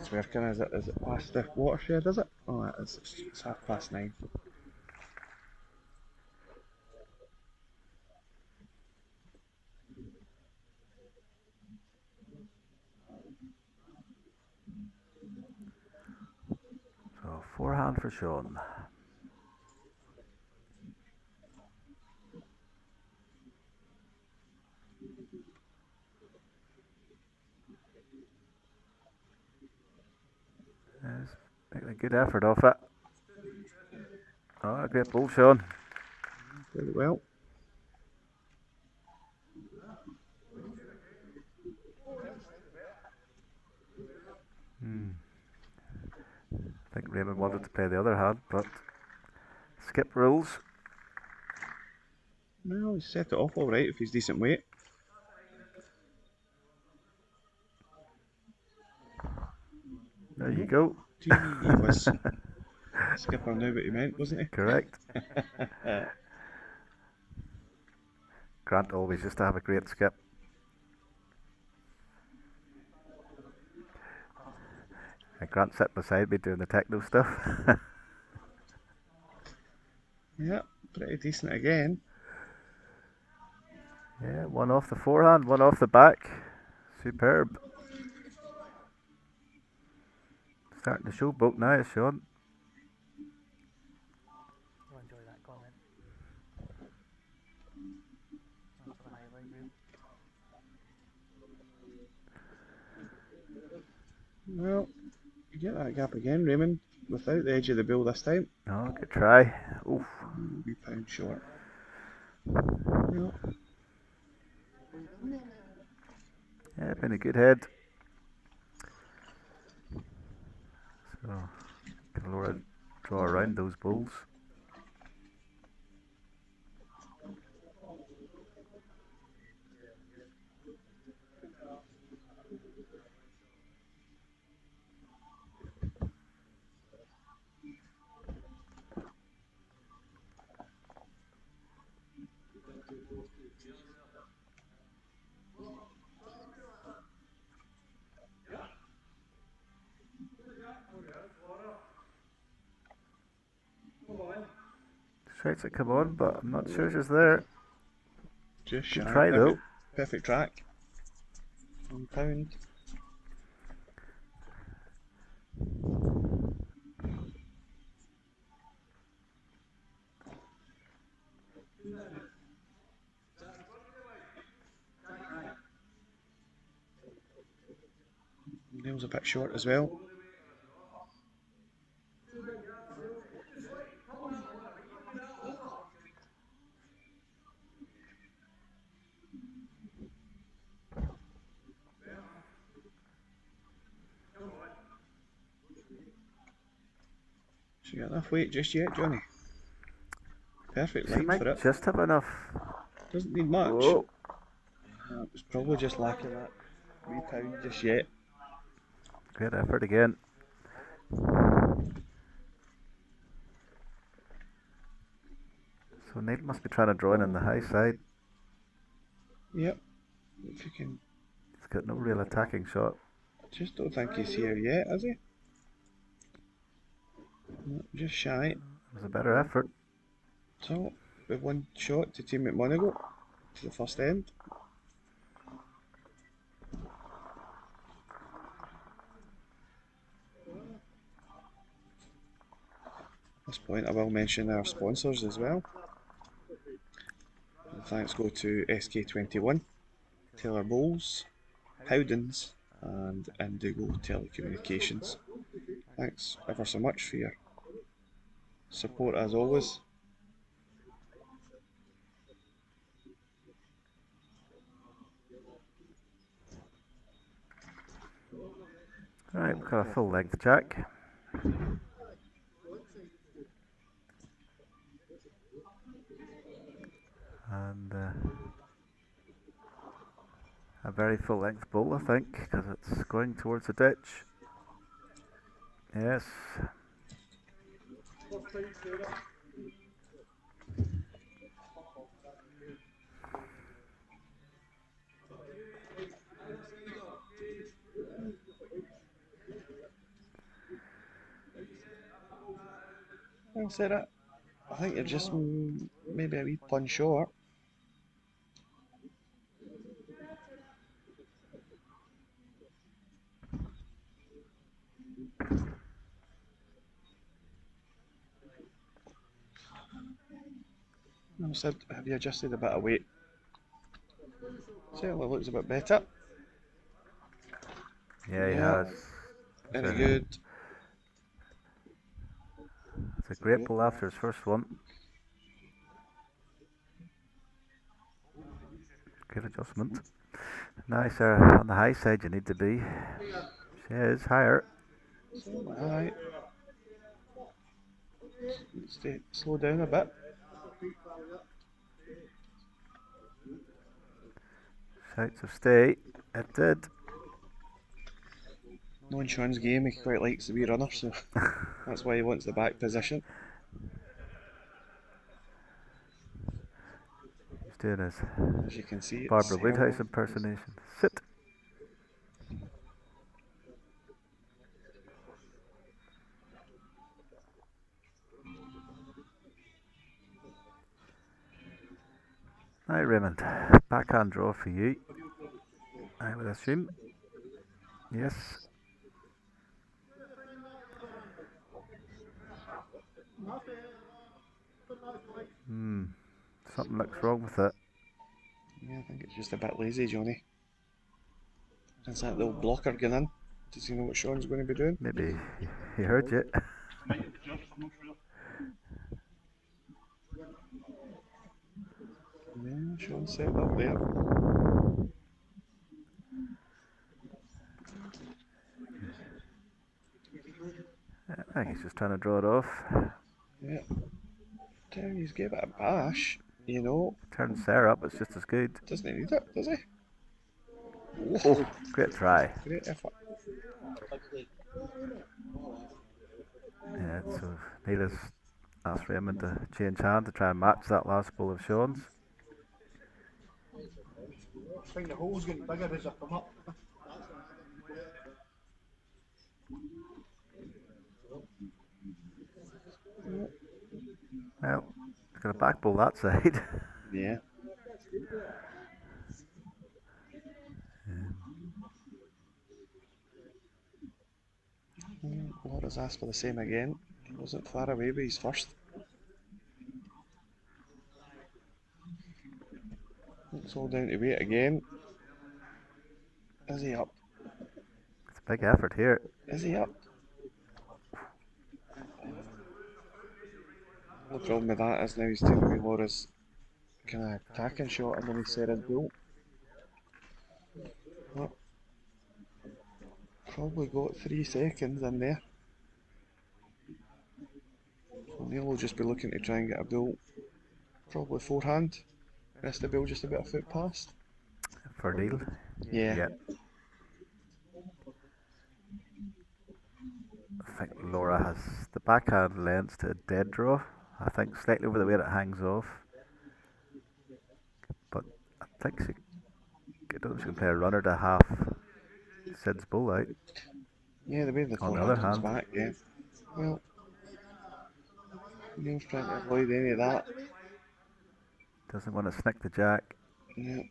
swerking. Is it past the watershed, is it? Oh, it is. It's 9:30. So forehand for Sean. He's making a good effort off it. Oh, a great ball, Sean. Very well. I think Raymond wanted to play the other hand, but skip rules. No, he's set it off alright if he's decent weight. There you go. He was skipper now what he meant, wasn't he? Correct. Grant always used to have a great skip. And Grant sat beside me doing the techno stuff. Yeah, pretty decent again. Yeah, one off the forehand, one off the back. Superb. Starting to showboat now, Sean. You'll enjoy that comment. That's for the highlight reel. Well, you get that gap again, Raymond, without the edge of the bill this time. Oh, good try. Oof. Wee pound short. Well, Yeah, been a good head. So, can Laura draw around those bulls? Straight to come on, but I'm not sure she's there. just Good shy. try though. Perfect track. £1 pound. Nail's a bit short as well. She got enough weight just yet, Johnny? Perfect She line might for it. just have enough. Doesn't need much. Whoa. It was probably just lacking that wee pound just yet. Great effort again. So Neil must be trying to draw in on the high side. Yep. If you can. He's got no real attacking shot. Just don't think he's here yet, is he? No, just shy. It was a better effort. So, with one shot to Team McMonagle to the first end. At this point, I will mention our sponsors as well. And thanks go to SK21, Taylor Bowles, Howdens, and Indigo Telecommunications. Thanks ever so much for your support as always. Right, we've got a full length jack. And a very full length bull, I think, because it's going towards the ditch. Yes. I'll say that. I think you're just maybe a wee punch short. I said, have you adjusted a bit of weight? Certainly looks a bit better. Yeah, he has. Very good. It's a great bull after his first one. Good adjustment. Nice on the high side you need to be. She is higher. Alright. Slow down a bit. Shouts of stay. It did. Knowing Sean's game, he quite likes the wee runner, so that's why he wants the back position. He's doing his As you can see, it's Barbara Woodhouse elbow. impersonation. Sit. Right, Raymond. Backhand draw for you. I would assume. Yes. Something looks wrong with it. Yeah, I think it's just a bit lazy, Johnny. Is that little blocker going in? Does he know what Sean's going to be doing? Maybe he heard you. Yeah, Sean's set up there. I think he's just trying to draw it off. Yeah. He's gave it a bash, you know. Turns Sarah up, it's just as good. Doesn't he need it, does he? Oh, great try. Great effort. Yeah, so Neil has asked Raymond to change hand to try and match that last ball of Sean's. I think the hole's getting bigger as I come up. Well, he's got a back ball that side. Yeah. Laura's asked for the same again. He wasn't far away with his first. It's all down to weight again. Is he up? It's a big effort here. Is he up? The problem with that is now he's taking away Laura's kind of attacking shot and then he said his goal. Well, probably got 3 seconds in there. So Neil will just be looking to try and get a bill, probably forehand. Rest the bill just a bit of foot past. For Neil? Yeah. I think Laura has the backhand lends to a dead draw. I think slightly over the way it hangs off. But I think I don't think she can play a runner to half Sid's bull out. Yeah, the way the On the forehand other comes hand, back, yeah. Well, Neil's trying to avoid any of that. doesn't want to snick the jack. Yeah.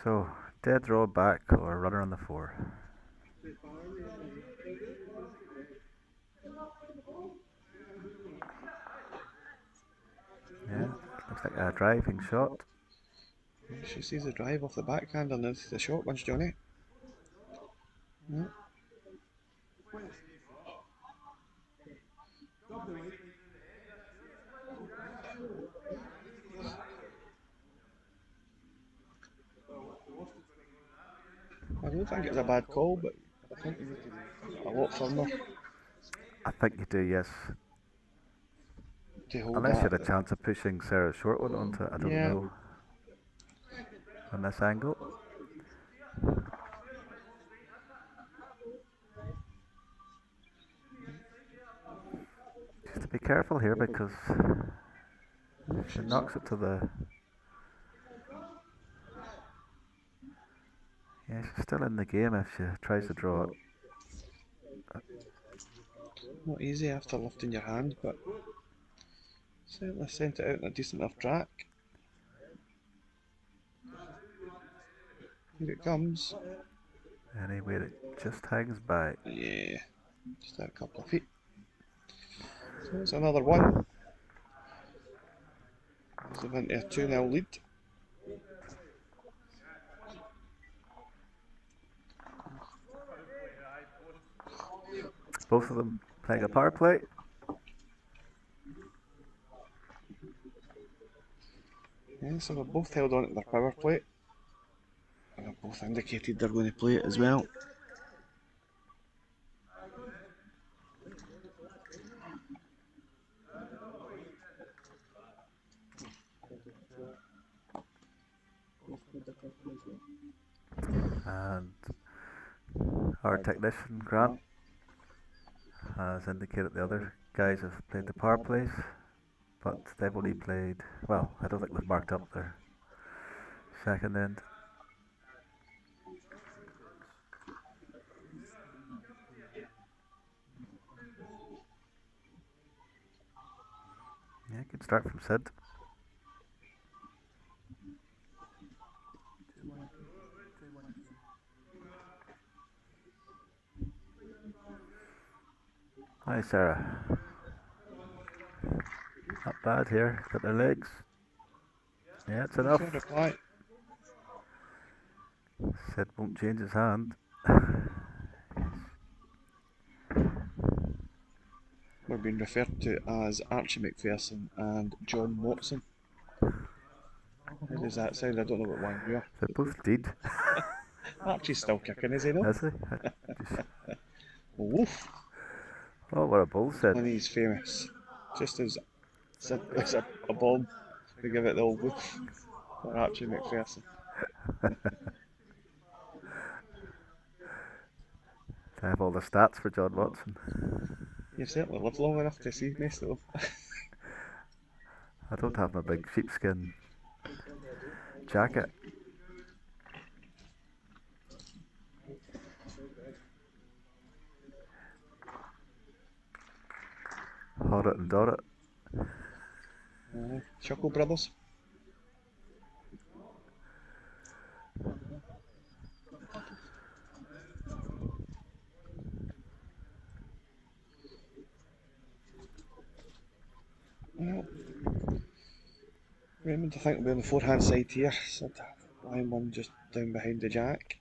So, dead draw back or runner on the 4. Yeah, looks like a driving shot. She sees the drive off the backhand and it's the short ones, Johnny. Yeah. I don't think it's a bad call, but I think you need to be a lot firmer I think you do, yes. to hold Unless you that. had a chance of pushing Sarah's short one onto it, I don't Yeah. know. On this angle. Just to be careful here because she knocks it to the... Yeah, she's still in the game if she tries to draw it. Not easy after lifting your hand, but certainly sent it out in a decent enough track. Here it comes. Anyway, it just hangs by. Yeah, just a couple of feet. So it's another one. It's into a 2-0 lead. Both of them playing a power play. Yeah, so they're both held on to their power play. And they've both indicated they're going to play it as well. And our technician, Grant, has indicated the other guys have played the power plays. but they've only played, well, I don't think they've marked up their second end. Yeah, good start from Sid. 2-1. 2-1. Hi, Sarah. Not bad here. Got their legs. Yeah, it's enough. Fair reply. Sid won't change his hand. We're being referred to as Archie McPherson and John Watson. How does that sound? I don't know what one you are. They both did. Archie's still kicking, is he not? Is he? Woof! Oh, what a bull, Sid. And he's famous. Just as a bomb, we give it the old woof for Archie McPherson. I have all the stats for John Watson. You've certainly lived long enough to see most of them. I don't have my big sheepskin jacket. Hot it and dot it. Chuckle Brothers. Well, Raymond, I think will be on the forehand side here. So line one just down behind the jack.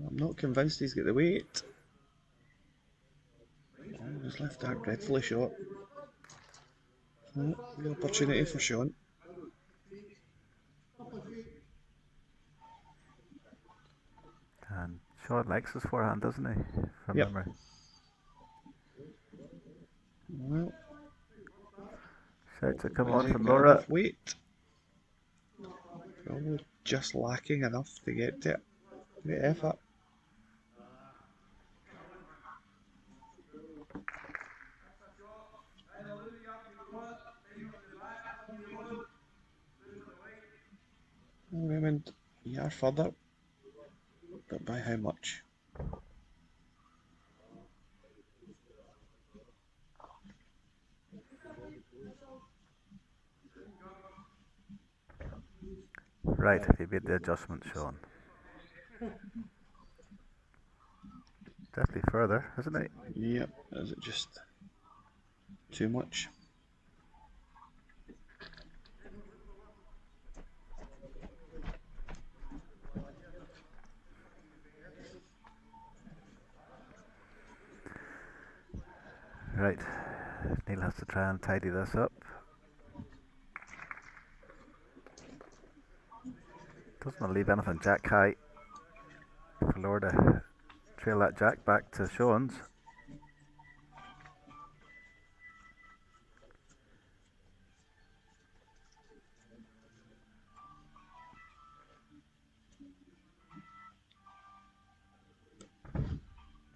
I'm not convinced he's got the weight. Oh, he's left that dreadfully short. Oh, the opportunity for Sean. And Sean likes his forehand, doesn't he? From Yep. memory. Well, Shout to come has on he from got Laura. enough weight? Probably just lacking enough to get to it. Great effort. Raymond, you are further, but by how much? Right, have you made the adjustment, Sean? Definitely further, isn't it? Yep, is it just too much? Right, Neil has to try and tidy this up. Doesn't want to leave anything jack high for Laura to trail that jack back to Sean's.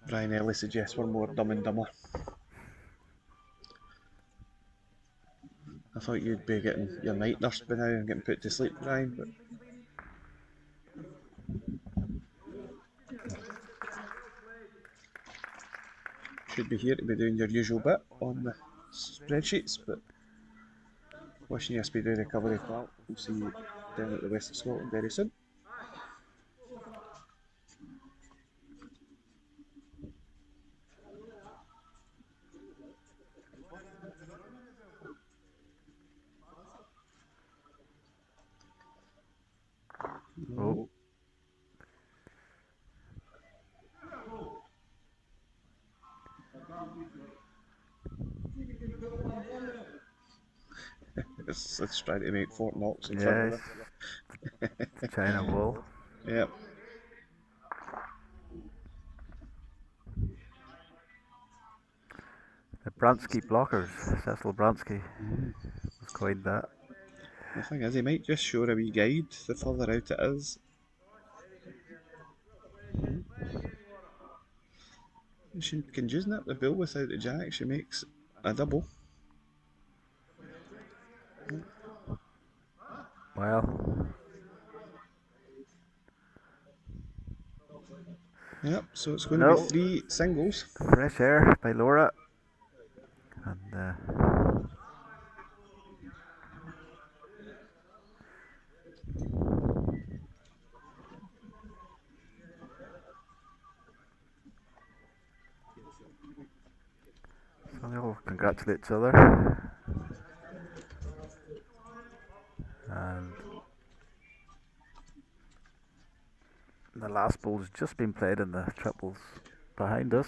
Brian Ellie suggests we're more dumb and dumber. I thought you'd be getting your night nurse by now and getting put to sleep, Brian, but should be here to be doing your usual bit on the spreadsheets, but wishing you a speedy recovery, pal. We'll see you down at the West of Scotland very soon. Oh. It's trying to make 4 knocks in front of Yes, it. China wall. Yep. The Bransky blockers. Cecil Bransky was coined that. The thing is, he might just show a wee guide the further out it is. She can just nip the bill without the jack. She makes a double. Well, Yep, so it's going to no. be 3 singles. Fresh air by Laura. And so they all congratulate each other. And the last ball's just been played in the triples behind us.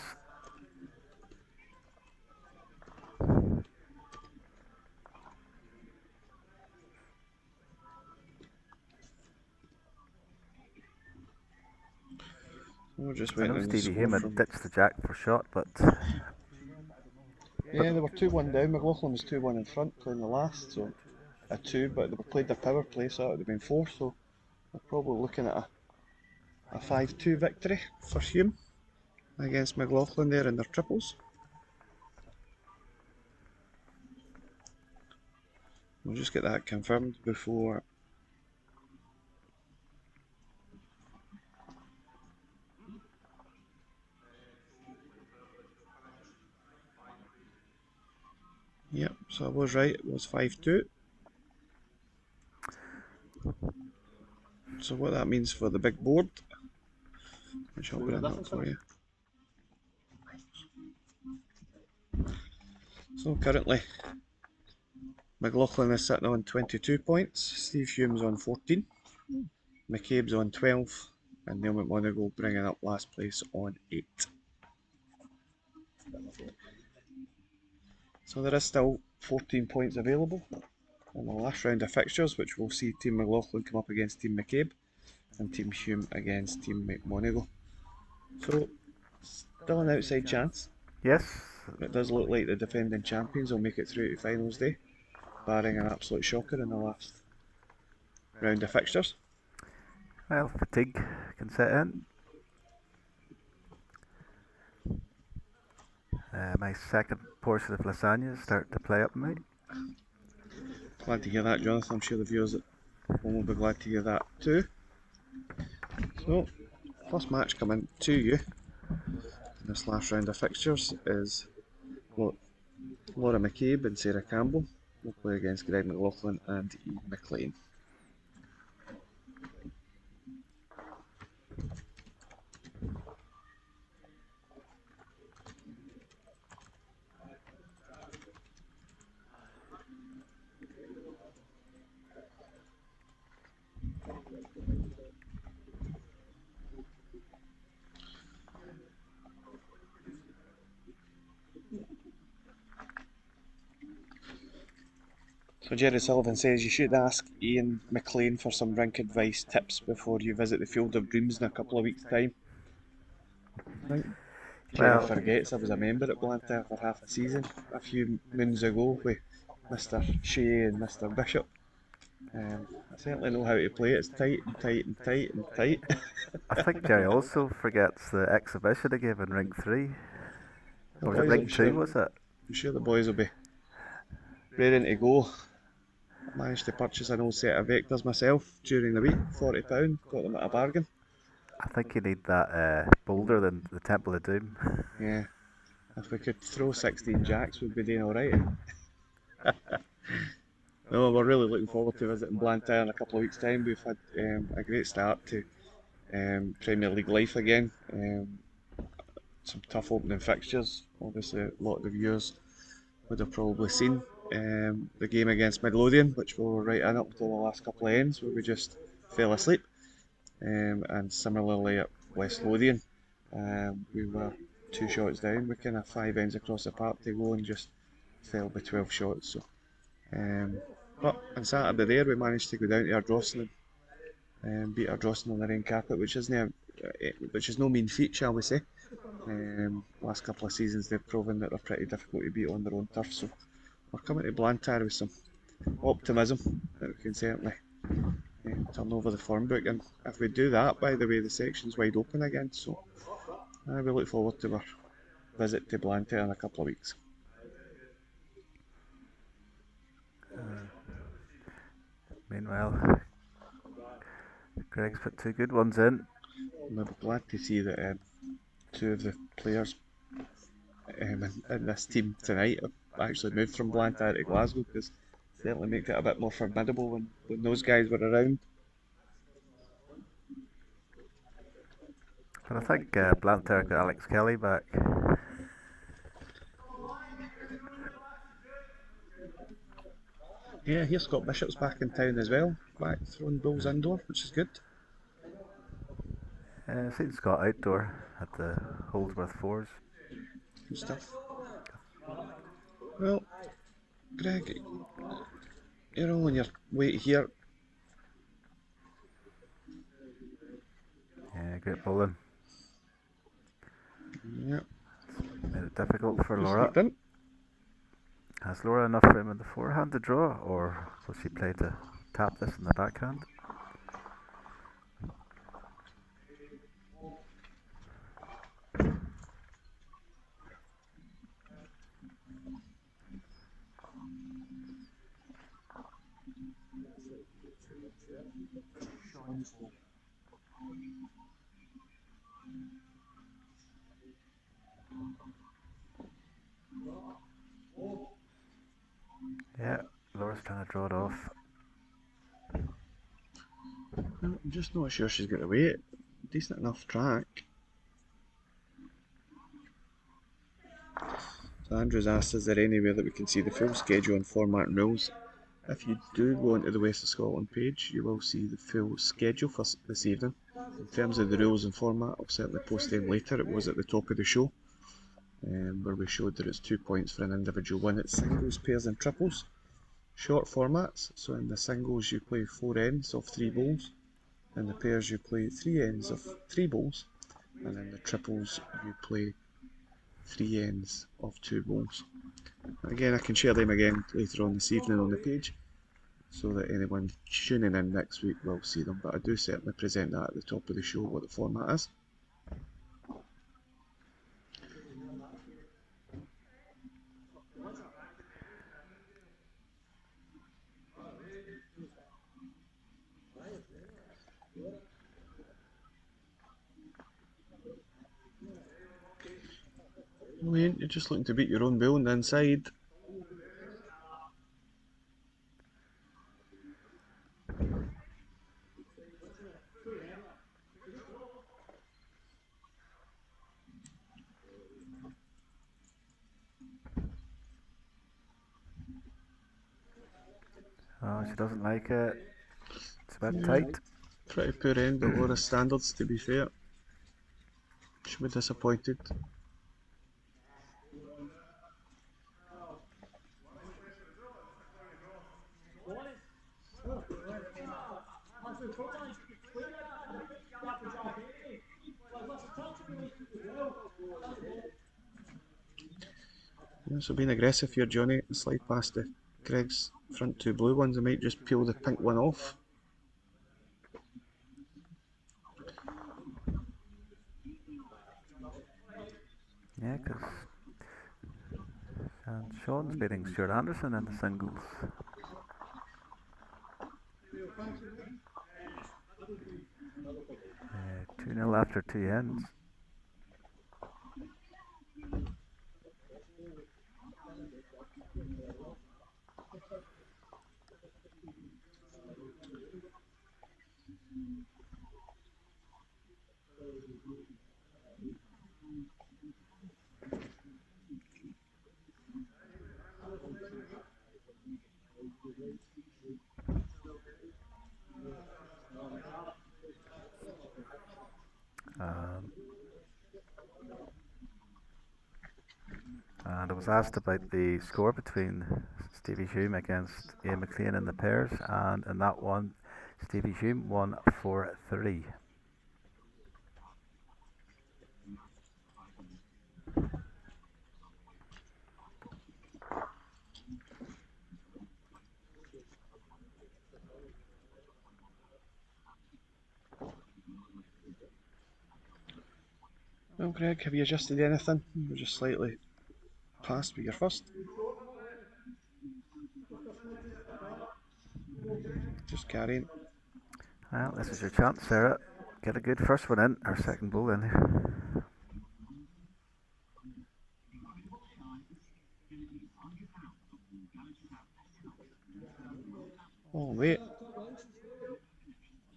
We're just I waiting know on the Stevie score Hume had from... ditched the jack for shot, but Yeah, they were 2-1 down. McLaughlin was 2-1 in front playing the last, so a 2, but they played their power play, so that would have been 4, so we're probably looking at a 5-2 victory for Hume against McLaughlin there in their triples. We'll just get that confirmed before... Yep, so I was right, it was 5-2. So what that means for the big board, which I'll bring up for you. So currently, McLaughlin is sitting on 22 points, Steve Hume's on 14, McCabe's on 12, and Neil McMonagle bringing up last place on 8. So there is still 14 points available in the last round of fixtures, which will see Team McLaughlin come up against Team McCabe and Team Hume against Team McMonagle. So, still an outside chance. yes. It does look like the defending champions will make it through to finals day, barring an absolute shocker in the last round of fixtures. Well, fatigue can set in. My second portion of lasagna is starting to play up me. Glad to hear that, Jonathan. I'm sure the viewers at home will be glad to hear that too. So, first match coming to you in this last round of fixtures is Laura McCabe and Sarah Campbell will play against Greg McLaughlin and Ian McLean. So Jerry Sullivan says you should ask Ian McLean for some rink advice tips before you visit the Field of Dreams in a couple of weeks' time. I think Jerry forgets I was a member at Blantyre for half a season a few moons ago with Mr Shea and Mr Bishop. I certainly know how to play it. It's tight and tight and tight and tight. I think Jerry also forgets the exhibition he gave in Ring 3. Or was it Boys, Ring 2, was it? I'm sure the boys will be raring to go. I managed to purchase an old set of Vectors myself during the week, £40, got them at a bargain. I think you need that bolder than the Temple of Doom. Yeah, if we could throw 16 jacks we'd be doing alright. No, we're really looking forward to visiting Blantyre in a couple of weeks' time. We've had a great start to Premier League life again. Some tough opening fixtures. Obviously, a lot of the viewers would have probably seen the game against Midlothian, which we were right in up to the last couple of ends, where we just fell asleep. And similarly at West Lothian, we were 2 shots down. We kind of 5 ends across the park to go and just fell by 12 shots. So. But on Saturday there we managed to go down to Ardrossan and beat Ardrossan on the rain carpet, which is no mean feat, shall we say. Last couple of seasons they've proven that they're pretty difficult to beat on their own turf, so we're coming to Blantyre with some optimism that we can certainly turn over the form book, and if we do that, by the way, the section's wide open again, so we look forward to our visit to Blantyre in a couple of weeks. Meanwhile, Greg's put 2 good ones in. I'm glad to see that 2 of the players in this team tonight have actually moved from Blantyre to Glasgow, because it certainly makes it a bit more formidable when those guys were around. But I think Blantyre got Alex Kelly back. Yeah, here's Scott Bishop's back in town as well, back throwing balls indoor, which is good. I've seen Scott outdoor at the Holdsworth Fours. Good stuff. Well, Greg, you're all on your way here. Yeah, great bowling. Yeah. Made it difficult for You Laura. sneaked in. Has Laura enough room in the forehand to draw, or will she play to tap this in the backhand? Yeah, Laura's trying to draw it off. I'm just not sure she's got away. Decent enough track. So Andrew's asked, is there anywhere that we can see the full schedule and format and rules? If you do go onto the West of Scotland page, you will see the full schedule for this evening. In terms of the rules and format, I'll certainly post them later. It was at the top of the show, where we showed that it's 2 points for an individual win. It's singles, pairs and triples. Short formats, so in the singles you play 4 ends of 3 bowls. In the pairs you play 3 ends of 3 bowls. And in the triples you play 3 ends of 2 bowls. Again, I can share them again later on this evening on the page, so that anyone tuning in next week will see them, but I do certainly present that at the top of the show, what the format is. No, you ain't, you're just looking to beat your own bull on the inside. Oh, she doesn't like it. It's a bit tight. Pretty poor end at Laura's standards, to be fair. She'll be disappointed. Yeah, so being aggressive here, Johnny. Slide past the Greg's front 2 blue ones. I might just peel the pink one off. Yeah, because Sean's beating Stuart Anderson in the singles. 2-0 after 2 ends. And I was asked about the score between Stevie Hume against Ian McLean in the pairs, and in that one, Stevie Hume won 4-3. Well, Greg, have you adjusted anything? You're just slightly past with your first. Just carrying. Well, this is your chance, Sarah. Get a good first one in, or second ball in. Oh, wait.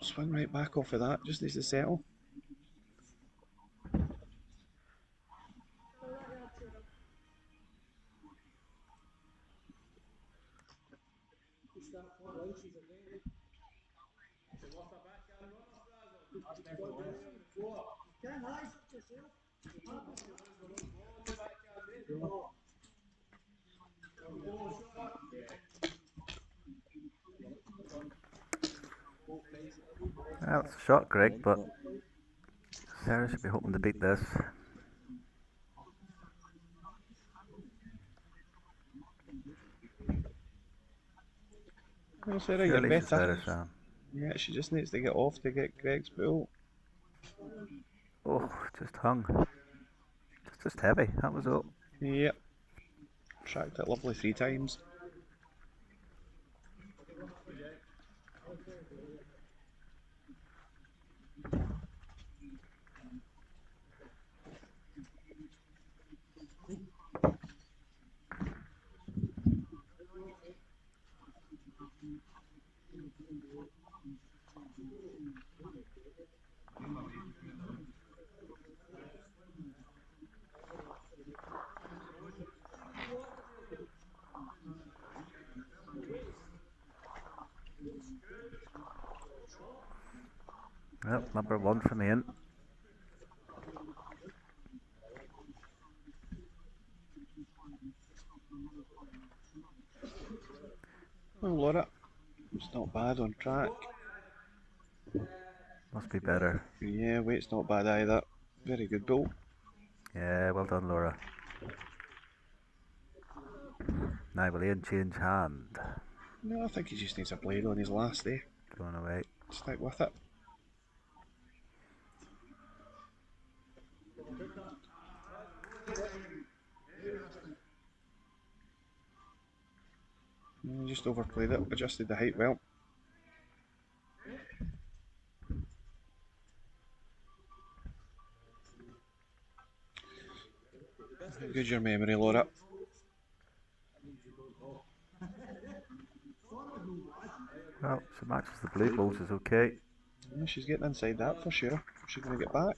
Swing right back off of that. Just needs to settle. Well, it's a shot, Greg, but Sarah should be hoping to beat this. Well, Sarah, you're Surely she's better. better, Sam. Yeah, she just needs to get off to get Greg's ball. Oh, just hung. It's just heavy, that was all. Yep. Tracked it lovely 3 times. Well, number 1 from Ian. Well, Laura, it's not bad on track. Must be better. Yeah, weight's not bad either. Very good ball. Yeah, well done, Laura. Now will Ian change hand? No, I think he just needs a blade on his last day. Going away. Stick with it. Just overplayed it, adjusted the height well. Good your memory, Laura. Well, she matches the blue balls is okay. Yeah, she's getting inside that for sure. Is she going to get back?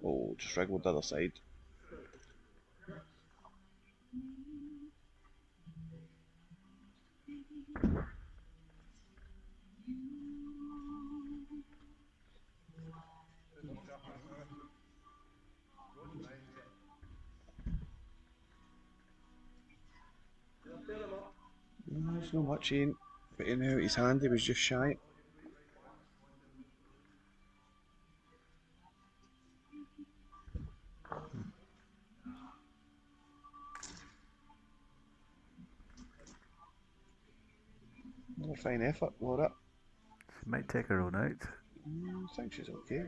Oh, just wriggled the other side. There's no much in, but he knew his hand, he was just shy. Another fine effort, Laura. She might take her own out. I think she's okay.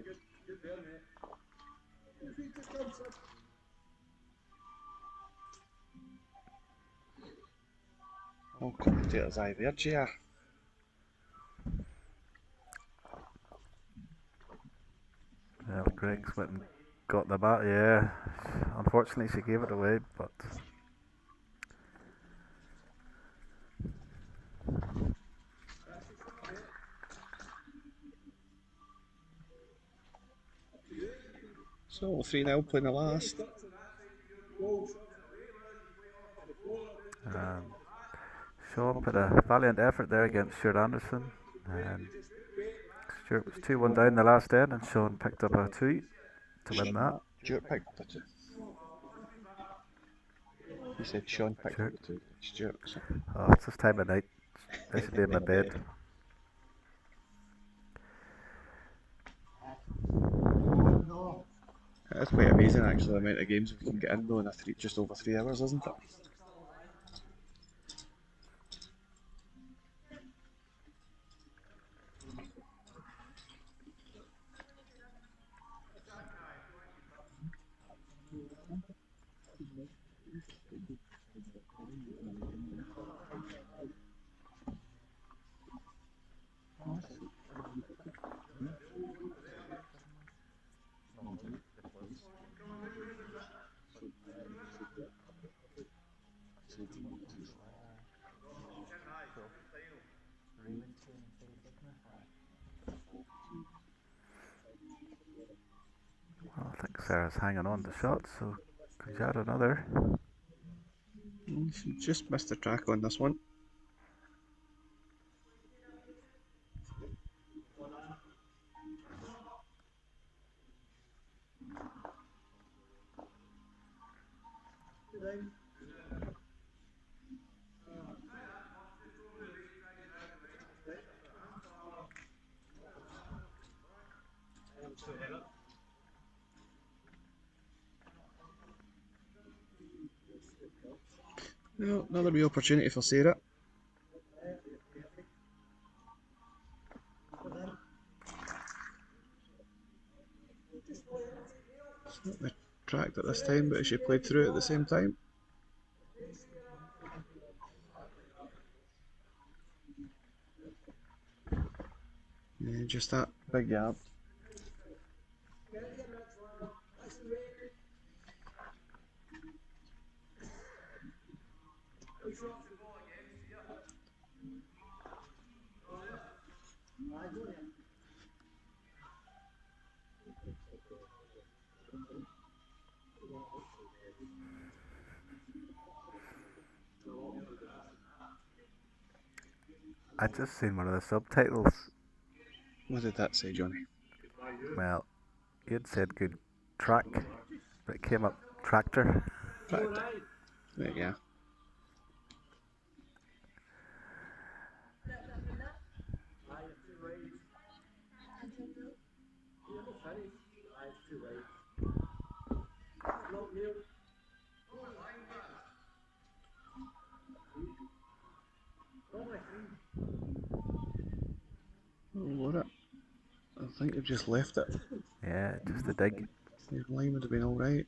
Oh, commentator's eye there, Gia. Well, Greg's went and got the bat, yeah. Unfortunately, she gave it away, but... So 3-0 playing the last. Sean put a valiant effort there against Stuart Anderson. Stuart was 2-1 down the last end, and Sean picked up a 2 to win that. Stuart picked up the 2. He said Sean picked up the 2. Stuart. So. Oh, it's this time of night. I should be in my bed. It's quite amazing actually the amount of games we can get in though in just over 3 hours, isn't it? Sarah's hanging on to shots, so could you add another? She just missed the track on this one. Well, another wee opportunity for Sarah. It's not the track at this time, but she played through it at the same time. Yeah, just that big yard. I just seen one of the subtitles. What did that say, Johnny? Well, you'd said good track, but it came up tractor. Tractor. There you go. Oh, Laura, I think you've just left it. Yeah, just a dig. Your line would have been alright.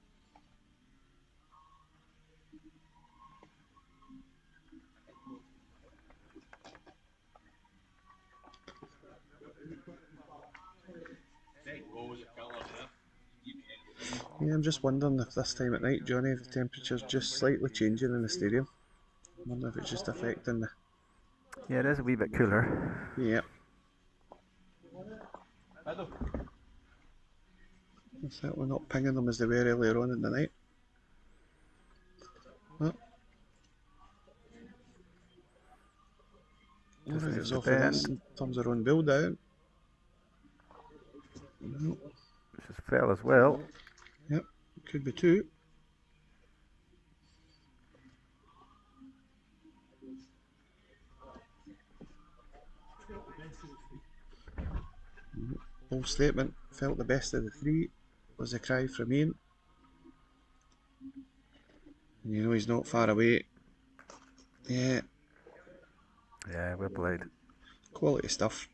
Yeah, I'm just wondering if this time at night, Johnny, the temperature's just slightly changing in the stadium. I wonder if it's just affecting the... Yeah, it is a wee bit cooler. Yeah. It's certainly not pinging them as they were earlier on in the night. Well, Laura gets off of this and turns her own bill down. No. She's fell as well. Yep, could be two. Bold statement, felt the best of the three, was a cry from Ian. And you know he's not far away. Yeah. Yeah, well played. Quality stuff.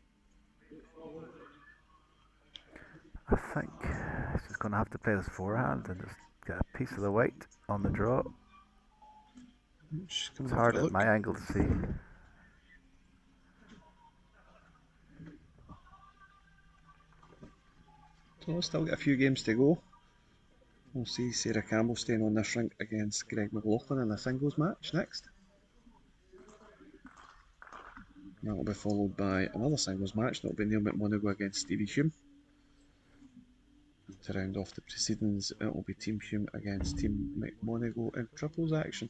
I think she's going to have to play this forehand and just get a piece of the white on the draw. It's hard at my angle to see. So we'll still get a few games to go. We'll see Sarah Campbell staying on this rink against Greg McLaughlin in a singles match next. That will be followed by another singles match. That will be Neil McMonagle against Stevie Hume. And to round off the proceedings, it will be Team Hume against Team McMonagle in triples action.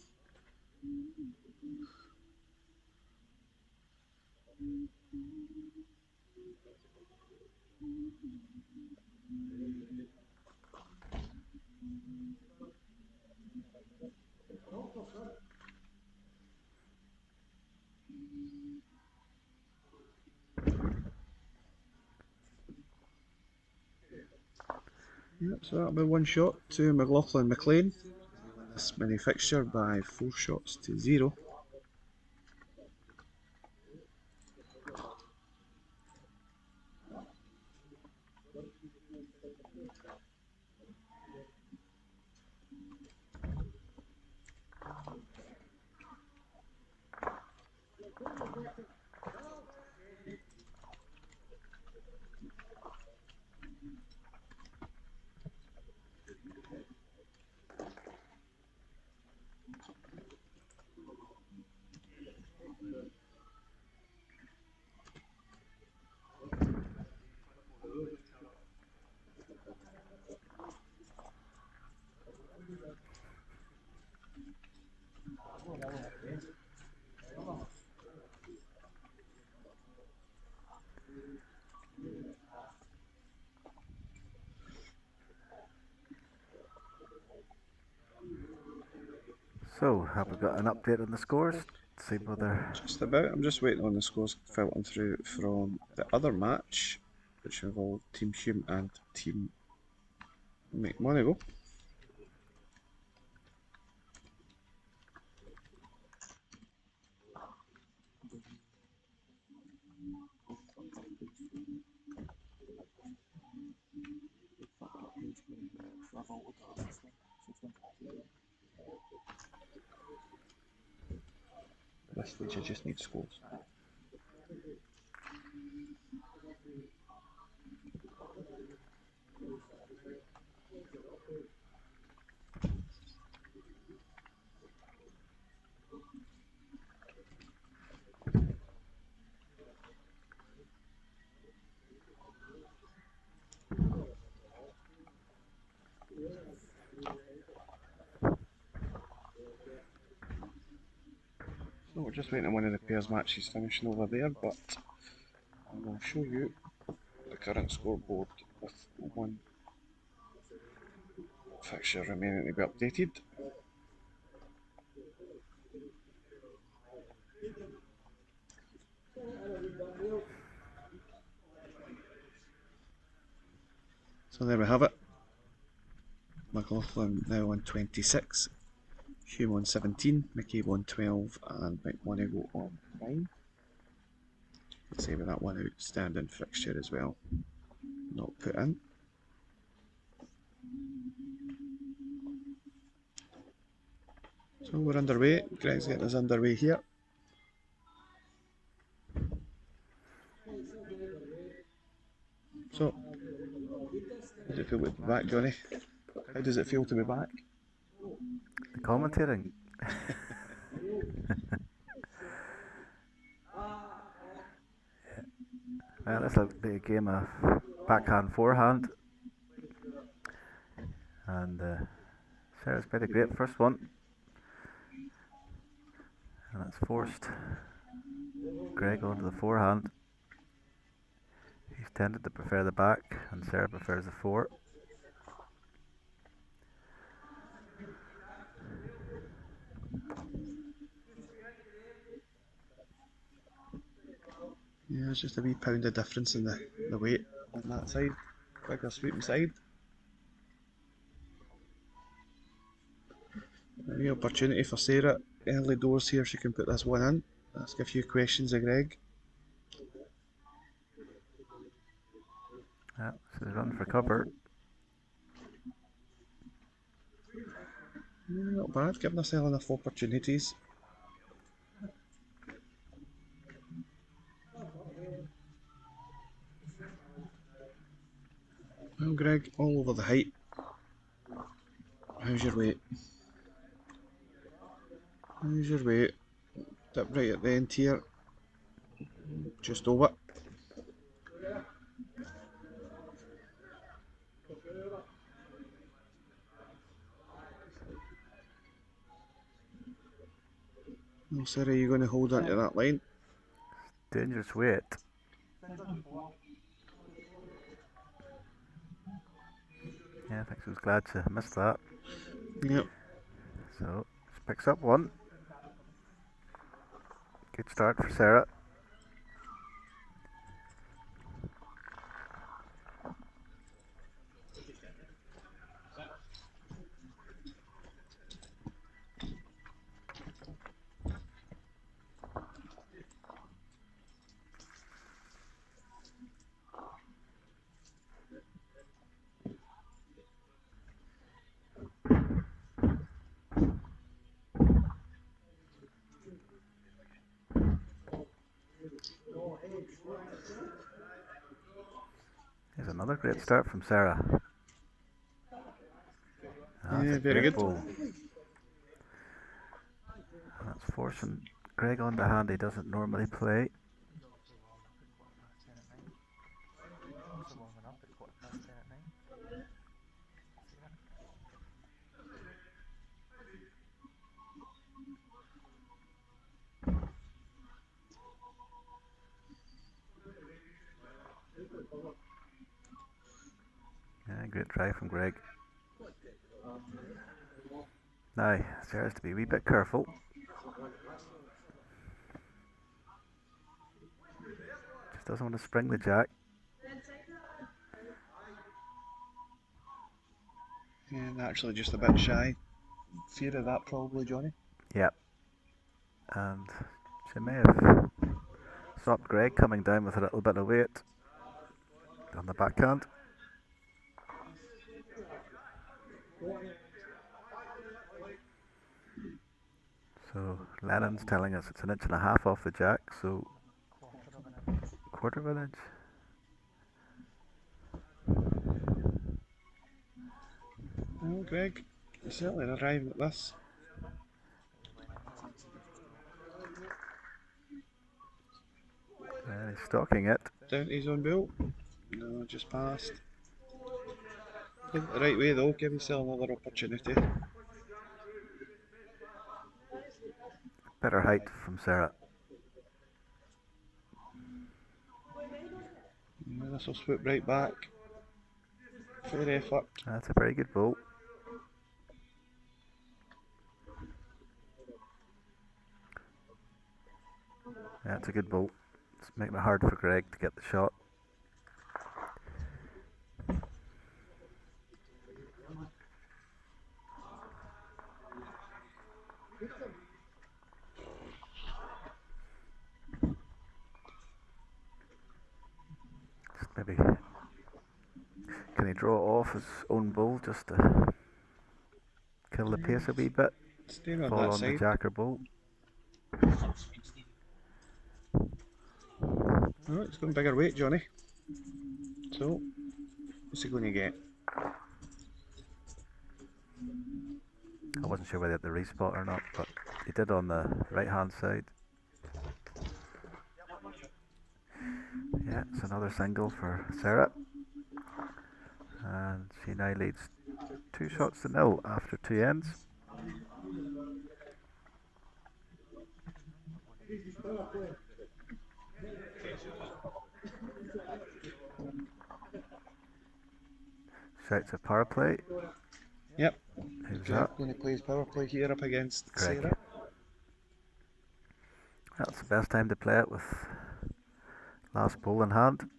Yep, so that'll be one shot to McLaughlin McLean. This mini fixture by 4 shots to 0. So, have we got an update on the scores? See whether. Just about. I'm just waiting on the scores filtering through from the other match, which involved Team Hume and Team McMonagle. At this stage, I just need scores. So we're just waiting on one of the pairs matches finishing over there, but I will show you the current scoreboard with one fixture remaining to be updated. So there we have it. McLaughlin now on 26, Hume on 17, McCabe on 12 and McMonagle on 9. Let's say with that one outstanding fixture as well, not put in. So we're underway, Greg's getting us underway here. So, how does it feel to be back, Johnny? How does it feel to be back? The commentating. Well, this will be a game of backhand, forehand. And Sarah's played a great first one. And it's forced Greg onto the forehand. He's tended to prefer the back, and Sarah prefers the fore. Yeah, it's just a wee pound of difference in the weight on that side. Bigger sweeping side. A wee opportunity for Sarah. Early doors here, she can put this one in. Ask a few questions of Greg. Yeah, so the run for cover. Yeah, not bad, giving herself enough opportunities. Well, Greg, all over the height. How's your weight? How's your weight? Dip right at the end here. Just over. Well, Sarah, you're going to hold onto that line. Dangerous weight. Yeah, I think she was glad to miss that. Yep. So, she picks up one. Good start for Sarah. Here's another great start from Sarah. Yeah, very good. Ball. That's forcing Greg on the hand he doesn't normally play. Yeah, great try from Greg. Now, Sarah's to be a wee bit careful. Just doesn't want to spring the jack. And actually just a bit shy. Fear of that probably, Johnny. Yep. And she may have stopped Greg coming down with a little bit of weight on the backhand. So Lennon's telling us it's 1.5 inches off the jack, so quarter of an inch. Well, Greg, you're certainly arriving at this. And he's stalking it. Down to his own bill. No, just passed. Played it the right way though, give yourself another opportunity. Better height from Sarah. Yeah, this will swoop right back. Fair effort. That's a very good ball. Yeah, it's a good ball. It's making it hard for Greg to get the shot. Just maybe, can he draw off his own ball just to kill the pace a wee bit? Staying on Fall that on the side. jacker ball. Oh, it's going bigger weight, Johnny. So, what's he going to get? I wasn't sure whether he had the respot or not, but he did on the right hand side. Yeah, it's another single for Sarah. And she now leads 2-0 after 2 ends. Shouts at power play. Yep. Who's Greg that? going to play his power play here up against Greg. Sarah. That's the best time to play it with last ball in hand.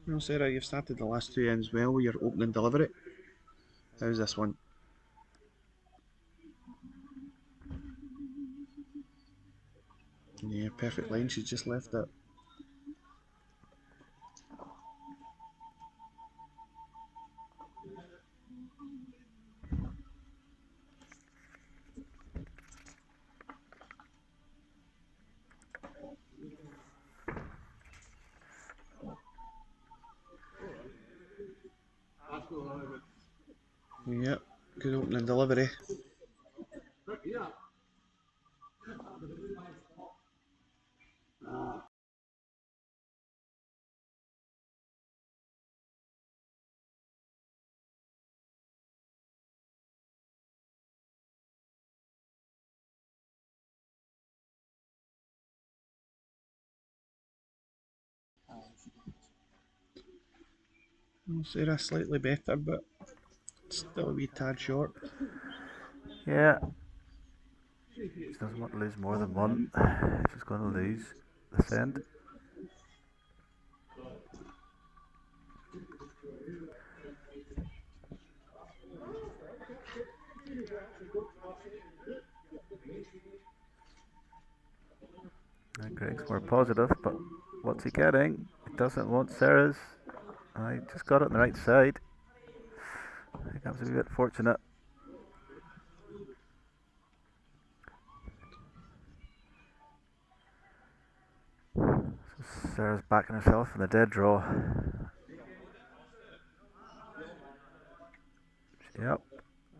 Well, Sarah, you've started the last 2 ends well with your opening delivery. How's this one? Yeah, perfect line, she's just left it. Yep, good opening delivery. Well, Sarah slightly better, but still a wee tad short. Yeah. She doesn't want to lose more than one. She's going to lose this end. And Greg's more positive, but what's he getting? He doesn't want Sarah's. I just got it on the right side. I think that was a wee bit fortunate. So Sarah's backing herself in the dead draw. Yep.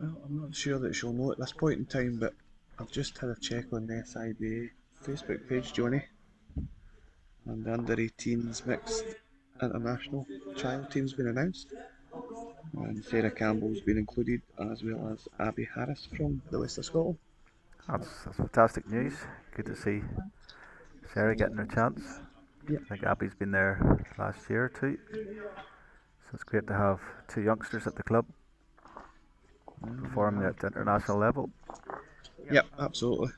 Well, I'm not sure that she'll know at this point in time, but I've just had a check on the SIBA Facebook page, Johnny. And the under 18s mixed international trial team's been announced. And Sarah Campbell's been included, as well as Abby Harris from the west of Scotland. That's fantastic news. Good to see Sarah getting her chance. I think Abby's been there last year too. So it's great to have two youngsters at the club performing at the international level. Yep, absolutely.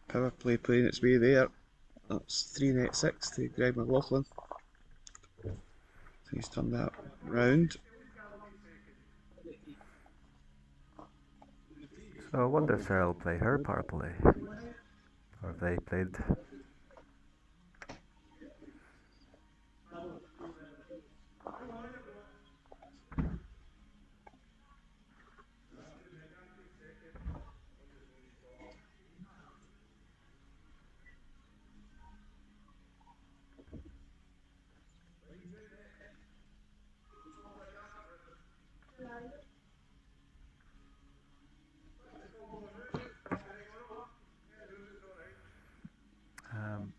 Power play playing its way there. That's 3 net 6 to Greg McLaughlin. So he's turned that round. So I wonder if Sarah will play her power play. Or if they played.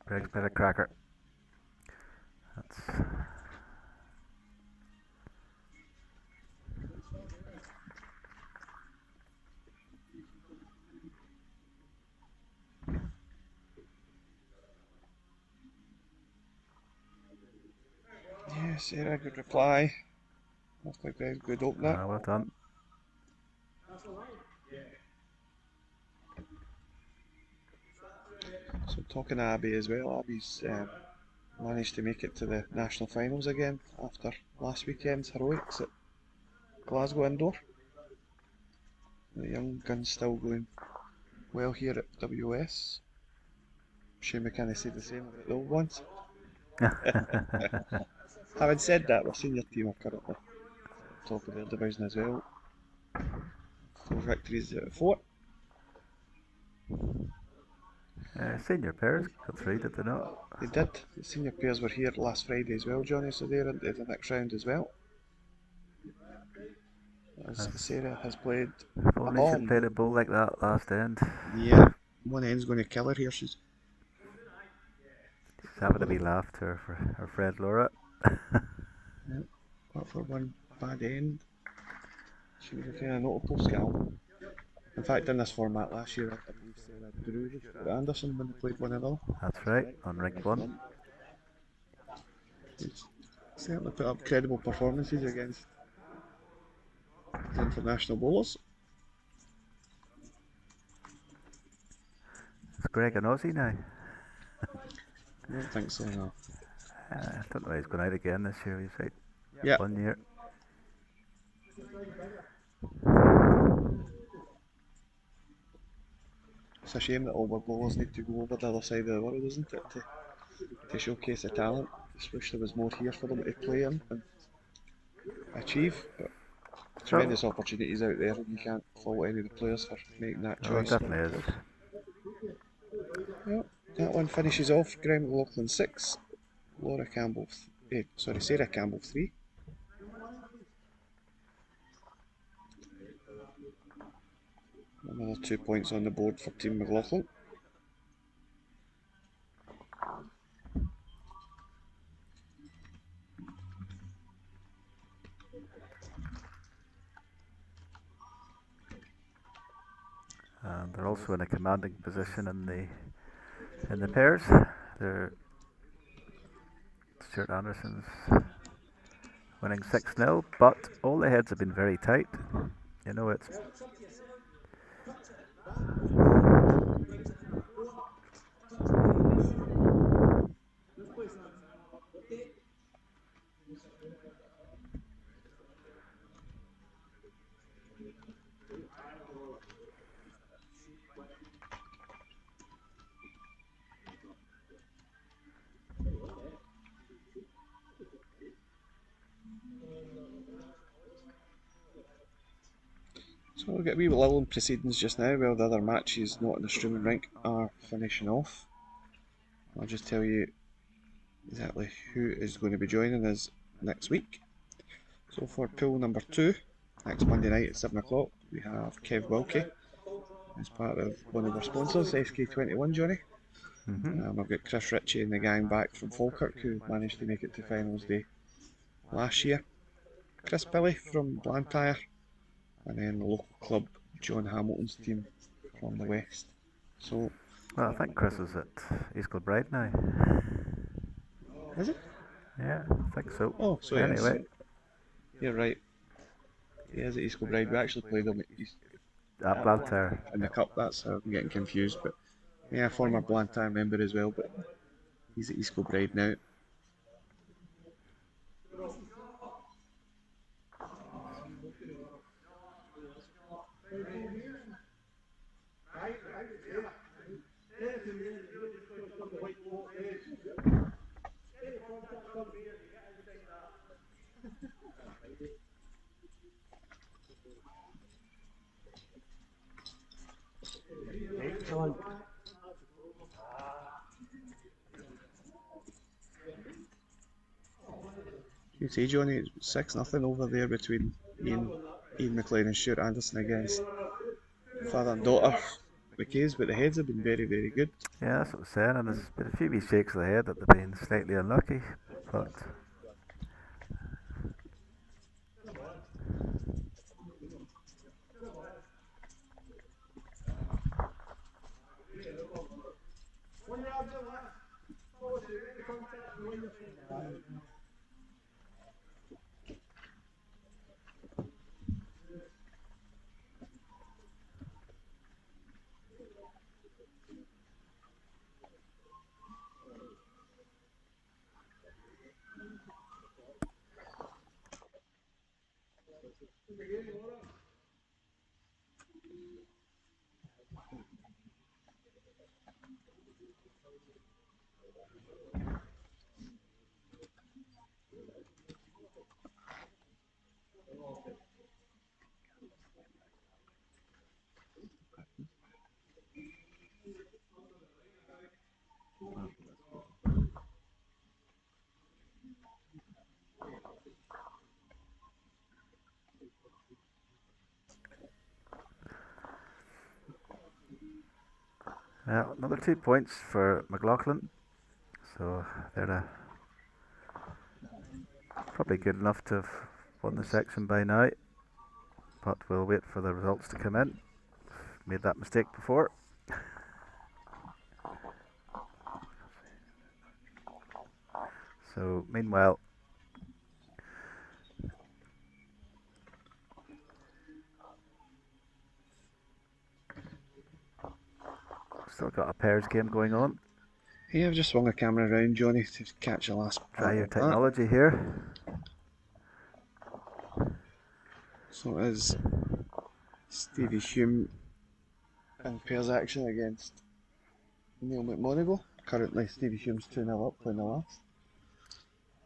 Greg's played a cracker. That's. Yeah, Sarah, good reply. Looks like Greg's good opener. Well done. So talking to Abby as well, Abby's managed to make it to the national finals again after last weekend's heroics at Glasgow Indoor. The young gun's still going well here at WS. Shame we can't say the same about the old ones. Having said that, our senior team are currently top of their division as well. 4 victories out of 4. Senior pairs got through, did they not? They did. The senior players were here last Friday as well, Johnny, so they're into the next round as well. As Sarah has played If only she'd played a bowl like that last end. Yeah, one end's going to kill her here. She's having to be laughed to her for her friend Laura. Yeah, but for one bad end, she was a kind of notable scalp. In fact, in this format last year, I believe Sarah drew with Anderson when they played one another. That's right, on ranked 1. She's certainly put up credible performances against the international bowlers. Is Greg an Aussie now? I don't think so, no. I don't know, he's going out again this year, he's right. Yeah. 1 year. It's a shame that all our bowlers need to go over the other side of the world, isn't it, to showcase the talent. Just wish there was more here for them to play in and achieve. But tremendous opportunities out there, and you can't fault any of the players for making that choice. It definitely is. Well, that one finishes off. Graham McLaughlin 6, Sarah Campbell 3. Another 2 points on the board for Team McLaughlin. And they're also in a commanding position in the pairs. Stuart Anderson's winning 6-0, but all the heads have been very tight. You know, it's So we'll get a wee little proceedings just now while the other matches not in the streaming rink are finishing off. I'll just tell you exactly who is going to be joining us next week. So for pool number 2, next Monday night at 7 o'clock, we have Kev Wilkie as part of one of our sponsors, SK21, Johnny. We've got Chris Ritchie and the gang back from Falkirk who managed to make it to finals day last year. Chris Billy from Blantyre, and then the local club John Hamilton's team from the west. So, well, I think Chris is at East Kilbride now. Is it? Yeah, I think so. Oh, so Anyway, you're right. He is at East Kilbride. We actually played him at Blantyre. in the cup. That's how I'm getting confused. But yeah, former Blantyre member as well. But he's at East Kilbride now. Excellent. You see, Johnny, it's 6-0 over there between Ian McLean and Stuart Anderson against father and daughter McKays, but the heads have been very, very good. Yeah, that's what I'm saying, and there's been a few wee shakes of the head that they've been slightly unlucky, but another 2 points for McLaughlin, so they're probably good enough to have won the section by now, but we'll wait for the results to come in. Made that mistake before. So meanwhile, still got a pairs game going on. Hey, I've just swung a camera around, Johnny, to catch the last Try part your of that. technology here. So it is Stevie Hume in pairs action against Neil McMonagle. Currently Stevie Hume's 2-0 up playing the last.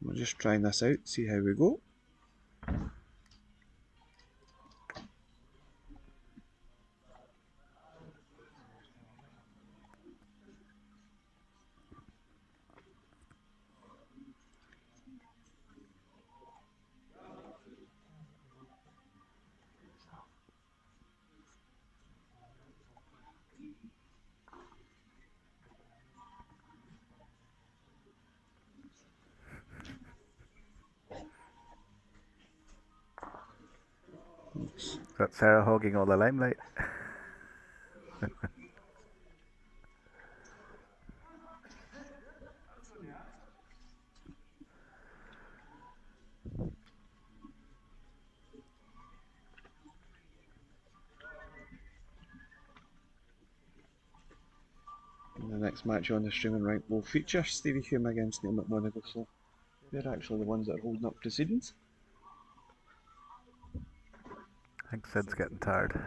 We're just trying this out, see how we go. Got Sarah hogging all the limelight. And the next match on the streaming rank will feature Stevie Hume against Neil McMonagle, so they're actually the ones that are holding up proceedings. I think Sid's getting tired.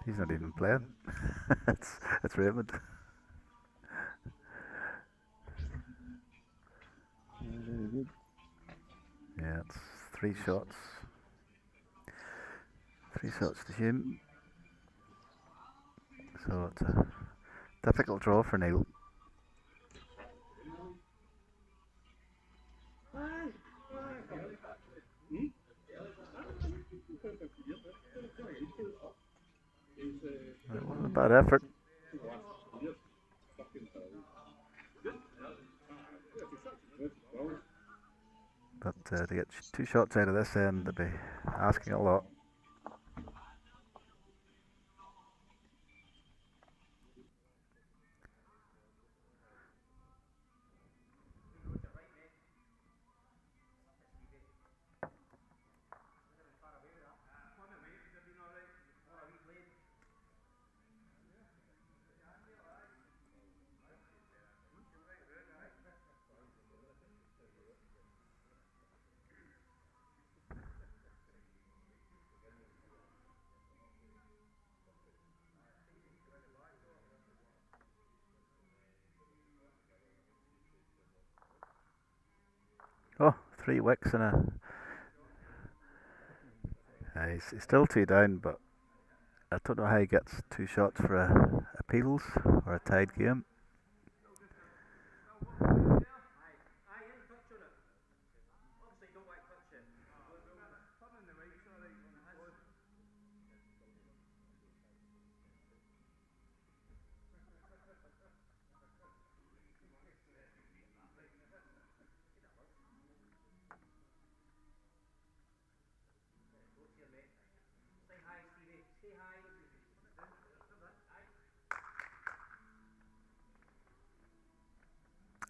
He's not even playing. it's Raymond. Very good. Yeah, it's 3 shots. 3 shots to Hume. So it's a difficult draw for Neil. It wasn't a bad effort. But to get 2 shots out of this end, they'd be asking a lot. Oh, 3 wicks and a. He's still 2 down, but I don't know how he gets 2 shots for a Peels or a tied game.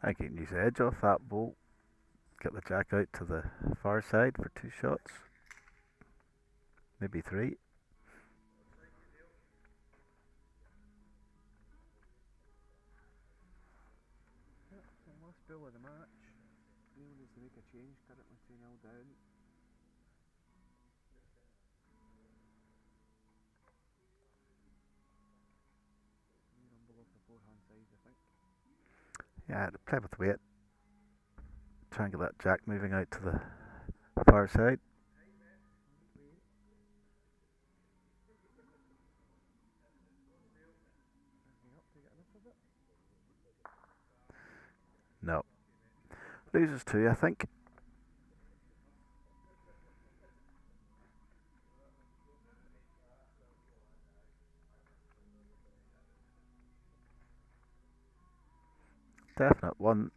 I can use the edge off that bolt, get the jack out to the far side for 2 shots, maybe 3. Last bill of the match. Neil needs to make a change, currently 2-0 down. Rumble off the forehand side, I think. Yeah, play with weight. Try and get that jack moving out to the far side. No. Loses 2, I think. Definite 1.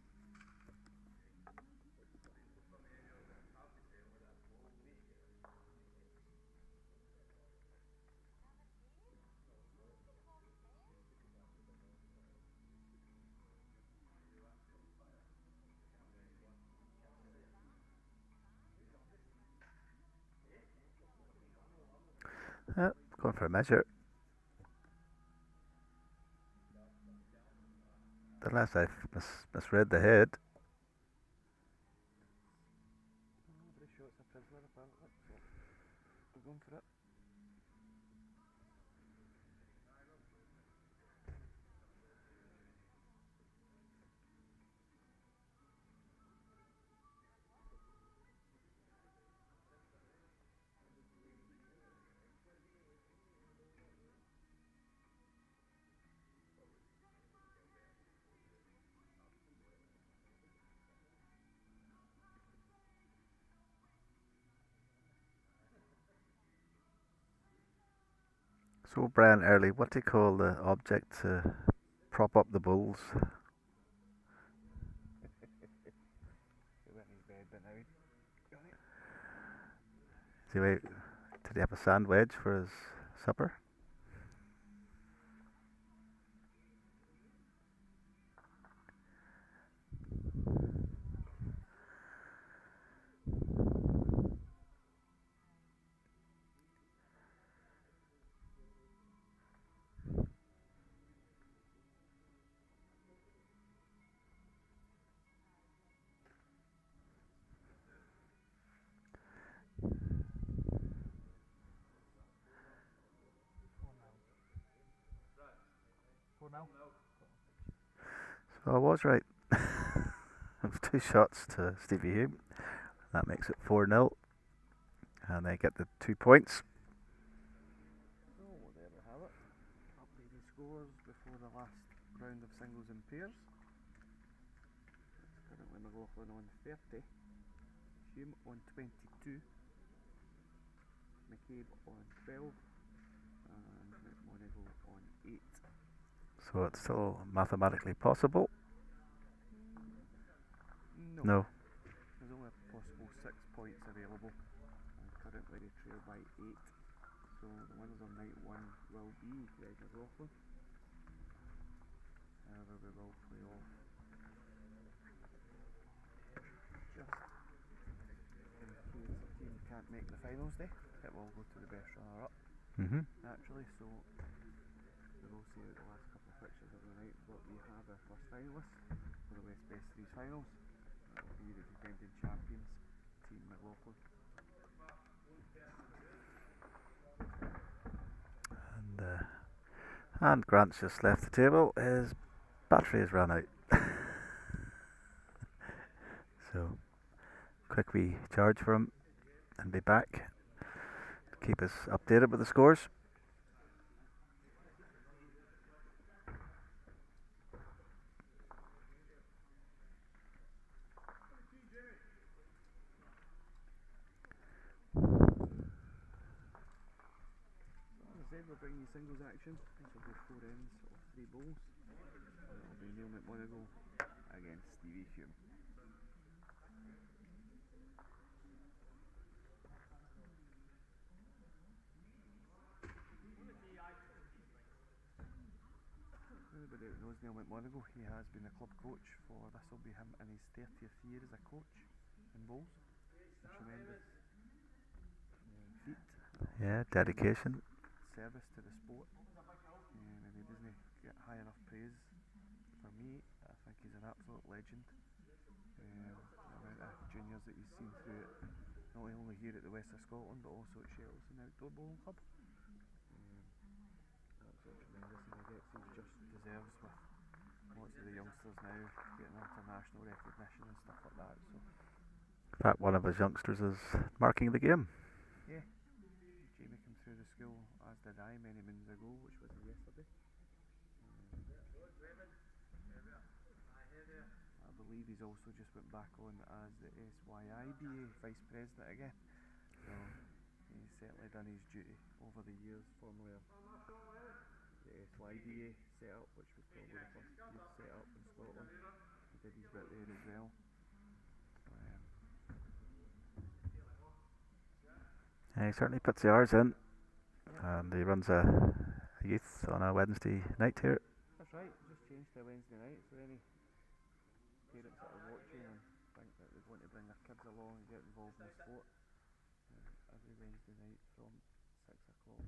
Going for a measure. Unless I've misread the head. Every shot's a prisoner apparently, so we're going for it. So Brian Early, what do you call the object to prop up the bulls? He went in his bed, but now Did he have a sand wedge for his supper? So I was right. It was 2 shots to Stevie Hume. That makes it 4-0. And they get the 2 points. so there we have it. Updated scores before the last round of singles and pairs. It's currently McLaughlin on 30, Hume on 22, McCabe on 12, and McMonagle on 8. So it's still mathematically possible. No. There's only a possible 6 points available, and currently they trail by 8. So the winners on night 1 will be Greg McLaughlin. However, we will play off just in case a team can't make the finals day. It will go to the best runner-up naturally. So we will see out the last couple of fixtures of the night, but we have our first finalist for the West Best 3 finals. That will be the defending champions, Team McLaughlin. And Grant's just left the table. His battery has run out. So quick wee charge for him and be back to keep us updated with the scores. We'll bring you singles action. This will go 4 ends of 3 bowls. And it'll be Neil McLaughlin against Stevie Hume. Anybody that knows Neil McLaughlin, he has been a club coach for, this will be him in his 30th year as a coach in bowls. A tremendous feat. Yeah, dedication. Service to the sport, and he doesn't get high enough praise. For me, I think he's an absolute legend. The amount of juniors that he's seen through it, not only here at the West of Scotland, but also at Shelton Outdoor Bowling Club. Absolutely tremendous, and he gets his just deserves with lots of the youngsters now getting international recognition and stuff like that. So, in fact, one of his youngsters is marking the game. Yeah. Jamie came through the school, as did I, many moons ago, which was yesterday. I believe he's also just went back on as the SYIBA Vice President again. So he's certainly done his duty over the years, formerly of the SYBA set up, which was probably the first youth set up in Scotland. He did his bit there as well. He certainly puts the hours in, and he runs a youth on a Wednesday night here. That's right, just changed to Wednesday night, so any parents that are watching and think that they want to bring their kids along and get involved in the sport, every Wednesday night from 6 o'clock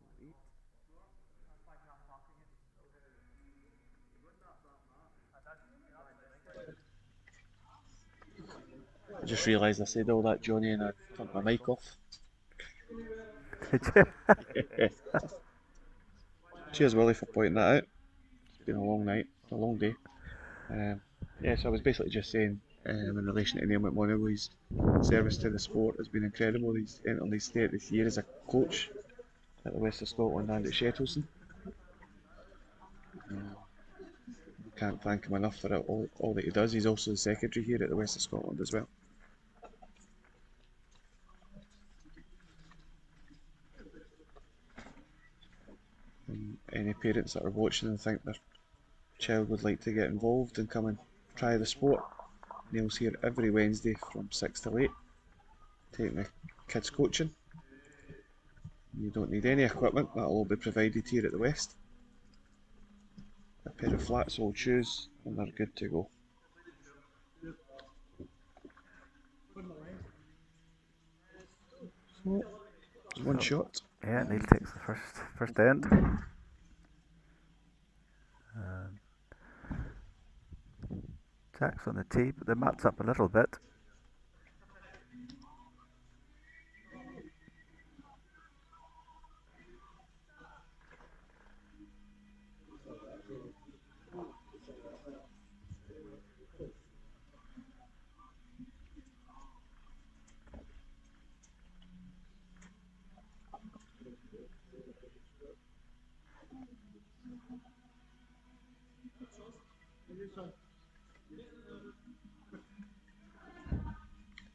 till 8. I just realised I said all that, Johnny, and I turned my mic off. Cheers, Willie, for pointing that out. It's been a long night, a long day. So I was basically just saying, in relation to Neil McMonagle, his service to the sport has been incredible. He's entering his 30th year as a coach at the West of Scotland and at Shettleston. Can't thank him enough for it, all that he does. He's also the secretary here at the West of Scotland as well. And any parents that are watching and think their child would like to get involved and come and try the sport, Neil's here every Wednesday from 6 till 8, taking the kids coaching. You don't need any equipment, that'll all be provided here at the West. A pair of flat soled shoes and they're good to go. So, one shot. Yeah, Neil takes the first end. Jack's on the tee, but the mat's up a little bit.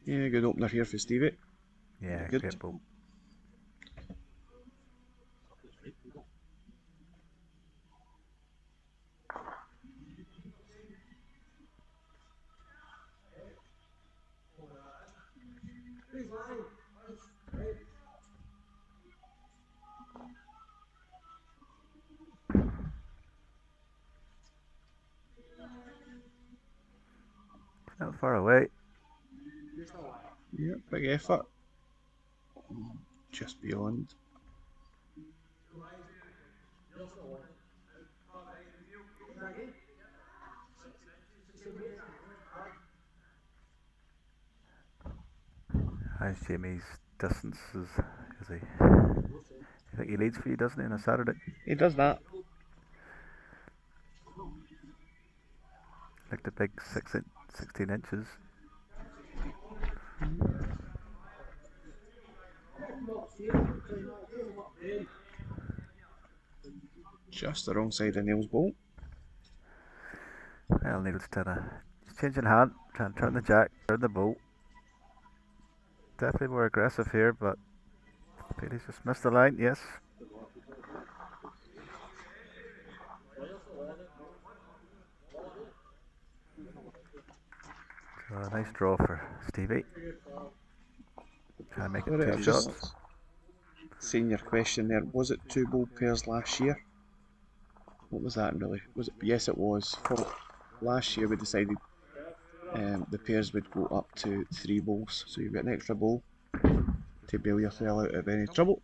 Yeah, good opener here for Stevie. Yeah, good. Great ball. Not far away. Yeah, big effort. Just beyond. How's Jamie's distances? Is he? I think he leads for you, doesn't he, on a Saturday? He does that. Like the big 16 inches. Just the wrong side of Neil's bolt. Well, Neil's he's changing hand, trying to turn the jack, turn the bolt. Definitely more aggressive here, but Bailey's just missed the line, yes. So a nice draw for Stevie. Trying to make it Sorry, 2 I've shots. just seen your question there. Was it 2 bowl pairs last year? What was that really? Was it? Yes, it was. For last year, we decided the pairs would go up to 3 bowls, so you've got an extra bowl to bail yourself out of any trouble.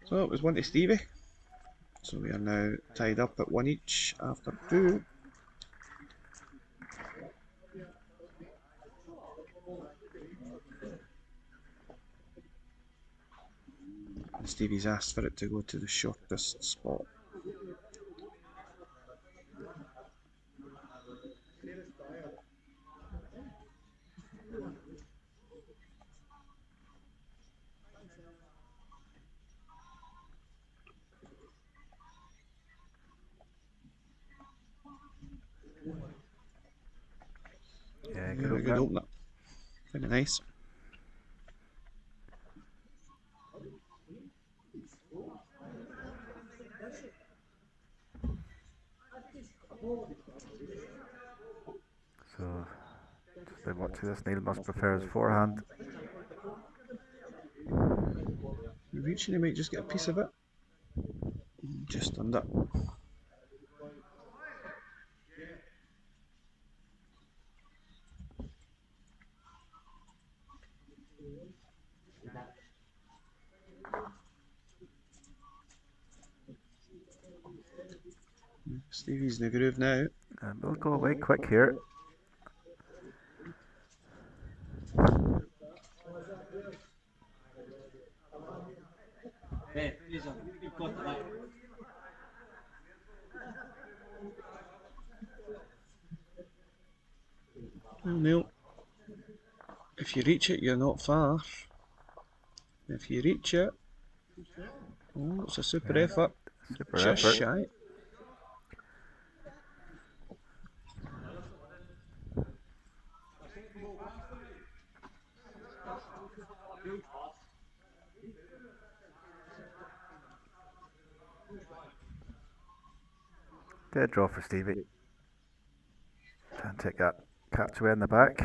So it was 1 to Stevie. So we are now tied up at 1 each after 2. And Stevie's asked for it to go to the shortest spot. Yeah, Good opener. Very nice. So, just by watching this, Neil must prefer his forehand. Reaching, he might just get a piece of it. Just under. Stevie's in the groove now. And we'll go away quick here. Well, Neil, if you reach it, you're not far. If you reach it, oh, it's a super effort. Super Just effort. shy. Dead draw for Stevie. Can't take that catch away in the back.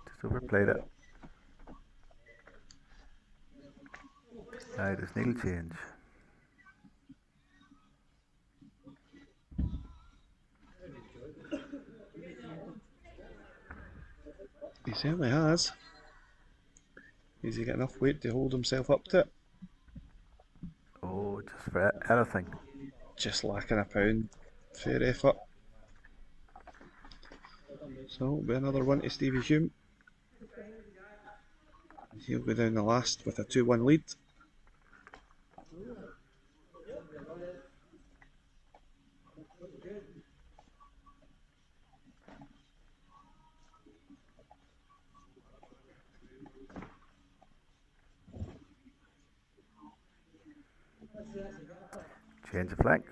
Just overplayed it. Now does Neil change? He certainly has. Has he got enough weight to hold himself up to it? Oh, just for anything. Just lacking a pound. Fair effort. So it'll be another 1 to Stevie Hume. He'll go down the last with a 2-1 lead. Change of length.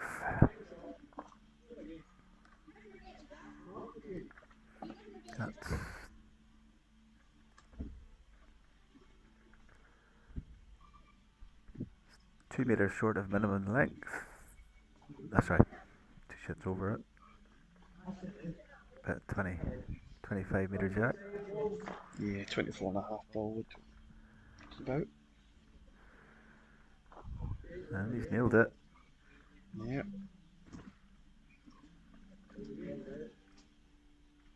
That's 2 meters short of minimum length. That's right. 2 shots over it. About 25 meter jack. Yeah, 24.5 probably. About. And he's nailed it. Yeah.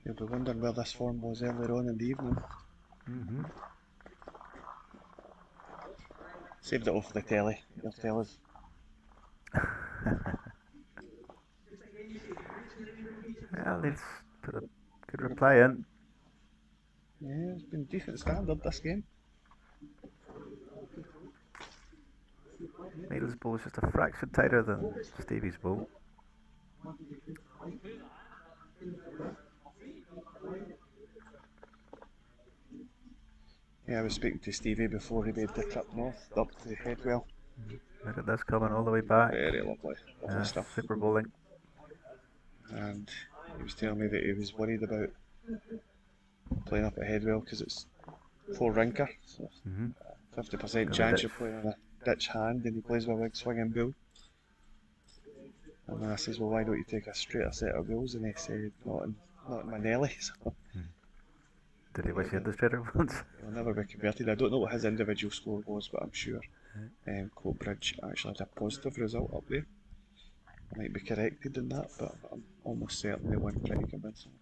You'll be wondering where this form was earlier on in the evening. Saved it off the telly, they'll tell us. Well, let's put a good reply in. Yeah, it's been decent standard this game. Neil's bowl is just a fraction tighter than Stevie's bowl. Yeah, I was speaking to Stevie before he made the trip north up to Headwell. Look at this coming all the way back. Very lovely, lovely stuff. Super bowling. And he was telling me that he was worried about playing up at Headwell because it's 4 rinker, so 50% chance you're playing on a ditch hand and he plays with a big swinging bull. And I says, well, why don't you take a straighter set of bulls? And he said, not in my Nelly. So Did he wish he had the straighter ones? he'll never be converted. I don't know what his individual score was, but I'm sure Coatbridge actually had a positive result up there. I might be corrected in that, but I'm almost certain they won pretty convincingly.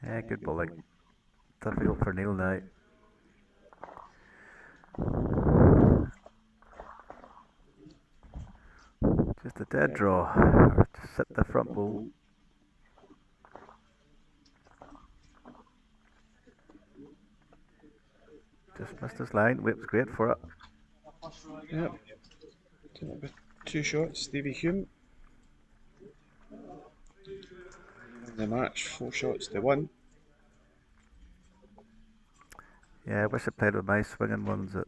Yeah, good bowling. Difficult for Neil now. Just a dead draw. Or just sit the front bowl. Just missed his line. Whip's great for it. Yep. With 2 shots, Stevie Hume. In the match, 4 shots to 1. Yeah, I wish I played with my swinging ones at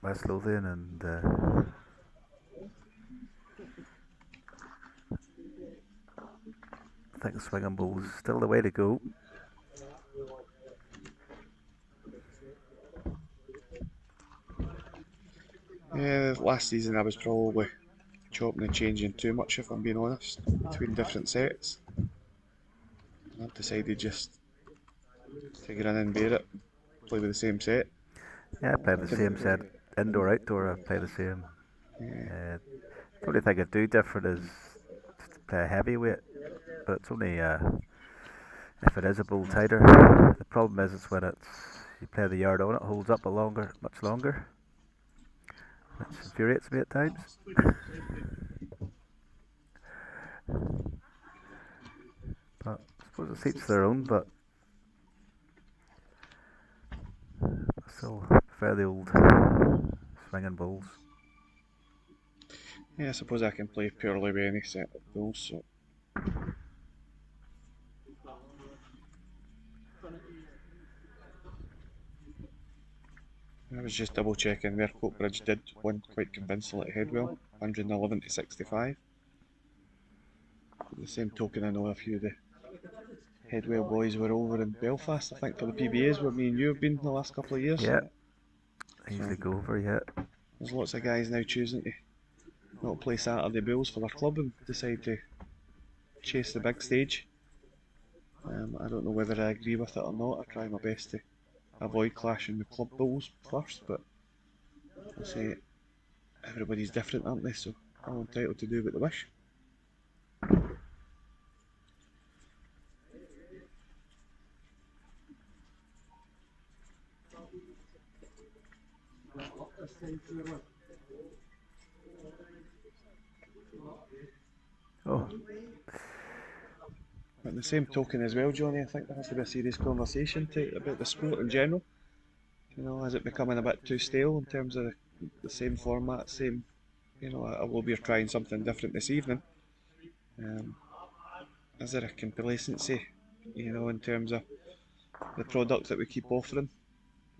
West Lothian, and I think swinging bowls is still the way to go. Yeah, last season I was probably chopping and changing too much, if I'm being honest, between different sets. And I've decided just to grin and bear it, play with the same set. Yeah, I play the same set, indoor, outdoor. I play the same. The only thing I do different is just to play a heavyweight, but it's only if it is a bowl tighter. The problem is it's when you play the yard on it, holds up much longer, which infuriates me at times. But I suppose it's each their own, but I still prefer the old swinging bowls. Yeah, I suppose I can play purely with any set of bowls, so. I was just double checking where Coatbridge did win quite convincingly at Headwell, 111 to 65. At the same token, I know a few of the Headwell boys were over in Belfast, I think, for the PBAs where me and you have been the last couple of years. Yeah, I usually go over, yeah. There's lots of guys now choosing to not play Saturday Bulls for their club and decide to chase the big stage. I don't know whether I agree with it or not. I try my best to avoid clashing with club bulls first, but I'll say everybody's different, aren't they? So all entitled to do what they wish. Oh. At the same token as well, Johnny, I think there has to be a serious conversation about the sport in general. You know, is it becoming a bit too stale in terms of the same format, same, you know, I will be trying something different this evening. Is there a complacency, you know, in terms of the product that we keep offering,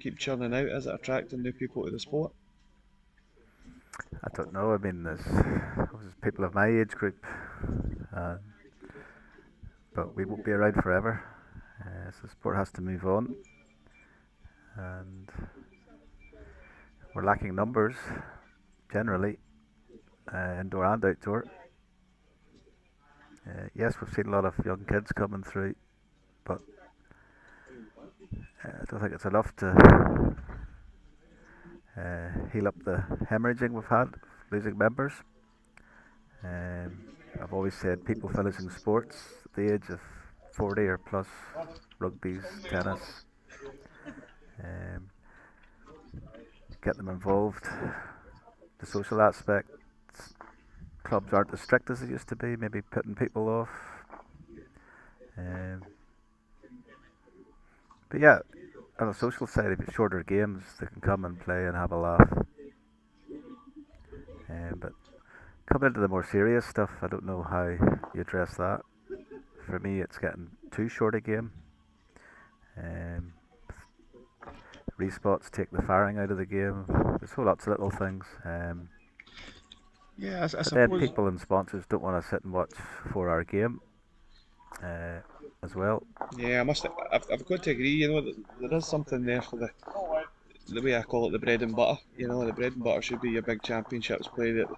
keep churning out? Is it attracting new people to the sport? I don't know. I mean, there's people of my age group, but we won't be around forever. So the sport has to move on, and we're lacking numbers generally, indoor and outdoor. Yes, we've seen a lot of young kids coming through, but I don't think it's enough to heal up the hemorrhaging we've had, losing members. I've always said people finishing sports at the age of 40 or plus, rugby's, tennis, get them involved, the social aspect, clubs aren't as strict as they used to be, maybe putting people off. But yeah, on the social side, if it's shorter games, they can come and play and have a laugh. But coming into the more serious stuff, I don't know how you address that. For me, it's getting too short a game. Respots take the firing out of the game. There's whole lots of little things. Yeah, I But then suppose. people and sponsors don't want to sit and watch a 4-hour game as well. Yeah, I've got to agree. You know, there is something there for the way I call it, the bread and butter. You know, the bread and butter should be your big championships played at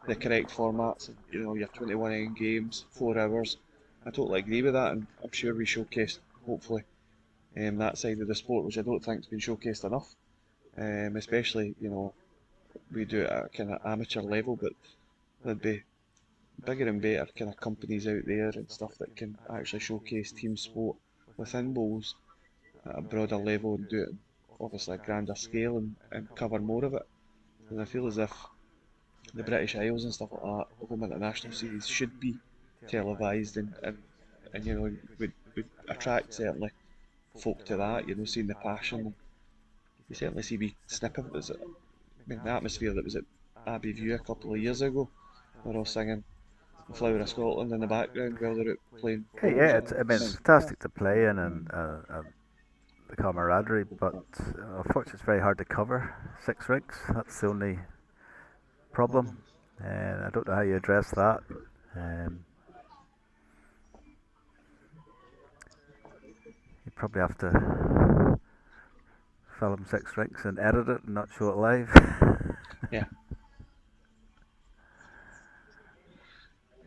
the correct formats. You know, your 21 end games, 4 hours. I totally agree with that, and I'm sure we showcased, hopefully, that side of the sport, which I don't think has been showcased enough. Especially, you know, we do it at a kind of amateur level, but there'd be bigger and better kind of companies out there and stuff that can actually showcase team sport within bowls at a broader level and do it obviously a grander scale and cover more of it. And I feel as if the British Isles and stuff like that, the home international series should be televised and you know would attract certainly folk to that, you know, seeing the passion. And you certainly see wee snippets. I mean, the atmosphere that was at Abbey View a couple of years ago, they're all singing the Flower of Scotland in the background while they're out playing bowls. Yeah, it's fantastic to play in and the camaraderie, but unfortunately it's very hard to cover 6 rinks. That's the only problem, and I don't know how you address that. You probably have to film 6 rinks and edit it and not show it live. Yeah.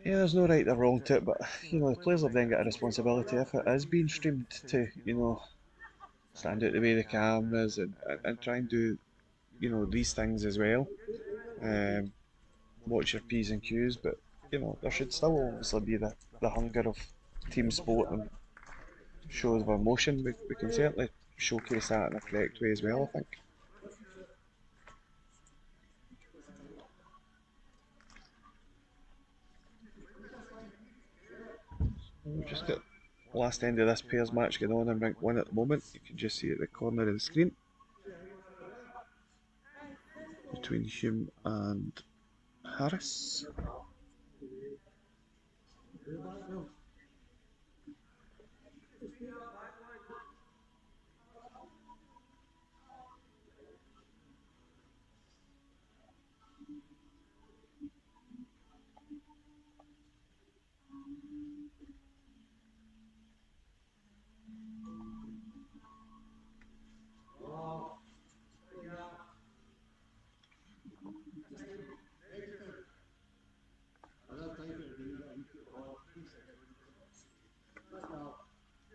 Yeah, there's no right or wrong to it, but you know the players have then got a responsibility if it is being streamed to, you know, stand out the way the cameras and try and do, you know, these things as well. Watch your P's and Q's, but you know there should still obviously be the hunger of team sport and shows of emotion. We can certainly showcase that in a correct way as well, I think. We've just got the last end of this pairs match going on in rank 1 at the moment. You can just see it at the corner of the screen between Hume and Harris. They're already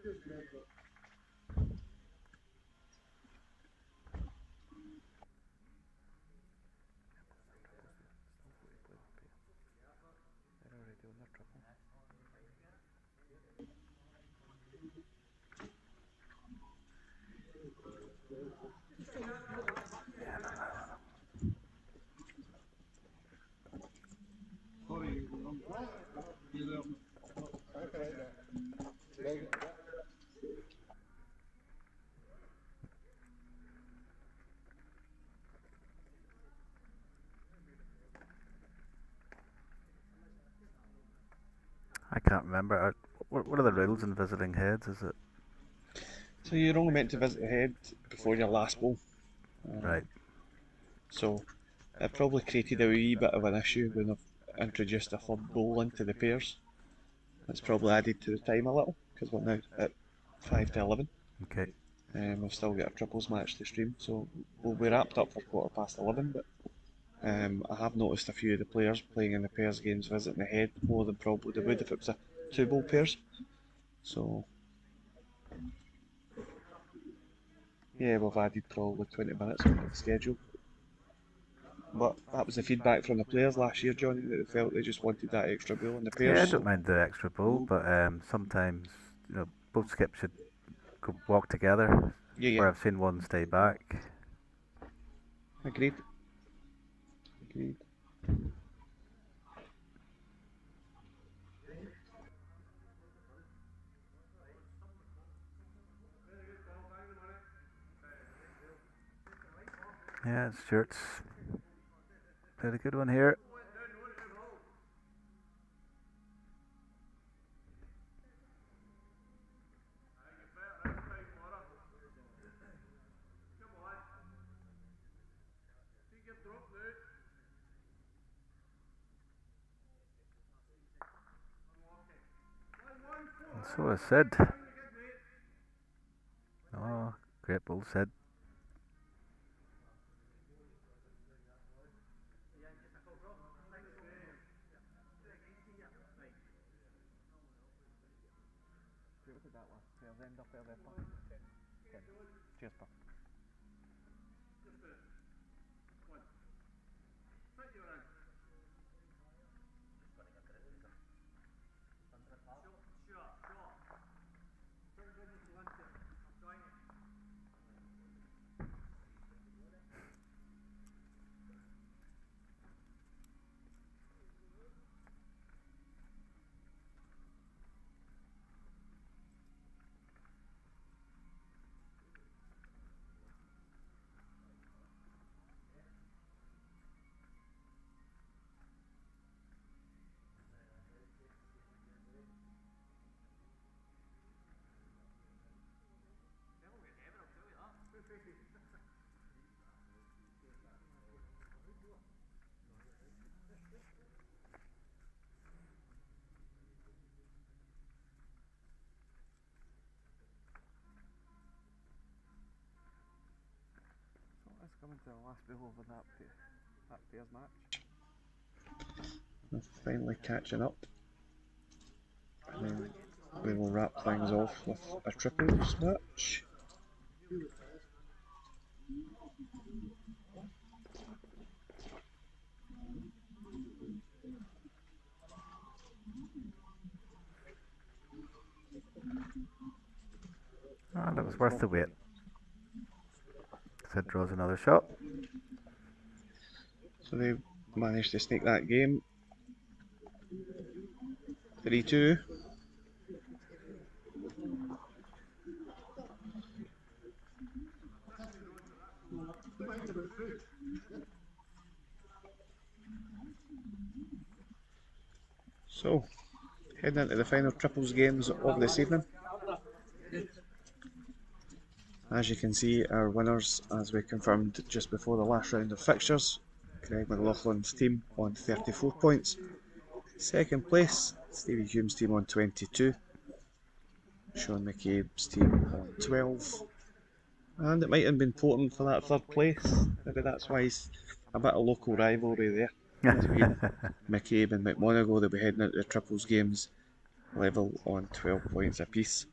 doing their triple. I can't remember. What are the rules in visiting heads? Is it So you're only meant to visit the head before your last bowl. right? So it probably created a wee bit of an issue when I've introduced a third bowl into the pairs. It's probably added to the time a little because we're now at 5 to 11. Okay. We've still got a triples match to stream, so we'll be wrapped up for 11:15. But I have noticed a few of the players playing in the pairs games visiting the head more than probably they would if it was a 2 bowl pairs. So yeah, we've added probably 20 minutes onto the schedule. But that was the feedback from the players last year, Johnny, that they felt they just wanted that extra bowl in the pairs. Yeah, I don't mind the extra bowl, but sometimes both skips should walk together. Yeah, Where I've seen one stay back. agreed. Agreed. Yeah, Stuart's played a good one here. And so is Sid. Oh, great ball, Sid. Look at that one. Tails end up there, Puck. Cheers, Puck. So let's come into the last bit over that pair's match. We're finally catching up. And then we will wrap things off with a triples match. And it was worth the wait. Sid draws another shot. So they managed to sneak that game. 3-2. So, heading into the final triples games of this evening. As you can see, our winners, as we confirmed just before the last round of fixtures, Craig McLaughlin's team on 34 points. Second place, Stevie Hume's team on 22. Sean McCabe's team on 12. And it might have been important for that third place. Maybe that's why it's a bit of local rivalry there between McCabe and McMonagle. They'll be heading into the triples games level on 12 points apiece.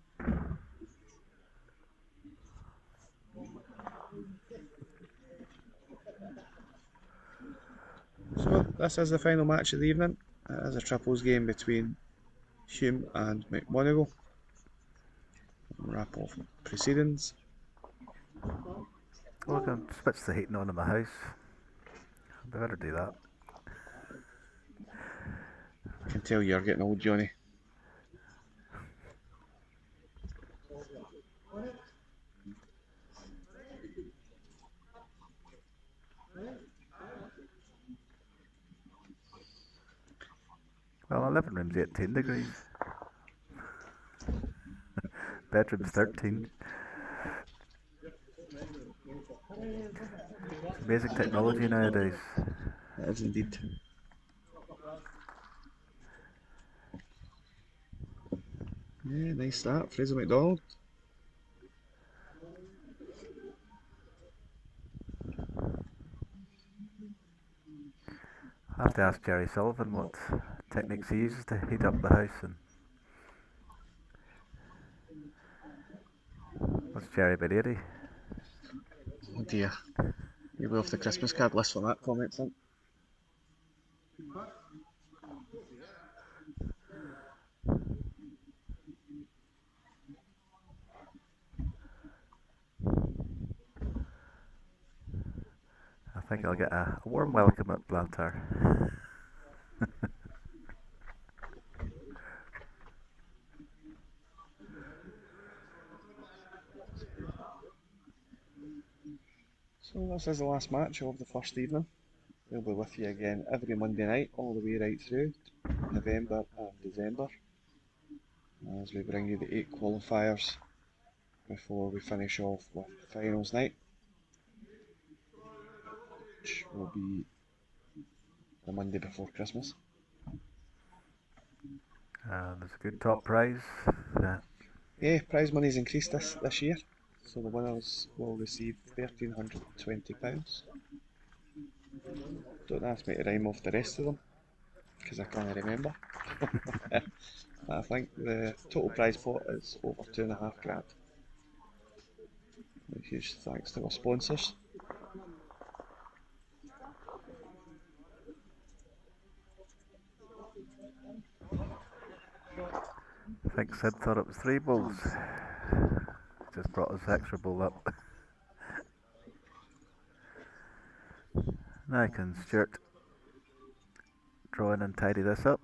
So this is the final match of the evening. It is a triples game between Hume and McMonagle. Wrap off proceedings. Well, I can switch the heating on in my house. I better do that. I can tell you're getting old, Johnny. Well, my living room's 18 degrees. Bedroom's 13. It's amazing technology nowadays. It is indeed. Yeah, nice start, Fraser McDonald. I have to ask Jerry Sullivan what techniques he uses to heat up the house. And what's Jerry, about 80? Oh dear. You'll be off the Christmas card list for that comment, son. I think I'll get a warm welcome at Blantyre. So this is the last match of the first evening. We'll be with you again every Monday night, all the way right through November and December, as we bring you the 8 qualifiers before we finish off with finals night, which will be the Monday before Christmas. There's a good top prize. Yeah, prize money's increased this year, so the winners will receive £1,320. Don't ask me to rhyme off the rest of them, because I can't remember. I think the total prize pot is over £2.5 grand. A huge thanks to our sponsors. I think Sid thought it was 3 bowls. Just brought his extra bowl up. Now can Stuart draw in and tidy this up.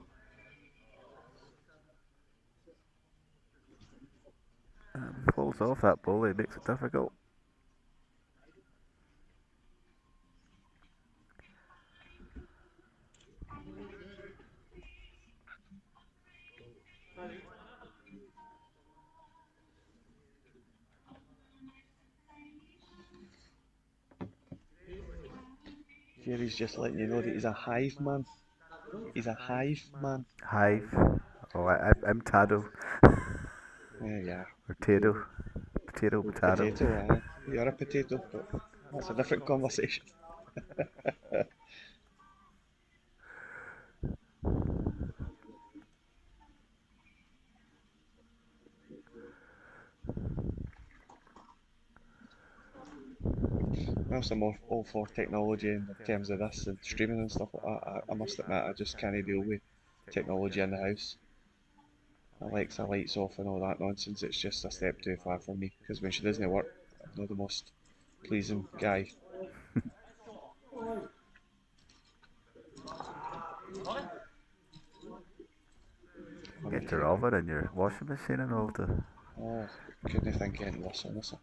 And falls off that bowl, it makes it difficult. Jerry's just letting you know that he's a hive man. He's a hive man. Hive. Oh, I'm Tado. There you are. Or Tado. Potato. Potato, aye. You're a potato, but that's a different conversation. Whilst I'm all for technology in terms of this and streaming and stuff like that, I must admit I just can't deal with technology in the house. Alexa lights off and all that nonsense, it's just a step too far for me, because when she doesn't work, I'm not the most pleasing guy. Get your oven and your washing machine and all the... Oh, couldn't think any worse, honestly.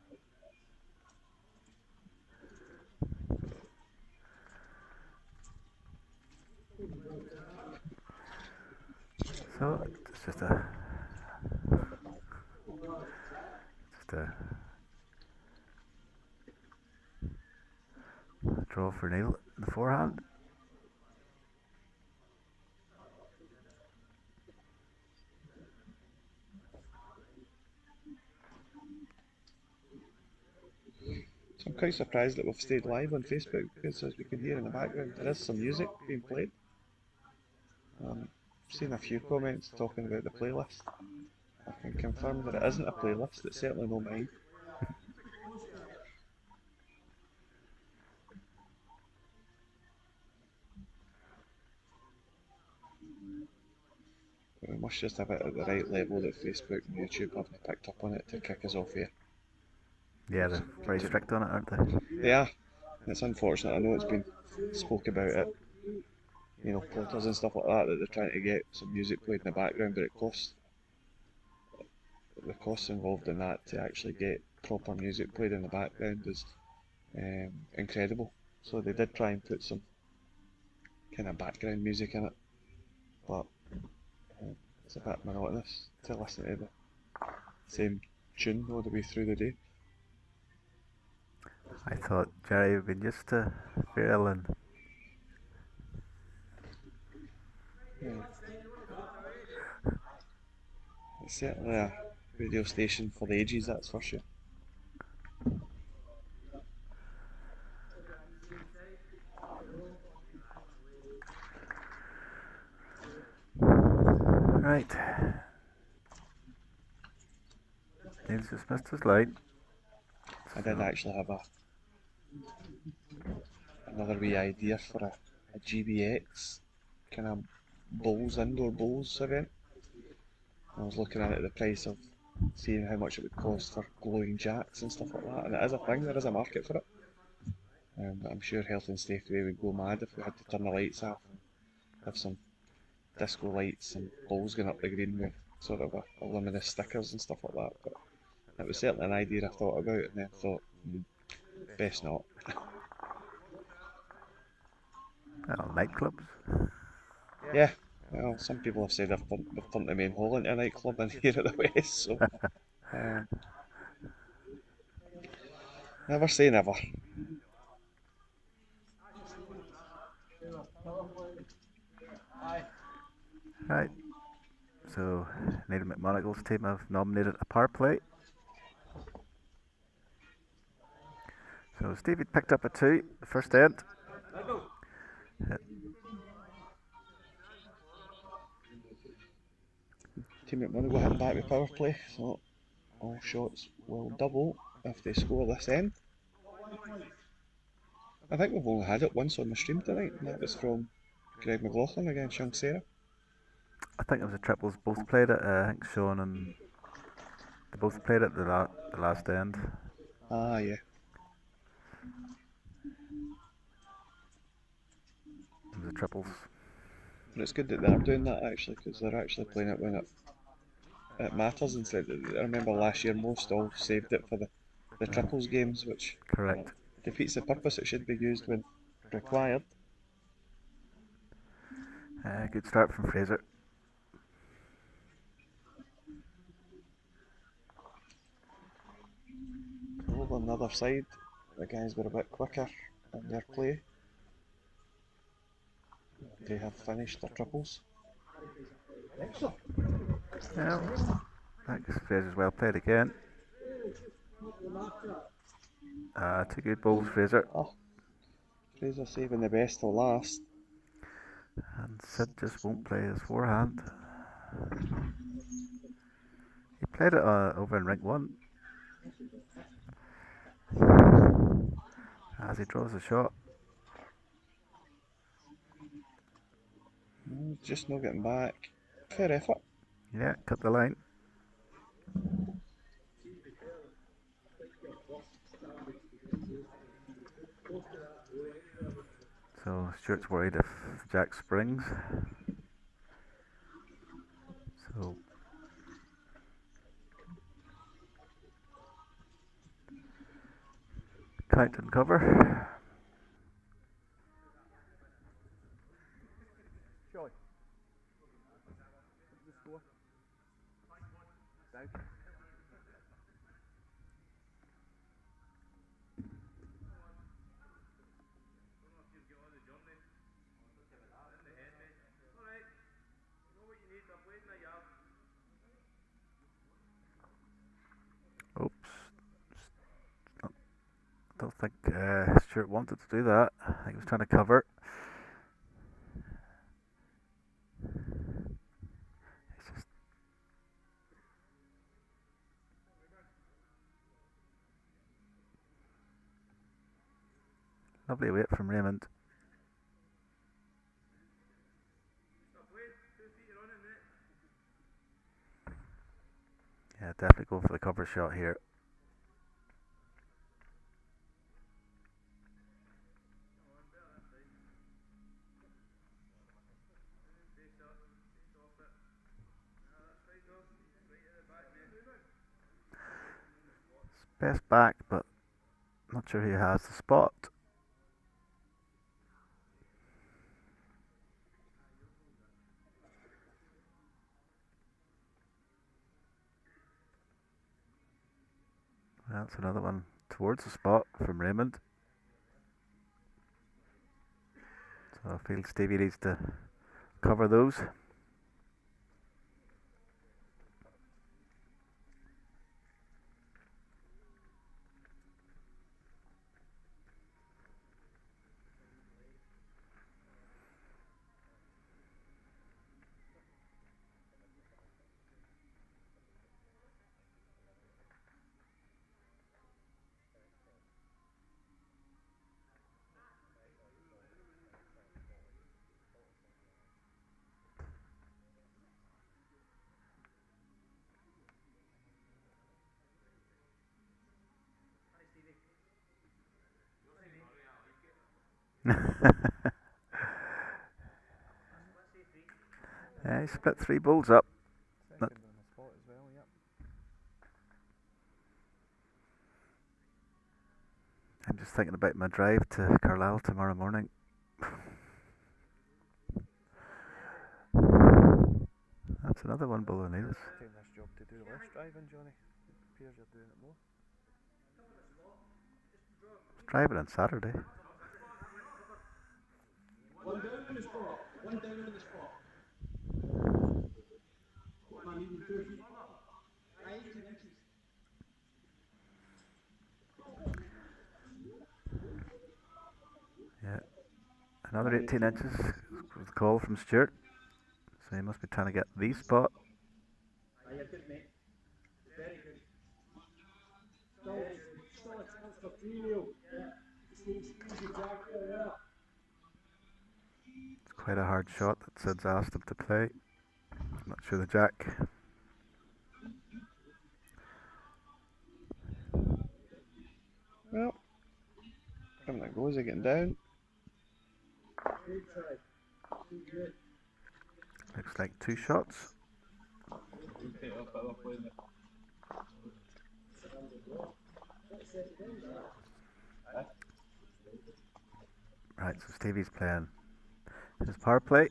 So, it's just a draw for Neil in the forehand. So I'm quite surprised that we've stayed live on Facebook, because as we can hear in the background there is some music being played. I've seen a few comments talking about the playlist. I can confirm that it isn't a playlist, it's certainly not mine. But we must just have it at the right level that Facebook and YouTube haven't picked up on it to kick us off here. Yeah, they're very strict on it, aren't they? They are. It's unfortunate. I know it's been spoke about it, you know, plotters and stuff like that they're trying to get some music played in the background, but the costs involved in that to actually get proper music played in the background is incredible. So they did try and put some kind of background music in it, but it's a bit monotonous to listen to the same tune all the way through the day. I thought Jerry would been used to Fairland. Yeah. It's certainly a radio station for the ages, that's for sure. Right. Neil's just missed his line. I did actually have another wee idea for a GBX kind of indoor bowls event. I was looking at the price of seeing how much it would cost for glowing jacks and stuff like that, and it is a thing, there is a market for it. But I'm sure health and safety would go mad if we had to turn the lights off and have some disco lights and balls going up the green with sort of a luminous stickers and stuff like that. But it was certainly an idea I thought about, and then thought, best not. Well, nightclubs. Yeah. Well, some people have said they've turned the main hole into a nightclub in here at the West, so um, never say never. Right. So, Neil McMonagle's team have nominated a power play. So Stevie picked up a 2, the first end. Team McMonagall hitting back with power play, so all shots will double if they score this end. I think we've only had it once on the stream tonight, and that was from Greg McLaughlin against young Sarah. I think it was the triples both played it. I think Sean and they both played it the last end. Ah, yeah. It was the triples. But it's good that they're doing that actually, because they're actually playing it when it matters instead. I remember last year most all saved it for the triples games, which Correct. defeats the purpose. It should be used when required. Good start from Fraser. Over on the other side, the guys were a bit quicker in their play. They have finished their triples. Yeah, thanks. Fraser's well played again. 2 good balls, Fraser. Oh, Fraser saving the best till last. And Sid just won't play his forehand. He played it over in ring 1. As he draws a shot. Just not getting back. Fair effort. Yeah, cut the line. So Stuart's worried if Jack springs. So count and cover. Joy. The score. Down. Oops. I don't think Stuart wanted to do that. I think he was trying to cover. It's just lovely weight from Raymond. Yeah, definitely go for the cover shot here. Best back, but not sure who has the spot. That's another one towards the spot from Raymond. So I feel Stevie needs to cover those. Yeah, he split 3 balls up. Second on the spot as well, yep. I'm just thinking about my drive to Carlisle tomorrow morning. It's another one below Neil's. Taking this job to do less driving, Johnny. It appears you're doing it more. Driving on Saturday. One down on the spot. One down on the spot. What am I needing 2 feet? 18 inches. Yeah. Another 18 inches was the call from Stuart. So he must be trying to get the spot. Ah, you're good, mate. Very good. Still a chance for 3-wheel. Yeah. Squeeze the jack there. It's quite a hard shot that Sid's asked him to play. I'm not sure the jack. Well, come that goes, getting down. Good try. Good. Looks like 2 shots. Right, so Stevie's playing his power play.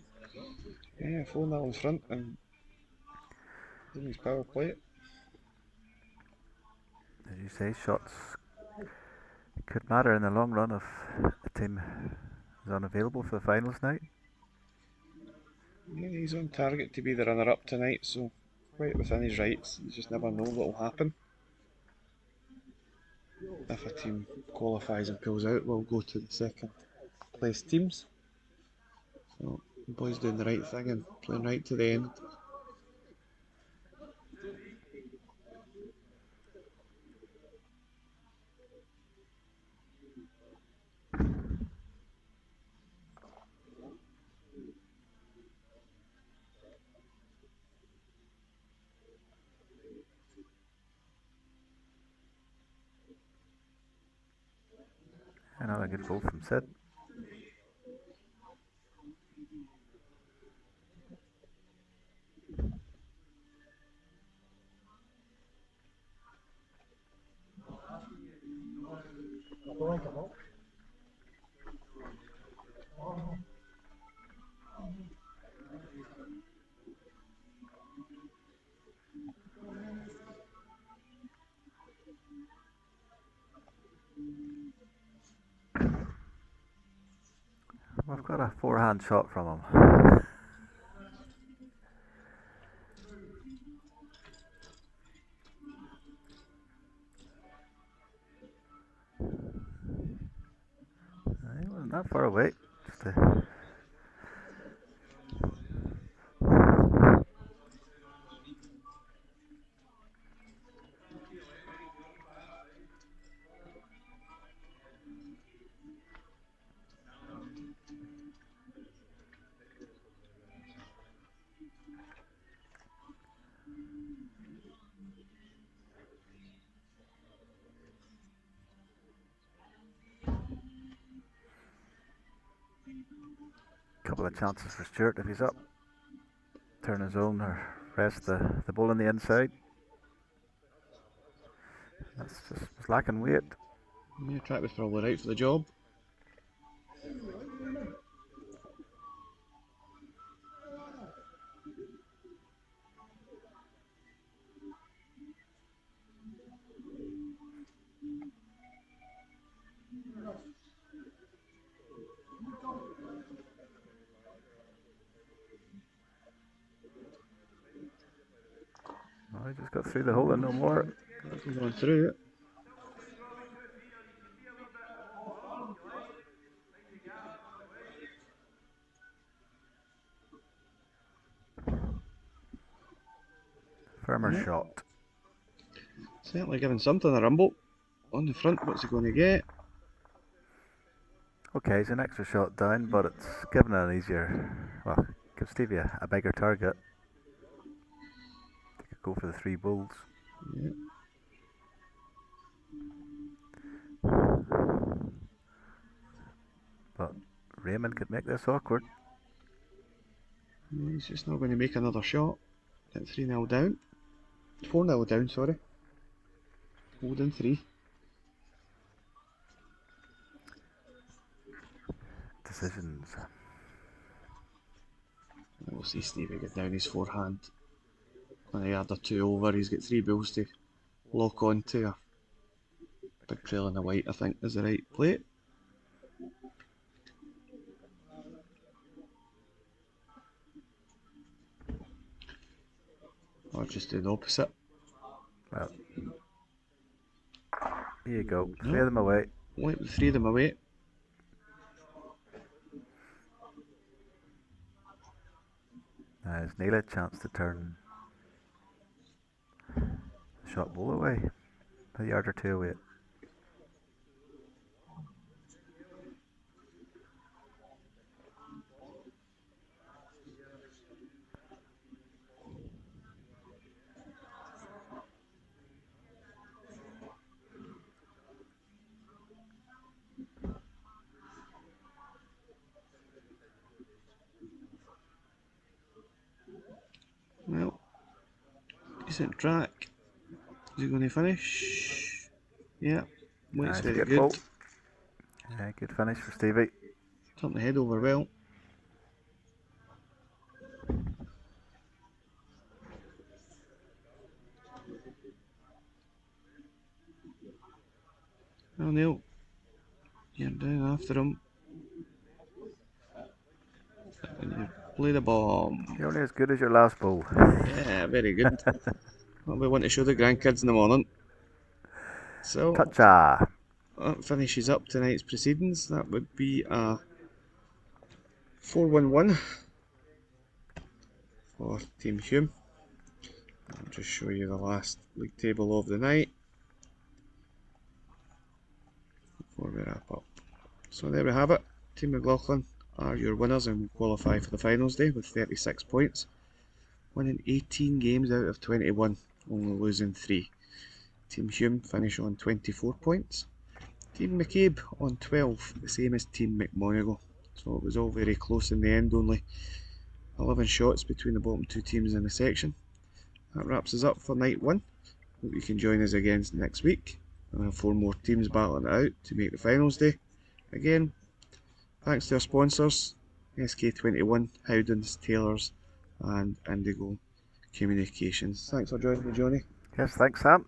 Yeah, 4-0 in front and doing his power play. As you say, shots could matter in the long run if a team is unavailable for the finals night. Yeah, he's on target to be the runner-up tonight, so quite within his rights. You just never know what will happen. If a team qualifies and pulls out, we'll go to the second place teams. So the boys doing the right thing and playing right to the end. Another good ball from Sid. We've got a forehand shot from him. He wasn't that far away. Just couple of chances for Stuart if he's up. Turn his own or rest the ball on the inside. That's just was lacking weight. Yeah, track was probably right for the job. Oh, he just got through the hole and no more. He's going through it. Firmer shot. Certainly giving something a rumble. On the front, what's he going to get? Okay, he's an extra shot down, but it's given an easier, well, gives Stevie a bigger target. They could go for the 3 bulls. Yeah. But Raymond could make this awkward. Yeah, he's just not going to make another shot. At 3-0 down. 4-0 down, sorry. Holding 3. Decisions. We'll see Stevie get down his forehand On a yard or two over, he's got 3 bulls to lock on to. A big trail in the white, I think, is the right play. Or just do the opposite. Well, here you go. No. 3 of them away. Wipe the 3 of them away. There's nearly a chance to turn the shot ball away. A yard or 2 away. Well, decent track. Is he going to finish? Yeah, weight's very good. Ball. Yeah, good finish for Stevie. Turned the head over well. Well, Neil, you're down after him. And you play the bomb. You're only as good as your last ball. Yeah, very good. Well, we want to show the grandkids in the morning. So, Toucha! that finishes up tonight's proceedings. That would be a 4-1-1 for Team Hume. I'll just show you the last league table of the night before we wrap up. So there we have it. Team McLaughlin are your winners and will qualify for the finals day with 36 points, winning 18 games out of 21, only losing 3. Team Hume finish on 24 points. Team McCabe on 12, the same as Team McMonigal. So it was all very close in the end, only 11 shots between the bottom 2 teams in the section. That wraps us up for night 1. Hope you can join us again next week. We'll have 4 more teams battling it out to make the finals day. Again, thanks to our sponsors, SK21, Howdens, Taylors and Indigo Communications. Thanks for joining me, Johnny. Yes, thanks, Sam.